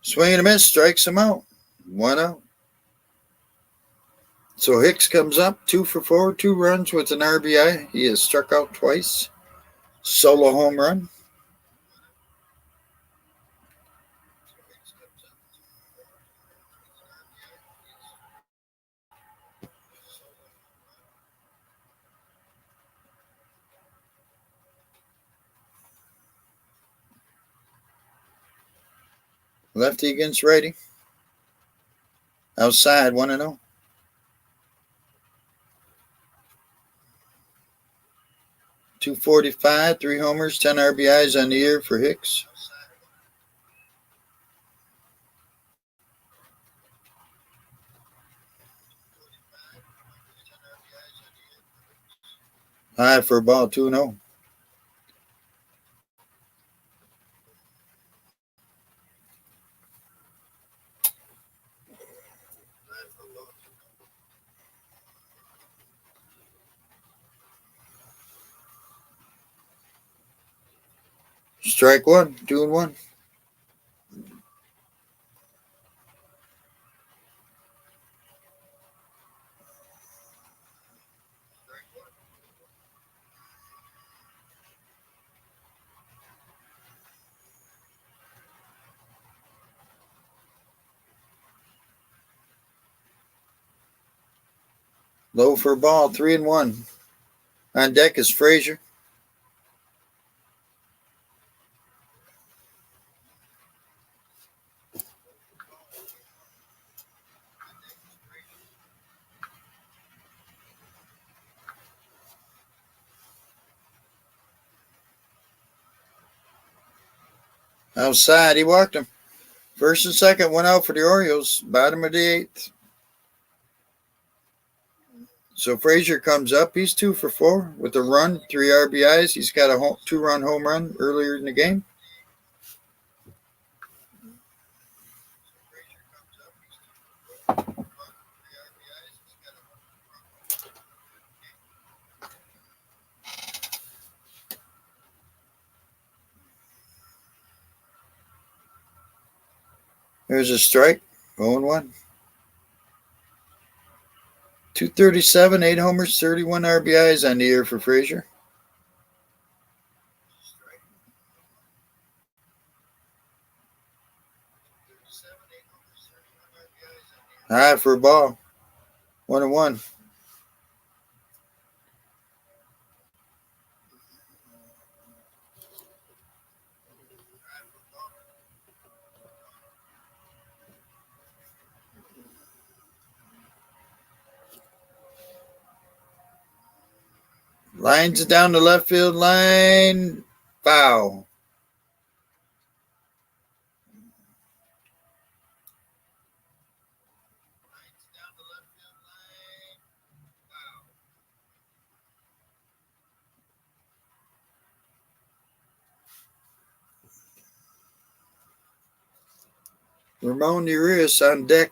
Swing and a miss, strikes him out. 1 out. So Hicks comes up 2 for 4, 2 runs with an RBI. He has struck out twice. Solo home run. Lefty against righty. Outside, 1-0. .245, 3 homers, 10 RBIs on the year for Hicks. High for a ball, 2-0. Strike 1, 2-1. Low for a ball, 3-1. On deck is Frazier. Outside, he walked him. First and second, 1 out for the Orioles. Bottom of the 8th. So Frazier comes up. He's 2 for 4 with a run, 3 RBIs. He's got a 2-run home run earlier in the game. There's a strike, 0-1. .237, 8 homers, 31 RBIs on the year for Frazier. High for a ball, 1-1. Lines it down the left field line. Foul. Ramon Urias on deck.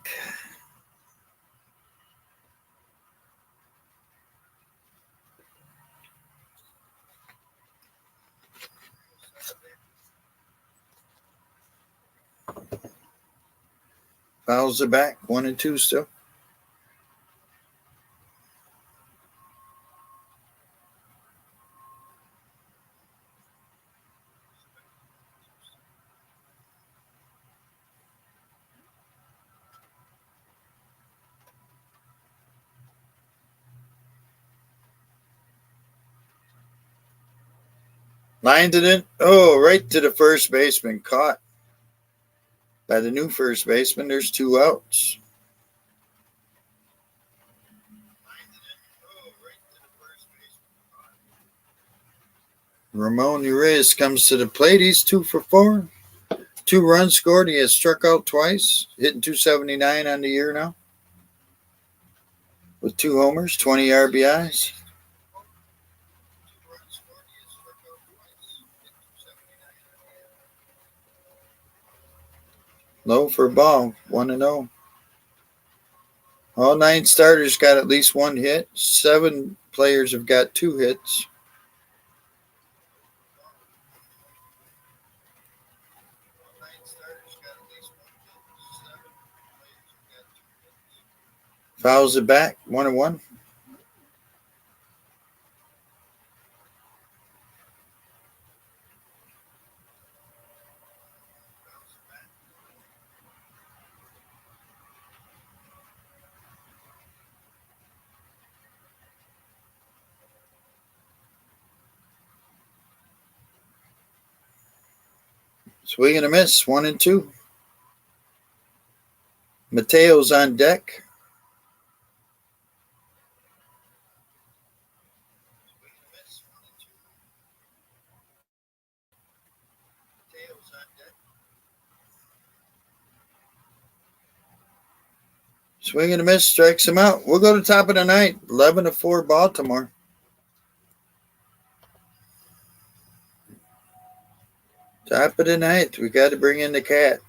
Fouls are back. 1-2 still. Lined it in. Oh, right to the first baseman. Caught by the new first baseman. There's 2 outs. Ramon Urias comes to the plate. He's 2 for 4. 2 runs scored. He has struck out twice. Hitting .279 on the year now. With 2 homers, 20 RBIs. Low for a ball. 1-0. All 9 starters got at least 1 hit. 7 players have got 2 hits. Fouls it back. 1-1. Swing and a miss. 1-2. Mateo's on deck. Swing and a miss. Strikes him out. We'll go to top of the ninth. 11-4 Baltimore. Top of the ninth. We got to bring in the cat.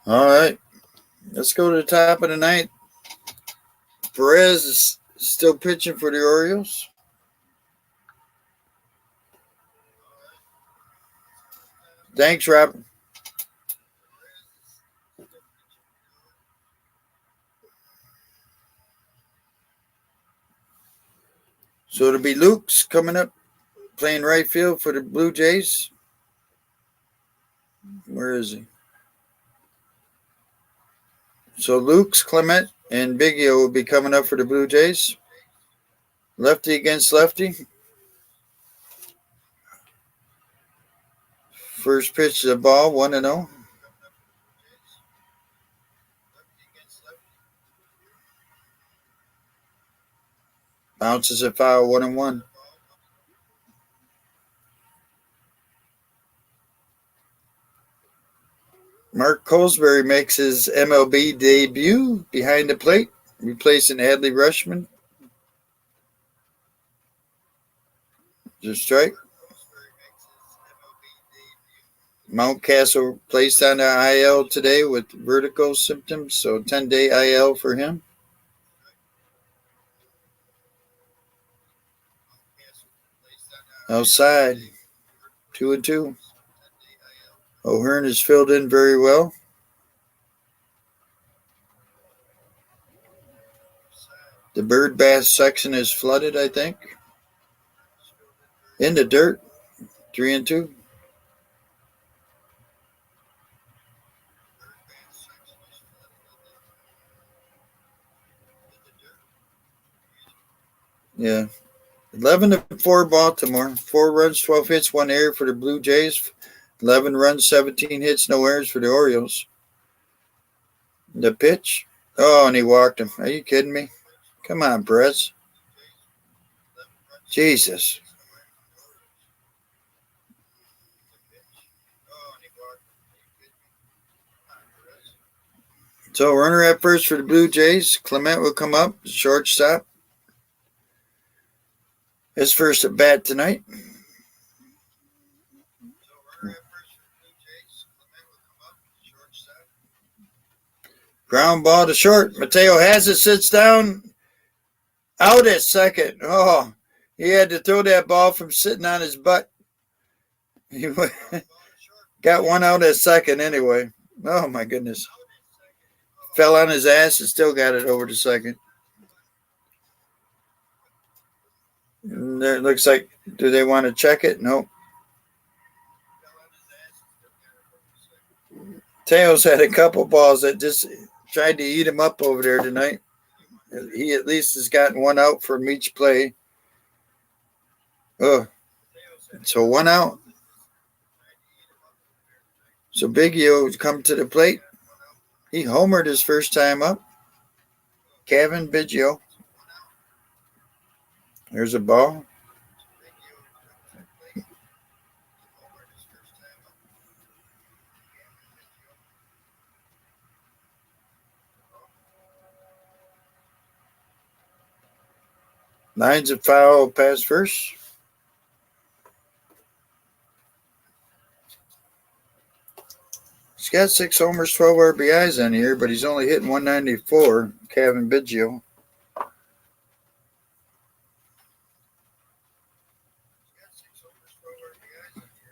All right. Let's go to the top of the ninth. Perez is still pitching for the Orioles. Thanks, Rob. So it'll be Luke's coming up, playing right field for the Blue Jays. Where is he? So Luke's, Clement, and Biggio will be coming up for the Blue Jays. Lefty against lefty. First pitch is a ball, 1-0. Bounces at foul, 1-1. Mark Colesbury makes his MLB debut behind the plate, replacing Adley Rutschman. Just strike. Mountcastle placed on the IL today with vertigo symptoms, so 10-day IL for him. Outside, 2-2. O'Hearn is filled in very well. The bird bath section is flooded, I think. In the dirt, 3-2. Yeah. 11-4 Baltimore. 4 runs, 12 hits, 1 error for the Blue Jays. 11 runs, 17 hits, no errors for the Orioles. The pitch. Oh, and he walked him. Are you kidding me? Come on, Perez. Jesus. So runner at first for the Blue Jays. Clement will come up, shortstop. His first at bat tonight. Ground ball to short. Mateo has it, sits down. Out at second. Oh, he had to throw that ball from sitting on his butt. He got one out at second anyway. Oh, my goodness. Fell on his ass and still got it over to second. And there, it looks like, do they want to check it? Nope. Teo's had a couple balls that just tried to eat him up over there tonight. He at least has gotten one out from each play. Oh, so 1 out. So Biggio come to the plate. He homered his first time up. Kevin Biggio. There's a ball. Line's a foul pass first. He's got 6 homers, 12 RBIs on here, but he's only hitting 194. Kevin Biggio.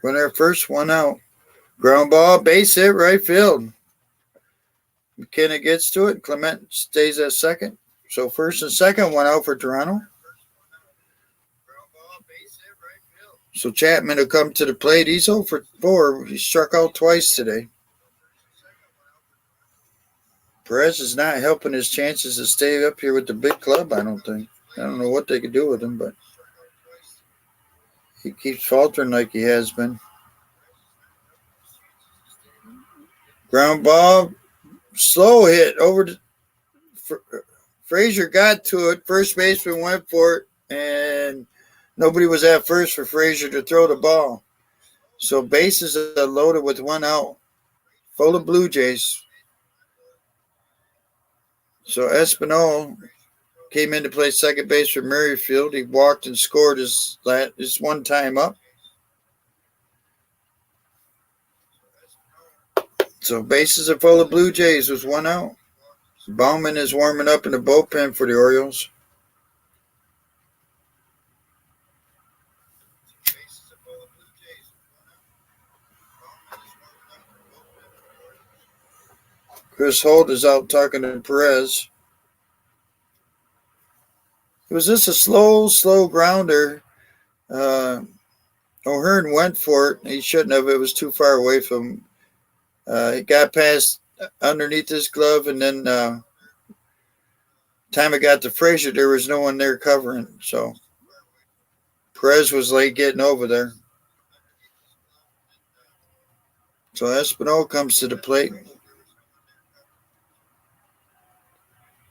Runner at first, 1 out. Ground ball, base hit, right field. McKenna gets to it. Clement stays at second. So first and second, 1 out for Toronto. So Chapman will come to the plate. He's 0 for 4. He struck out twice today. Perez is not helping his chances to stay up here with the big club, I don't think. I don't know what they could do with him, but he keeps faltering like he has been. Ground ball, slow hit over to Frazier, got to it. First baseman went for it, and nobody was at first for Frazier to throw the ball. So bases are loaded with 1 out. Full of Blue Jays. So Espinal came in to play second base for Merrifield. He walked and scored his one time up. So bases are full of Blue Jays with 1 out. Bauman is warming up in the bullpen for the Orioles. Chris Holt is out talking to Perez. It was just a slow grounder. O'Hearn went for it. He shouldn't have. It was too far away from him. It got past underneath his glove, and then Time it got to Frazier, there was no one there covering. So Perez was late getting over there. So Espinal comes to the plate.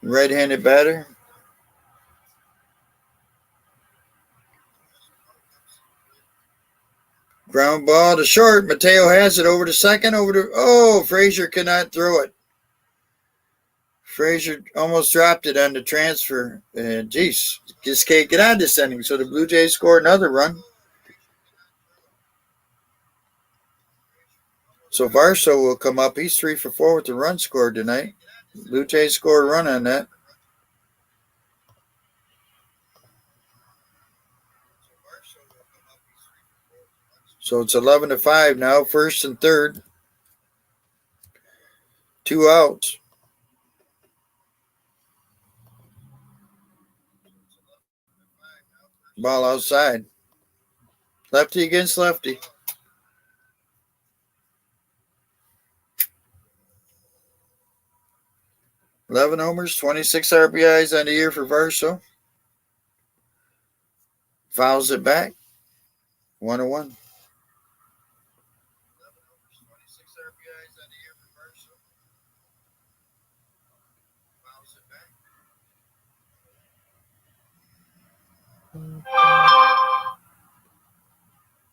Right-handed batter. Ground ball to short. Mateo has it over to second. Frazier cannot throw it. Frazier almost dropped it on the transfer. And geez, just can't get on this inning. So the Blue Jays score another run. So Varsho will come up. He's 3 for 4 with the run scored tonight. Blue Jays score a run on that. So it's 11-5 now, first and third. 2 outs. Ball outside. Lefty against lefty. 11 homers, 26 RBIs on the year for Varsho. Fouls it back. 1-1.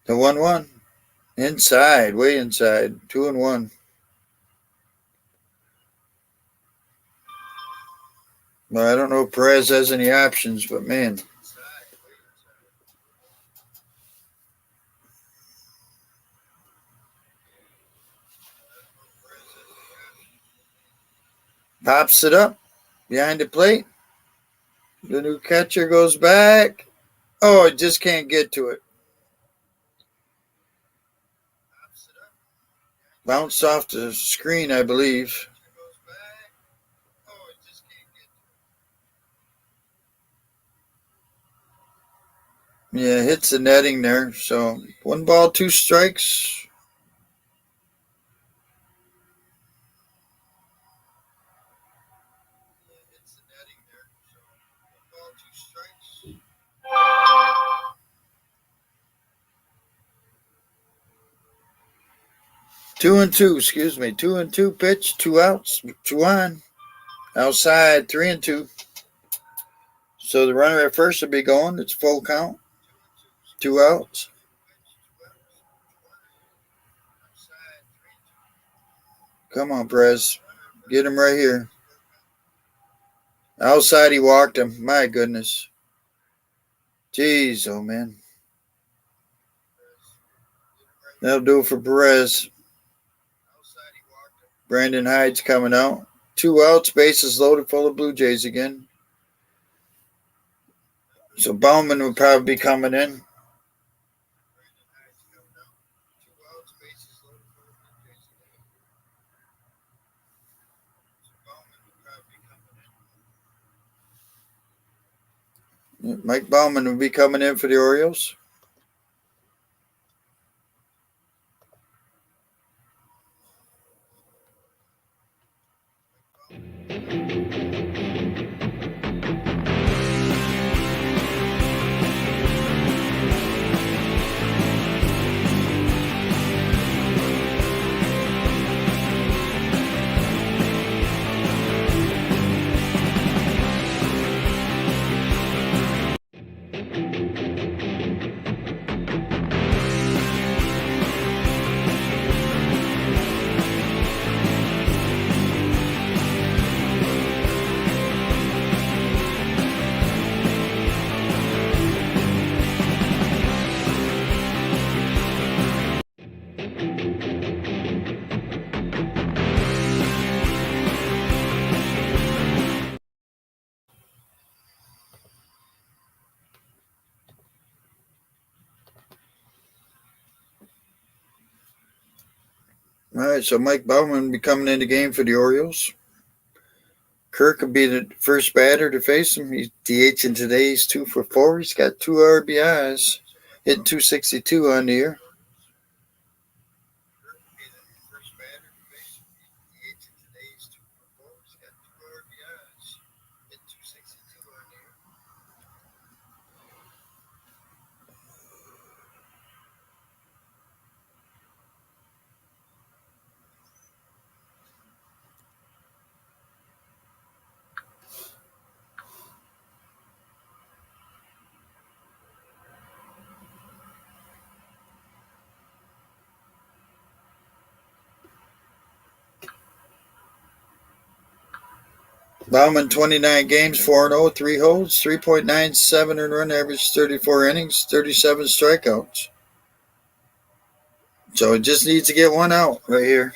The 1-1. Inside, way inside. 2-1. Well, I don't know if Perez has any options, but man. Pops it up behind the plate. The new catcher goes back. Oh, it just can't get to it. Bounced off the screen, I believe. Yeah, hits the netting there. So 1 ball, 2 strikes. Two and two pitch, 2 outs, 2 on. Outside, 3-2. So the runner at first will be going. It's full count. 2 outs. Come on, Perez. Get him right here. Outside, he walked him. My goodness. Jeez, oh man. That'll do it for Perez. Brandon Hyde's coming out. 2 outs, bases loaded, full of Blue Jays again. So Bauman will probably be coming in. Mike Bauman will be coming in for the Orioles. All right, so Mike Bauman will be coming in the game for the Orioles. Kirk will be the first batter to face him. He's DH in today. He's 2 for 4. He's got 2 RBIs. Hitting 262 on the year. Bauman, 29 games, 4-0, 3 holds, 3.97 earned run average, 34 innings, 37 strikeouts. So it just needs to get one out right here.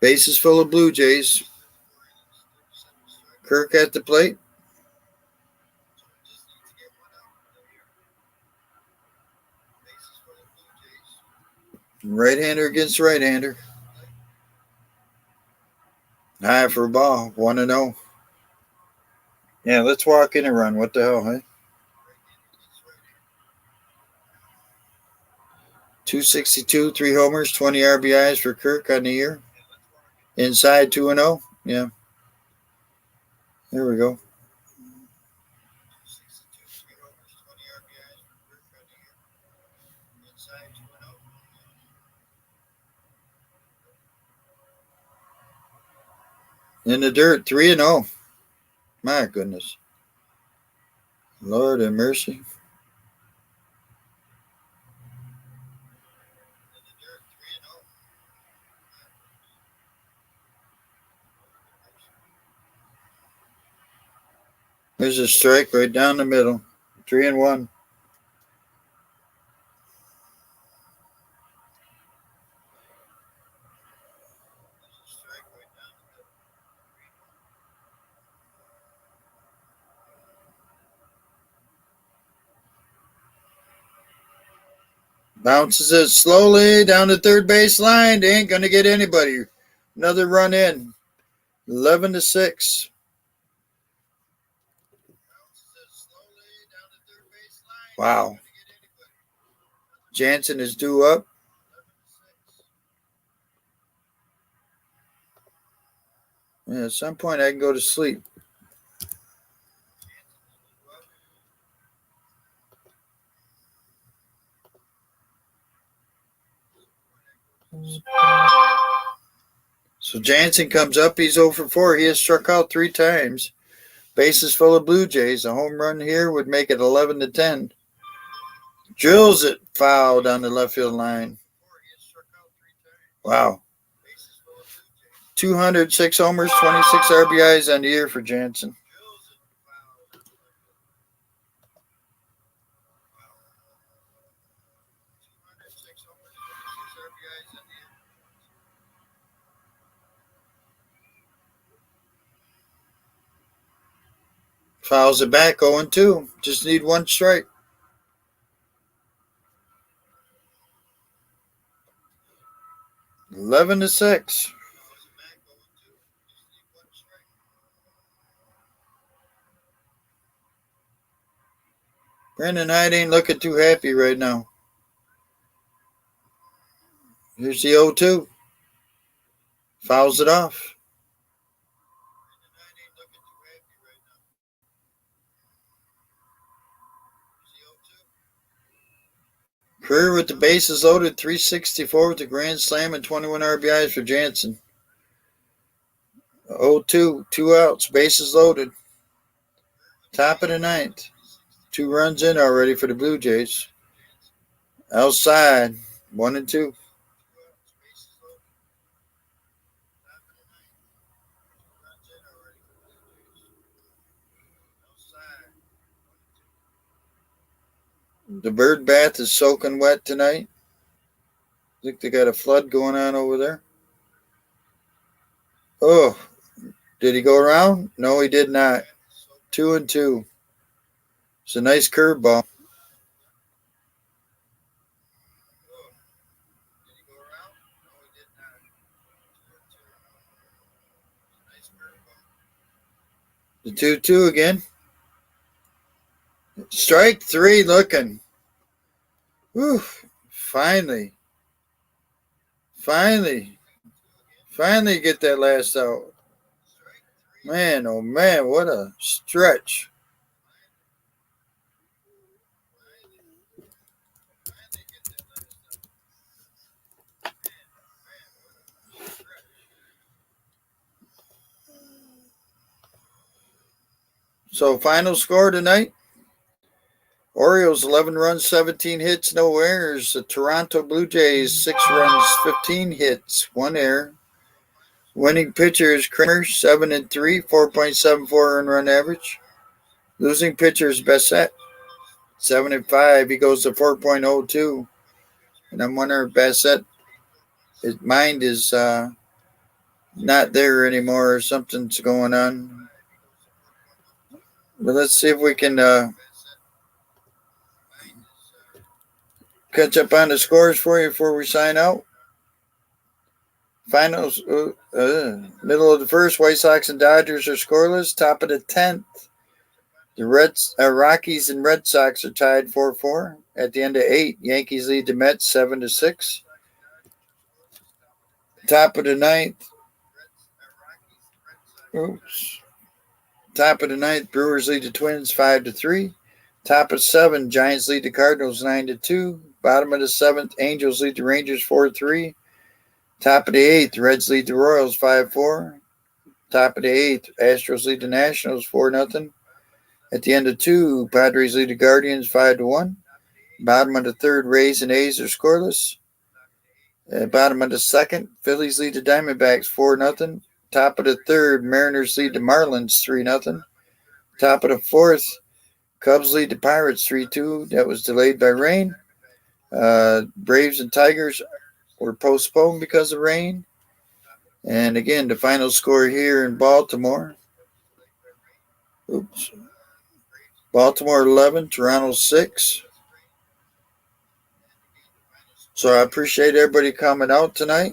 Bases full of Blue Jays. Kirk at the plate. Right-hander against right-hander. High for a ball, 1-0. Yeah, let's walk in and run. What the hell, huh? 262, 3 homers, 20 RBIs for Kirk on the year. Inside 2-0. Yeah. There we go. In the dirt, 3-0. My goodness. Lord have mercy. There's a strike right down the middle. 3-1. Bounces it slowly down the third base line. They ain't going to get anybody. Another run in. 11-6. Wow. Jansen is due up. Yeah, at some point I can go to sleep. So Jansen comes up. He's 0 for 4. He has struck out 3 times. Bases full of Blue Jays. A home run here would make it 11-10. Drills it foul down the left field line. Wow. 206 homers, 26 RBIs on the year for Jansen. Fouls it back, 0-2. Just need one strike. $11-6. Brandon Hyde ain't looking too happy right now. Here's the 0-2. Fouls it off. Career with the bases loaded, 364 with a grand slam and 21 RBIs for Jansen. 0-2, 2 outs, bases loaded. Top of the ninth. 2 runs in already for the Blue Jays. Outside, 1-2. The bird bath is soaking wet tonight. I think they got a flood going on over there. Oh, did he go around? No, he did not. 2-2. It's a nice curveball. The 2-2 again. Strike 3 looking. Whew. Finally get that last out. Man, oh man, what a stretch. So final score tonight. Orioles 11 runs, 17 hits, no errors. The Toronto Blue Jays 6 runs, 15 hits, 1 error. Winning pitcher is Kramer, 7-3, 4.74 earned run average. Losing pitcher is Bassett, 7-5. He goes to 4.02. And I'm wondering if Bassett, his mind is not there anymore or something's going on. But let's see if we can catch up on the scores for you before we sign out. Finals, middle of the first, White Sox and Dodgers are scoreless. Top of the 10th, the Rockies and Red Sox are tied 4-4. At the end of 8, Yankees lead the Mets 7-6. Top of the 9th, Brewers lead the Twins 5-3. Top of 7, Giants lead the Cardinals 9-2. Bottom of the 7th, Angels lead the Rangers 4-3. Top of the 8th, Reds lead the Royals 5-4. Top of the 8th, Astros lead the Nationals 4-0. At the end of 2, Padres lead the Guardians 5-1. Bottom of the 3rd, Rays and A's are scoreless. Bottom of the 2nd, Phillies lead the Diamondbacks 4-0. Top of the 3rd, Mariners lead the Marlins 3-0. Top of the 4th, Cubs lead the Pirates 3-2. That was delayed by rain. Braves and Tigers were postponed because of rain. And again, the final score here in Baltimore. Baltimore 11, Toronto 6. So I appreciate everybody coming out tonight.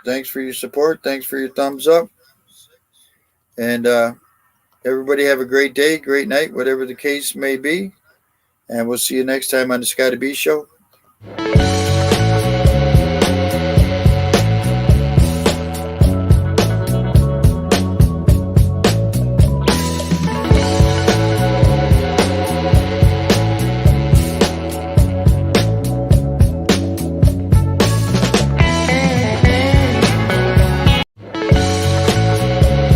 Thanks for your support. Thanks for your thumbs up. And everybody have a great day, great night, whatever the case may be. And we'll see you next time on the Scotty B Show.